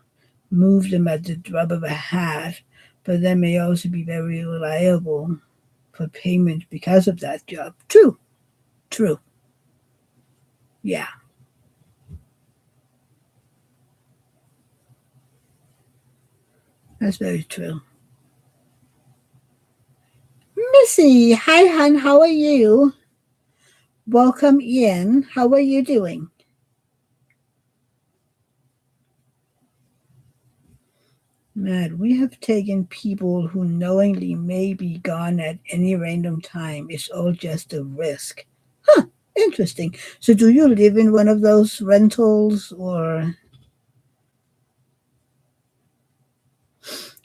[SPEAKER 1] move them at the drop of a hat, but they may also be very reliable for payment because of that job. True, true. Yeah, that's very true. Missy, hi, hon, how are you? Welcome in. How are you doing? Matt, we have taken people who knowingly may be gone at any random time. It's all just a risk. Huh, interesting. So, do you live in one of those rentals, or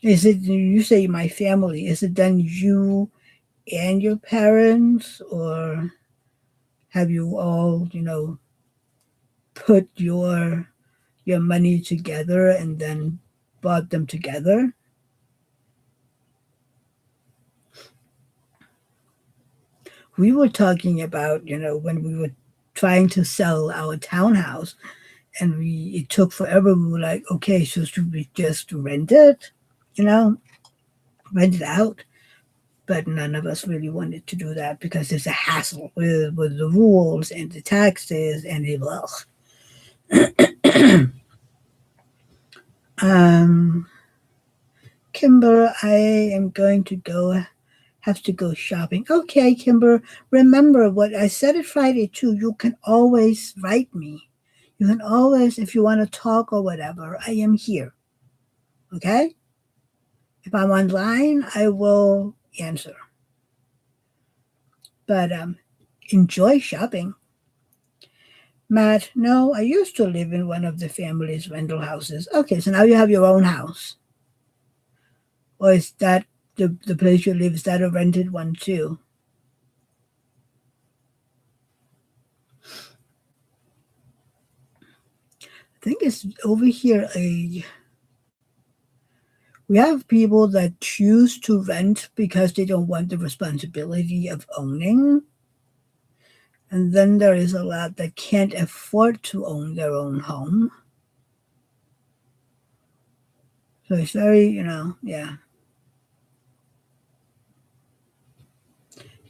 [SPEAKER 1] is it, you say my family, is it then you and your parents, or have you all, put your money together and then bought them together? We were talking about, when we were trying to sell our townhouse and it took forever. We were like, okay, so should we just rent it, you know, rent it out? But none of us really wanted to do that because it's a hassle with the rules and the taxes and the well. um, Kimber, I am going to have to go shopping. Okay, Kimber, remember what I said it Friday too. You can always write me. You can always, if you want to talk or whatever, I am here. Okay? If I'm online, I will answer. But enjoy shopping. Matt, no, I used to live in one of the family's rental houses. Okay, so now you have your own house. Or is that the place you live, is that a rented one too? I think it's over here. We have people that choose to rent because they don't want the responsibility of owning. And then there is a lot that can't afford to own their own home. So it's very, yeah.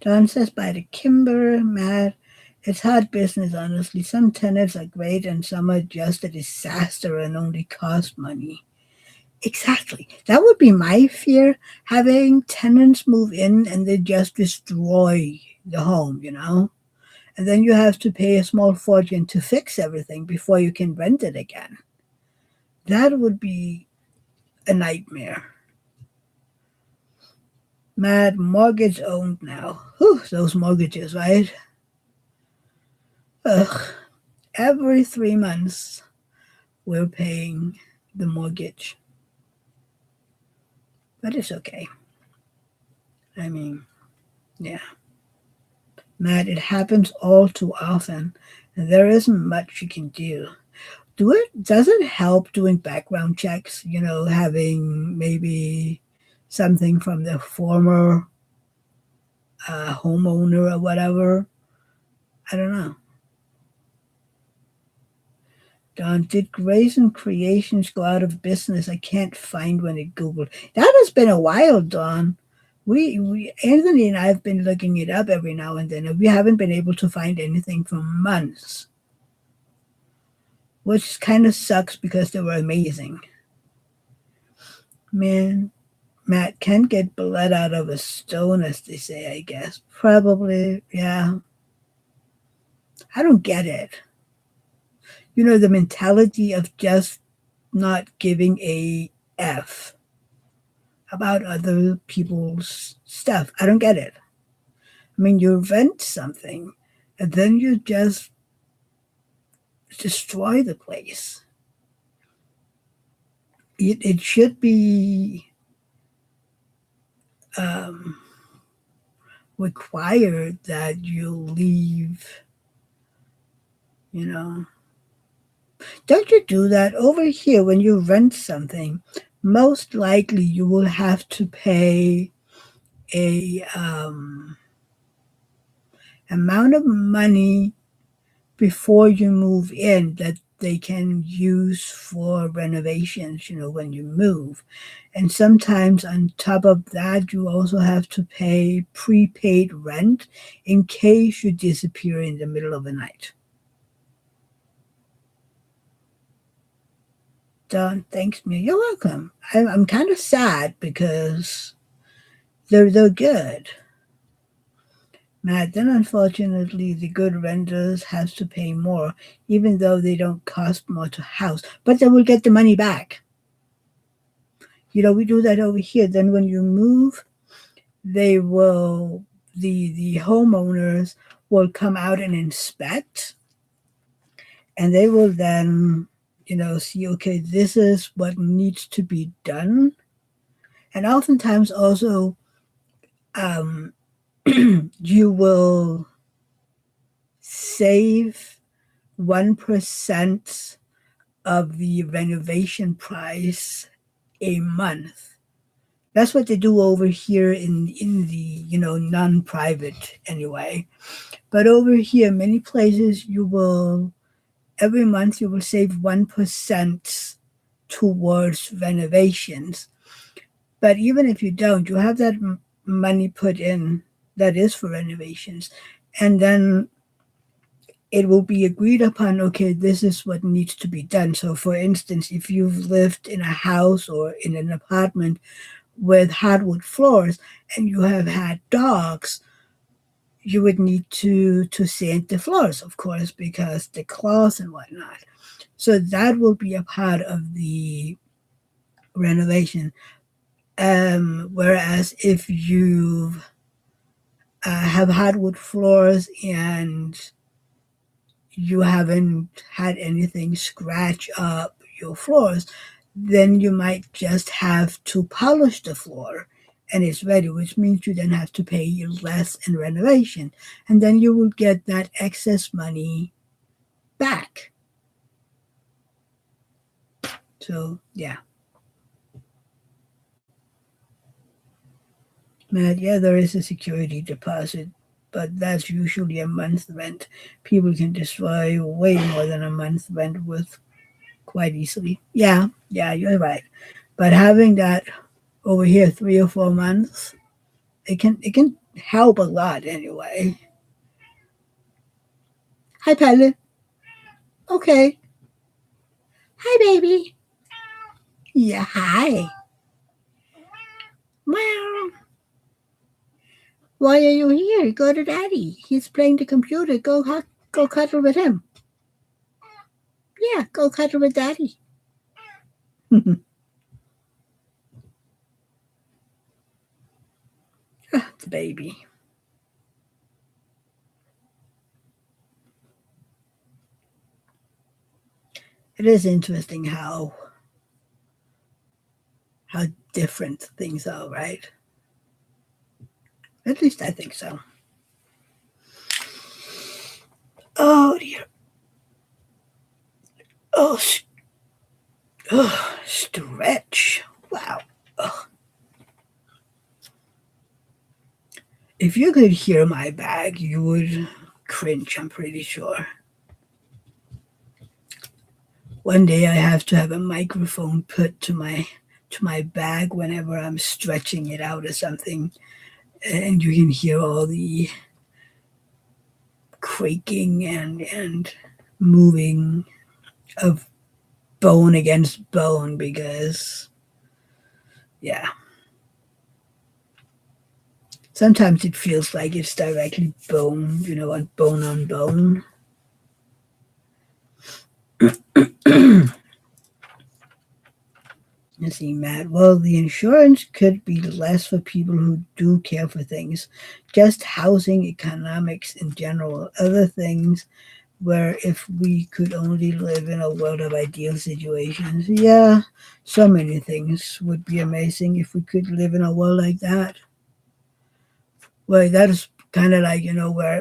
[SPEAKER 1] Don says by the Kimber, Matt, it's hard business, honestly. Some tenants are great and some are just a disaster and only cost money. Exactly. That would be my fear, having tenants move in and they just destroy the home. And then you have to pay a small fortune to fix everything before you can rent it again. That would be a nightmare. Mad mortgage owned now. Whew, those mortgages, right? Ugh. Every 3 months, we're paying the mortgage. But it's okay. I mean, yeah. Matt, it happens all too often, and there isn't much you can do. Does it help doing background checks? Having maybe something from the former homeowner or whatever. I don't know. Don, did Grace and Creations go out of business? I can't find one at Google. That has been a while, Don. We Anthony and I have been looking it up every now and then, and we haven't been able to find anything for months, which kind of sucks because they were amazing. Man, Matt can't get blood out of a stone, as they say, I guess. Probably, yeah. I don't get it. The mentality of just not giving a F about other people's stuff. I don't get it. I mean, you rent something and then you just destroy the place. It should be um, required that you leave, you know. Don't you do that over here when you rent something? Most likely you will have to pay a amount of money before you move in that they can use for renovations, when you move. And sometimes on top of that, you also have to pay prepaid rent in case you disappear in the middle of the night. Don, thanks me. You're welcome. I'm kind of sad because they're good. Matt, then unfortunately the good renters has to pay more, even though they don't cost more to house. But they will get the money back. We do that over here. Then when you move, they will the homeowners will come out and inspect, and they will then see, okay, this is what needs to be done. And oftentimes also um, you will save 1% of the renovation price a month. That's what they do over here in the non-private anyway. But over here, many places you will every month you will save 1% towards renovations. But even if you don't, you have that money put in that is for renovations, and then it will be agreed upon, okay, this is what needs to be done. So for instance, if you've lived in a house or in an apartment with hardwood floors and you have had dogs, you would need to sand the floors, of course, because the claws and whatnot. So that will be a part of the renovation. Whereas if you have hardwood floors and you haven't had anything scratch up your floors, then you might just have to polish the floor and it's ready, which means you then have to pay less in renovation. And then you will get that excess money back. So, yeah. Matt, yeah, there is a security deposit, but that's usually a month's rent. People can destroy way more than a month's rent with quite easily. Yeah, yeah, you're right. But having that over here 3 or 4 months, it can help a lot anyway. Hi, Pilot. Okay. Hi, baby. Yeah, hi. Well, why are you here? Go to Daddy. He's playing the computer. Go cuddle with him. Yeah, go cuddle with Daddy. The baby. It is interesting how different things are, right? At least I think so. Oh dear. Oh, stretch. Wow. Ugh. If you could hear my bag, you would cringe, I'm pretty sure. One day I have to have a microphone put to my bag whenever I'm stretching it out or something, and you can hear all the creaking and moving of bone against bone because yeah, sometimes it feels like it's directly bone, on bone. You see, Matt. Well, the insurance could be less for people who do care for things, just housing economics in general, other things where if we could only live in a world of ideal situations, yeah, so many things would be amazing if we could live in a world like that. Well, that is kind of like,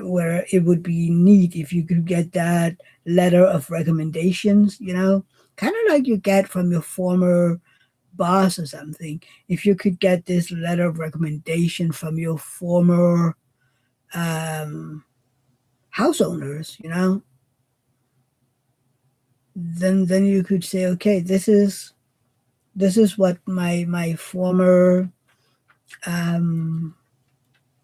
[SPEAKER 1] where it would be neat if you could get that letter of recommendations, kind of like you get from your former boss or something. If you could get this letter of recommendation from your former um, house owners, then you could say, okay, this is what my former um,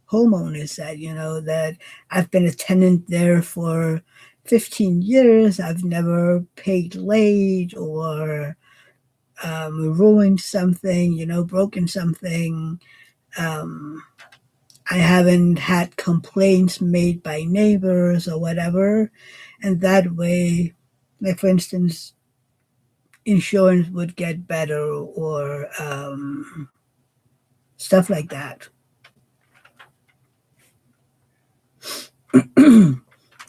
[SPEAKER 1] homeowner said. That I've been a tenant there for 15 years. I've never paid late or ruined something, broken something. Um, I haven't had complaints made by neighbors or whatever. And that way, like for instance, insurance would get better or stuff like that.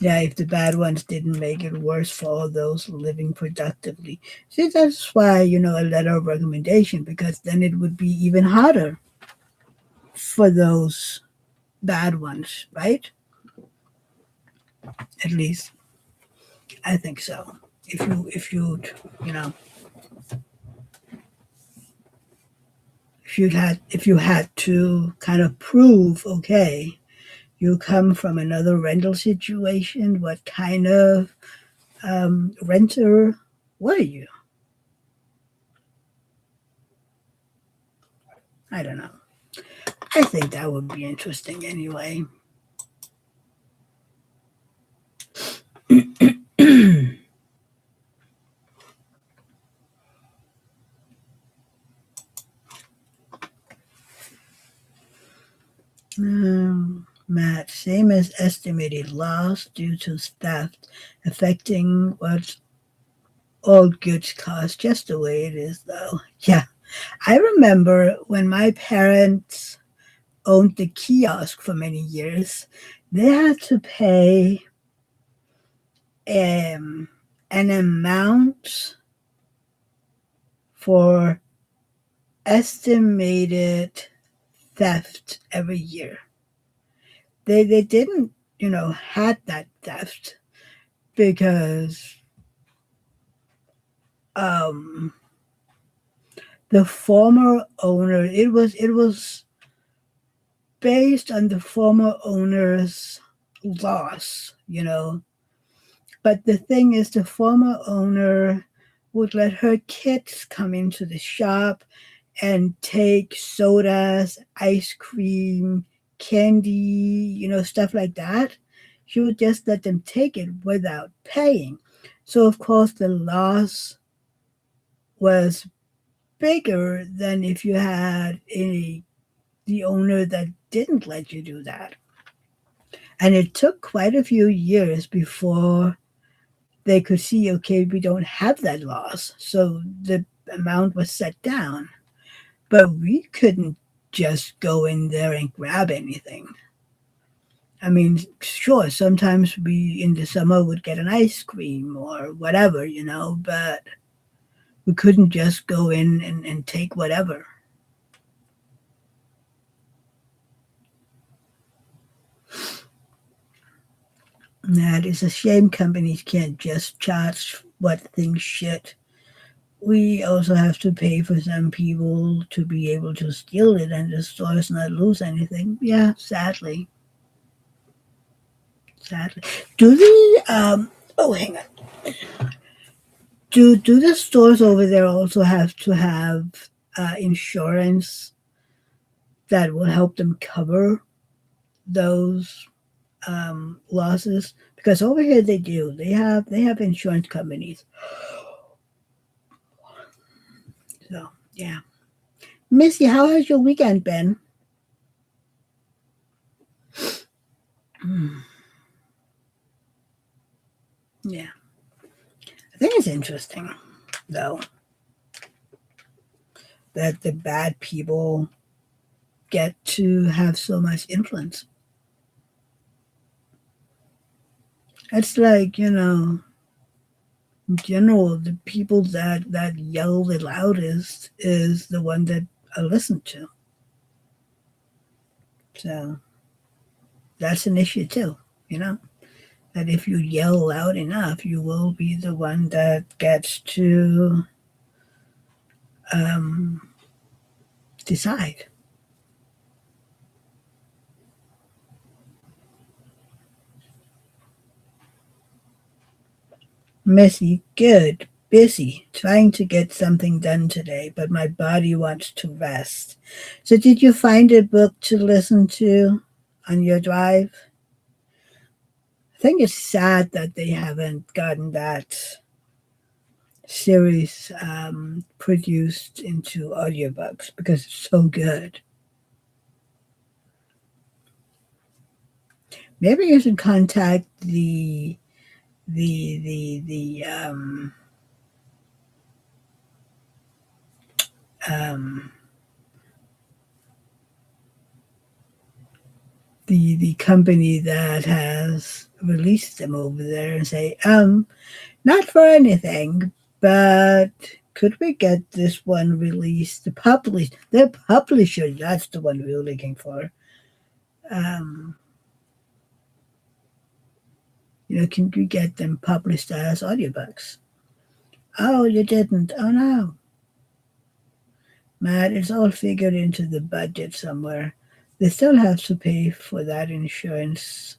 [SPEAKER 1] Yeah, if the bad ones didn't make it worse for all those living productively. See, that's why, a letter of recommendation, because then it would be even harder for those bad ones, right? At least I think so. You know, if you had to kind of prove, okay, you come from another rental situation, what kind of renter were you? I don't know. I think that would be interesting anyway. Matt, same as estimated loss due to theft affecting what all goods cost, just the way it is though. Yeah, I remember when my parents owned the kiosk for many years, they had to pay um, an amount for estimated theft every year. They didn't, had that theft because um the former owner, it was based on the former owner's loss. But the thing is, the former owner would let her kids come into the shop and take sodas, ice cream, candy, stuff like that. She would just let them take it without paying. So, of course, the loss was bigger than if you had the owner that didn't let you do that. And it took quite a few years before they could see, okay, we don't have that loss. So the amount was set down. But we couldn't just go in there and grab anything. I mean, sure, sometimes we in the summer would get an ice cream or whatever, but we couldn't just go in and take whatever. That is a shame companies can't just charge what things should. We also have to pay for some people to be able to steal it and the stores not lose anything. Yeah, sadly. Sadly. Do the oh, hang on. Do the stores over there also have to have insurance that will help them cover those losses? Because over here they do. They have insurance companies. So yeah, Missy, how has your weekend been? Hmm, yeah, I think it's interesting though that the bad people get to have so much influence. It's like in general, the people that yell the loudest is the one that I listen to. So that's an issue too, you know. That if you yell loud enough, you will be the one that gets to um, decide. Messy, good, busy, trying to get something done today, but my body wants to rest. So, did you find a book to listen to on your drive? I think it's sad that they haven't gotten that series produced into audiobooks because it's so good. Maybe you should contact the um, the company that has released them over there and say, not for anything, but could we get this one released? The publisher, that's the one we were looking for. Um, can we get them published as audiobooks? Oh, you didn't. Oh no. Man, it's all figured into the budget somewhere. They still have to pay for that insurance.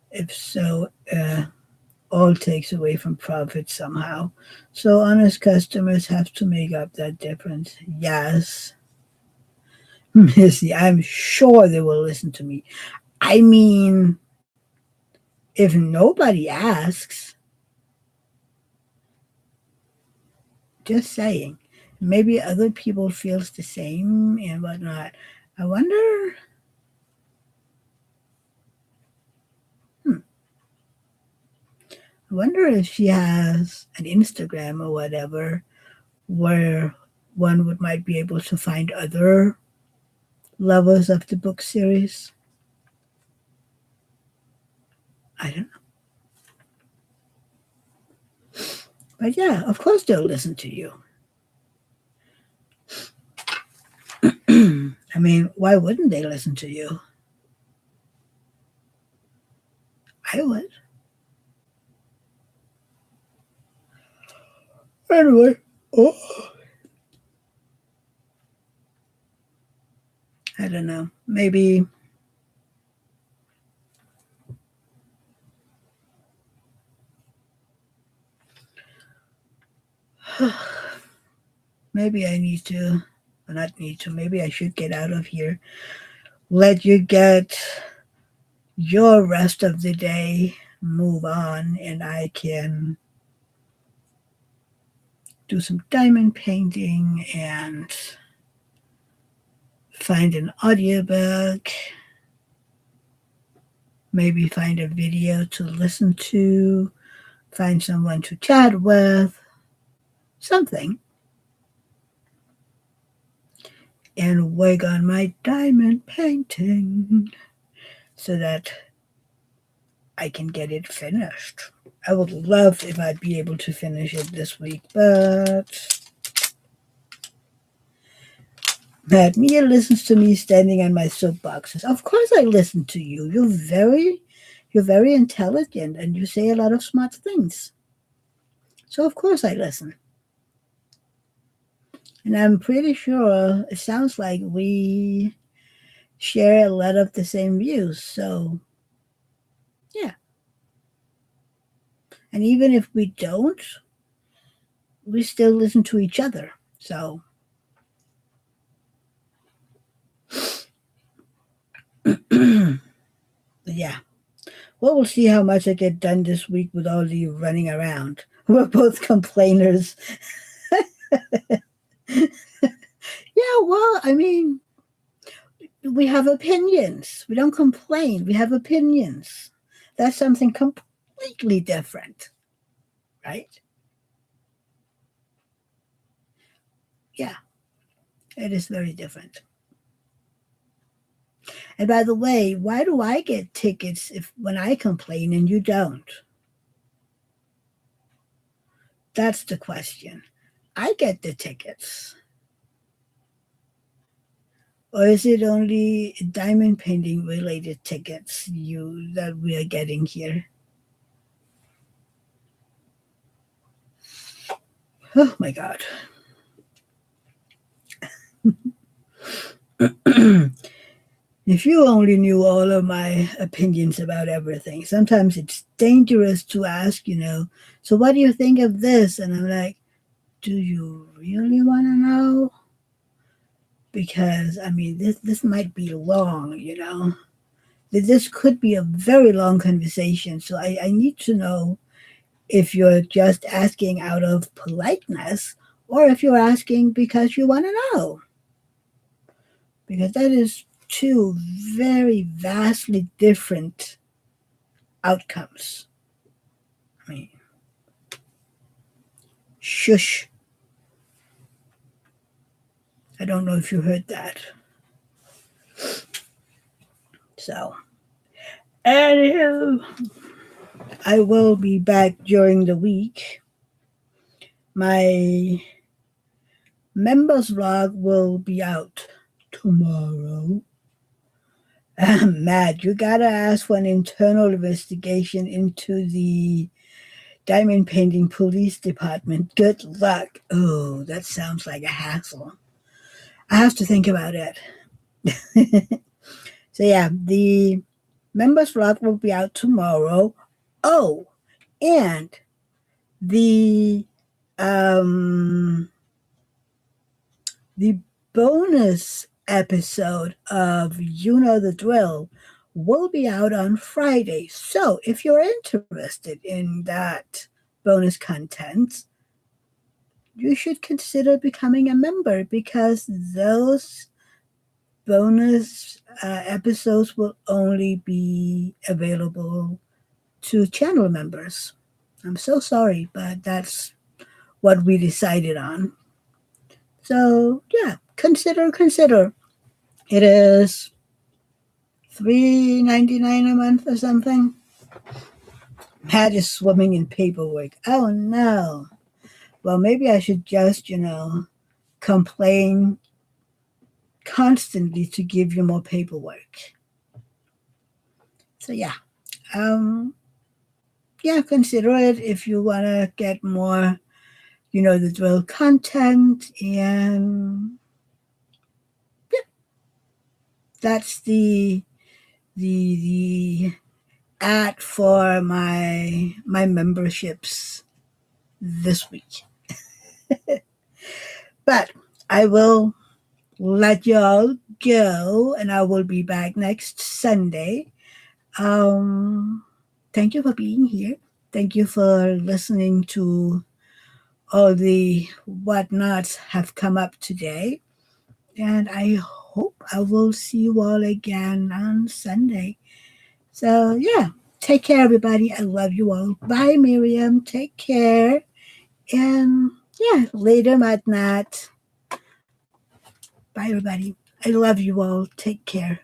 [SPEAKER 1] If so, all takes away from profit somehow. So honest customers have to make up that difference. Yes. Missy, I'm sure they will listen to me. I mean, if nobody asks, just saying. Maybe other people feels the same and whatnot. I wonder. Hmm, I wonder if she has an Instagram or whatever where one would might be able to find other lovers of the book series. I don't know. But yeah, of course they'll listen to you. I'm mean, why wouldn't they listen to you? I would. Anyway, oh, I don't know. Maybe maybe I need to, or not need to, maybe I should get out of here. Let you get your rest of the day, move on, and I can do some diamond painting and find an audiobook, maybe find a video to listen to, find someone to chat with, something, and work on my diamond painting so that I can get it finished. I would love if I'd be able to finish it this week, but Matt Mia listens to me standing on my soapboxes. Of course I listen to you. You're very intelligent and you say a lot of smart things. So of course I listen. And I'm pretty sure it sounds like we share a lot of the same views. So yeah. And even if we don't, we still listen to each other. So yeah. Well, we'll see how much I get done this week with all the running around. We're both complainers. Yeah, well, I mean, we have opinions. We don't complain. We have opinions. That's something completely different, right? Yeah, it is very different. And by the way, why do I get tickets if when I complain and you don't? That's the question. I get the tickets. Or is it only diamond painting related tickets you that we are getting here? Oh my god. If you only knew all of my opinions about everything. Sometimes it's dangerous to ask, so what do you think of this? And I'm like, do you really want to know? Because I mean, this might be long. This could be a very long conversation. So I need to know if you're just asking out of politeness or if you're asking because you want to know. Because that is two very vastly different outcomes. I mean, shush. I don't know if you heard that. So, anywho, I will be back during the week. My members vlog will be out tomorrow. Matt, you gotta ask for an internal investigation into the diamond painting police department. Good luck. Oh, that sounds like a hassle. I have to think about it. So yeah, the members vlog will be out tomorrow. Oh, and the the bonus episode of You Know the Drill will be out on Friday. So if you're interested in that bonus content, you should consider becoming a member because those bonus episodes will only be available to channel members. I'm so sorry, but that's what we decided on. So yeah, consider. It is $3.99 a month or something. Matt is swimming in paperwork. Oh no. Well, maybe I should just, complain constantly to give you more paperwork. So um, yeah, consider it if you want to get more, the drill content. And that's the ad for my memberships this week. But I will let y'all go, and I will be back next Sunday. Um, Thank you for being here. Thank you for listening to all the whatnots have come up today. And I hope I will see you all again on Sunday. So, yeah, take care, everybody. I love you all. Bye, Miriam. Take care. And yeah, later, Matnat. Bye, everybody. I love you all. Take care.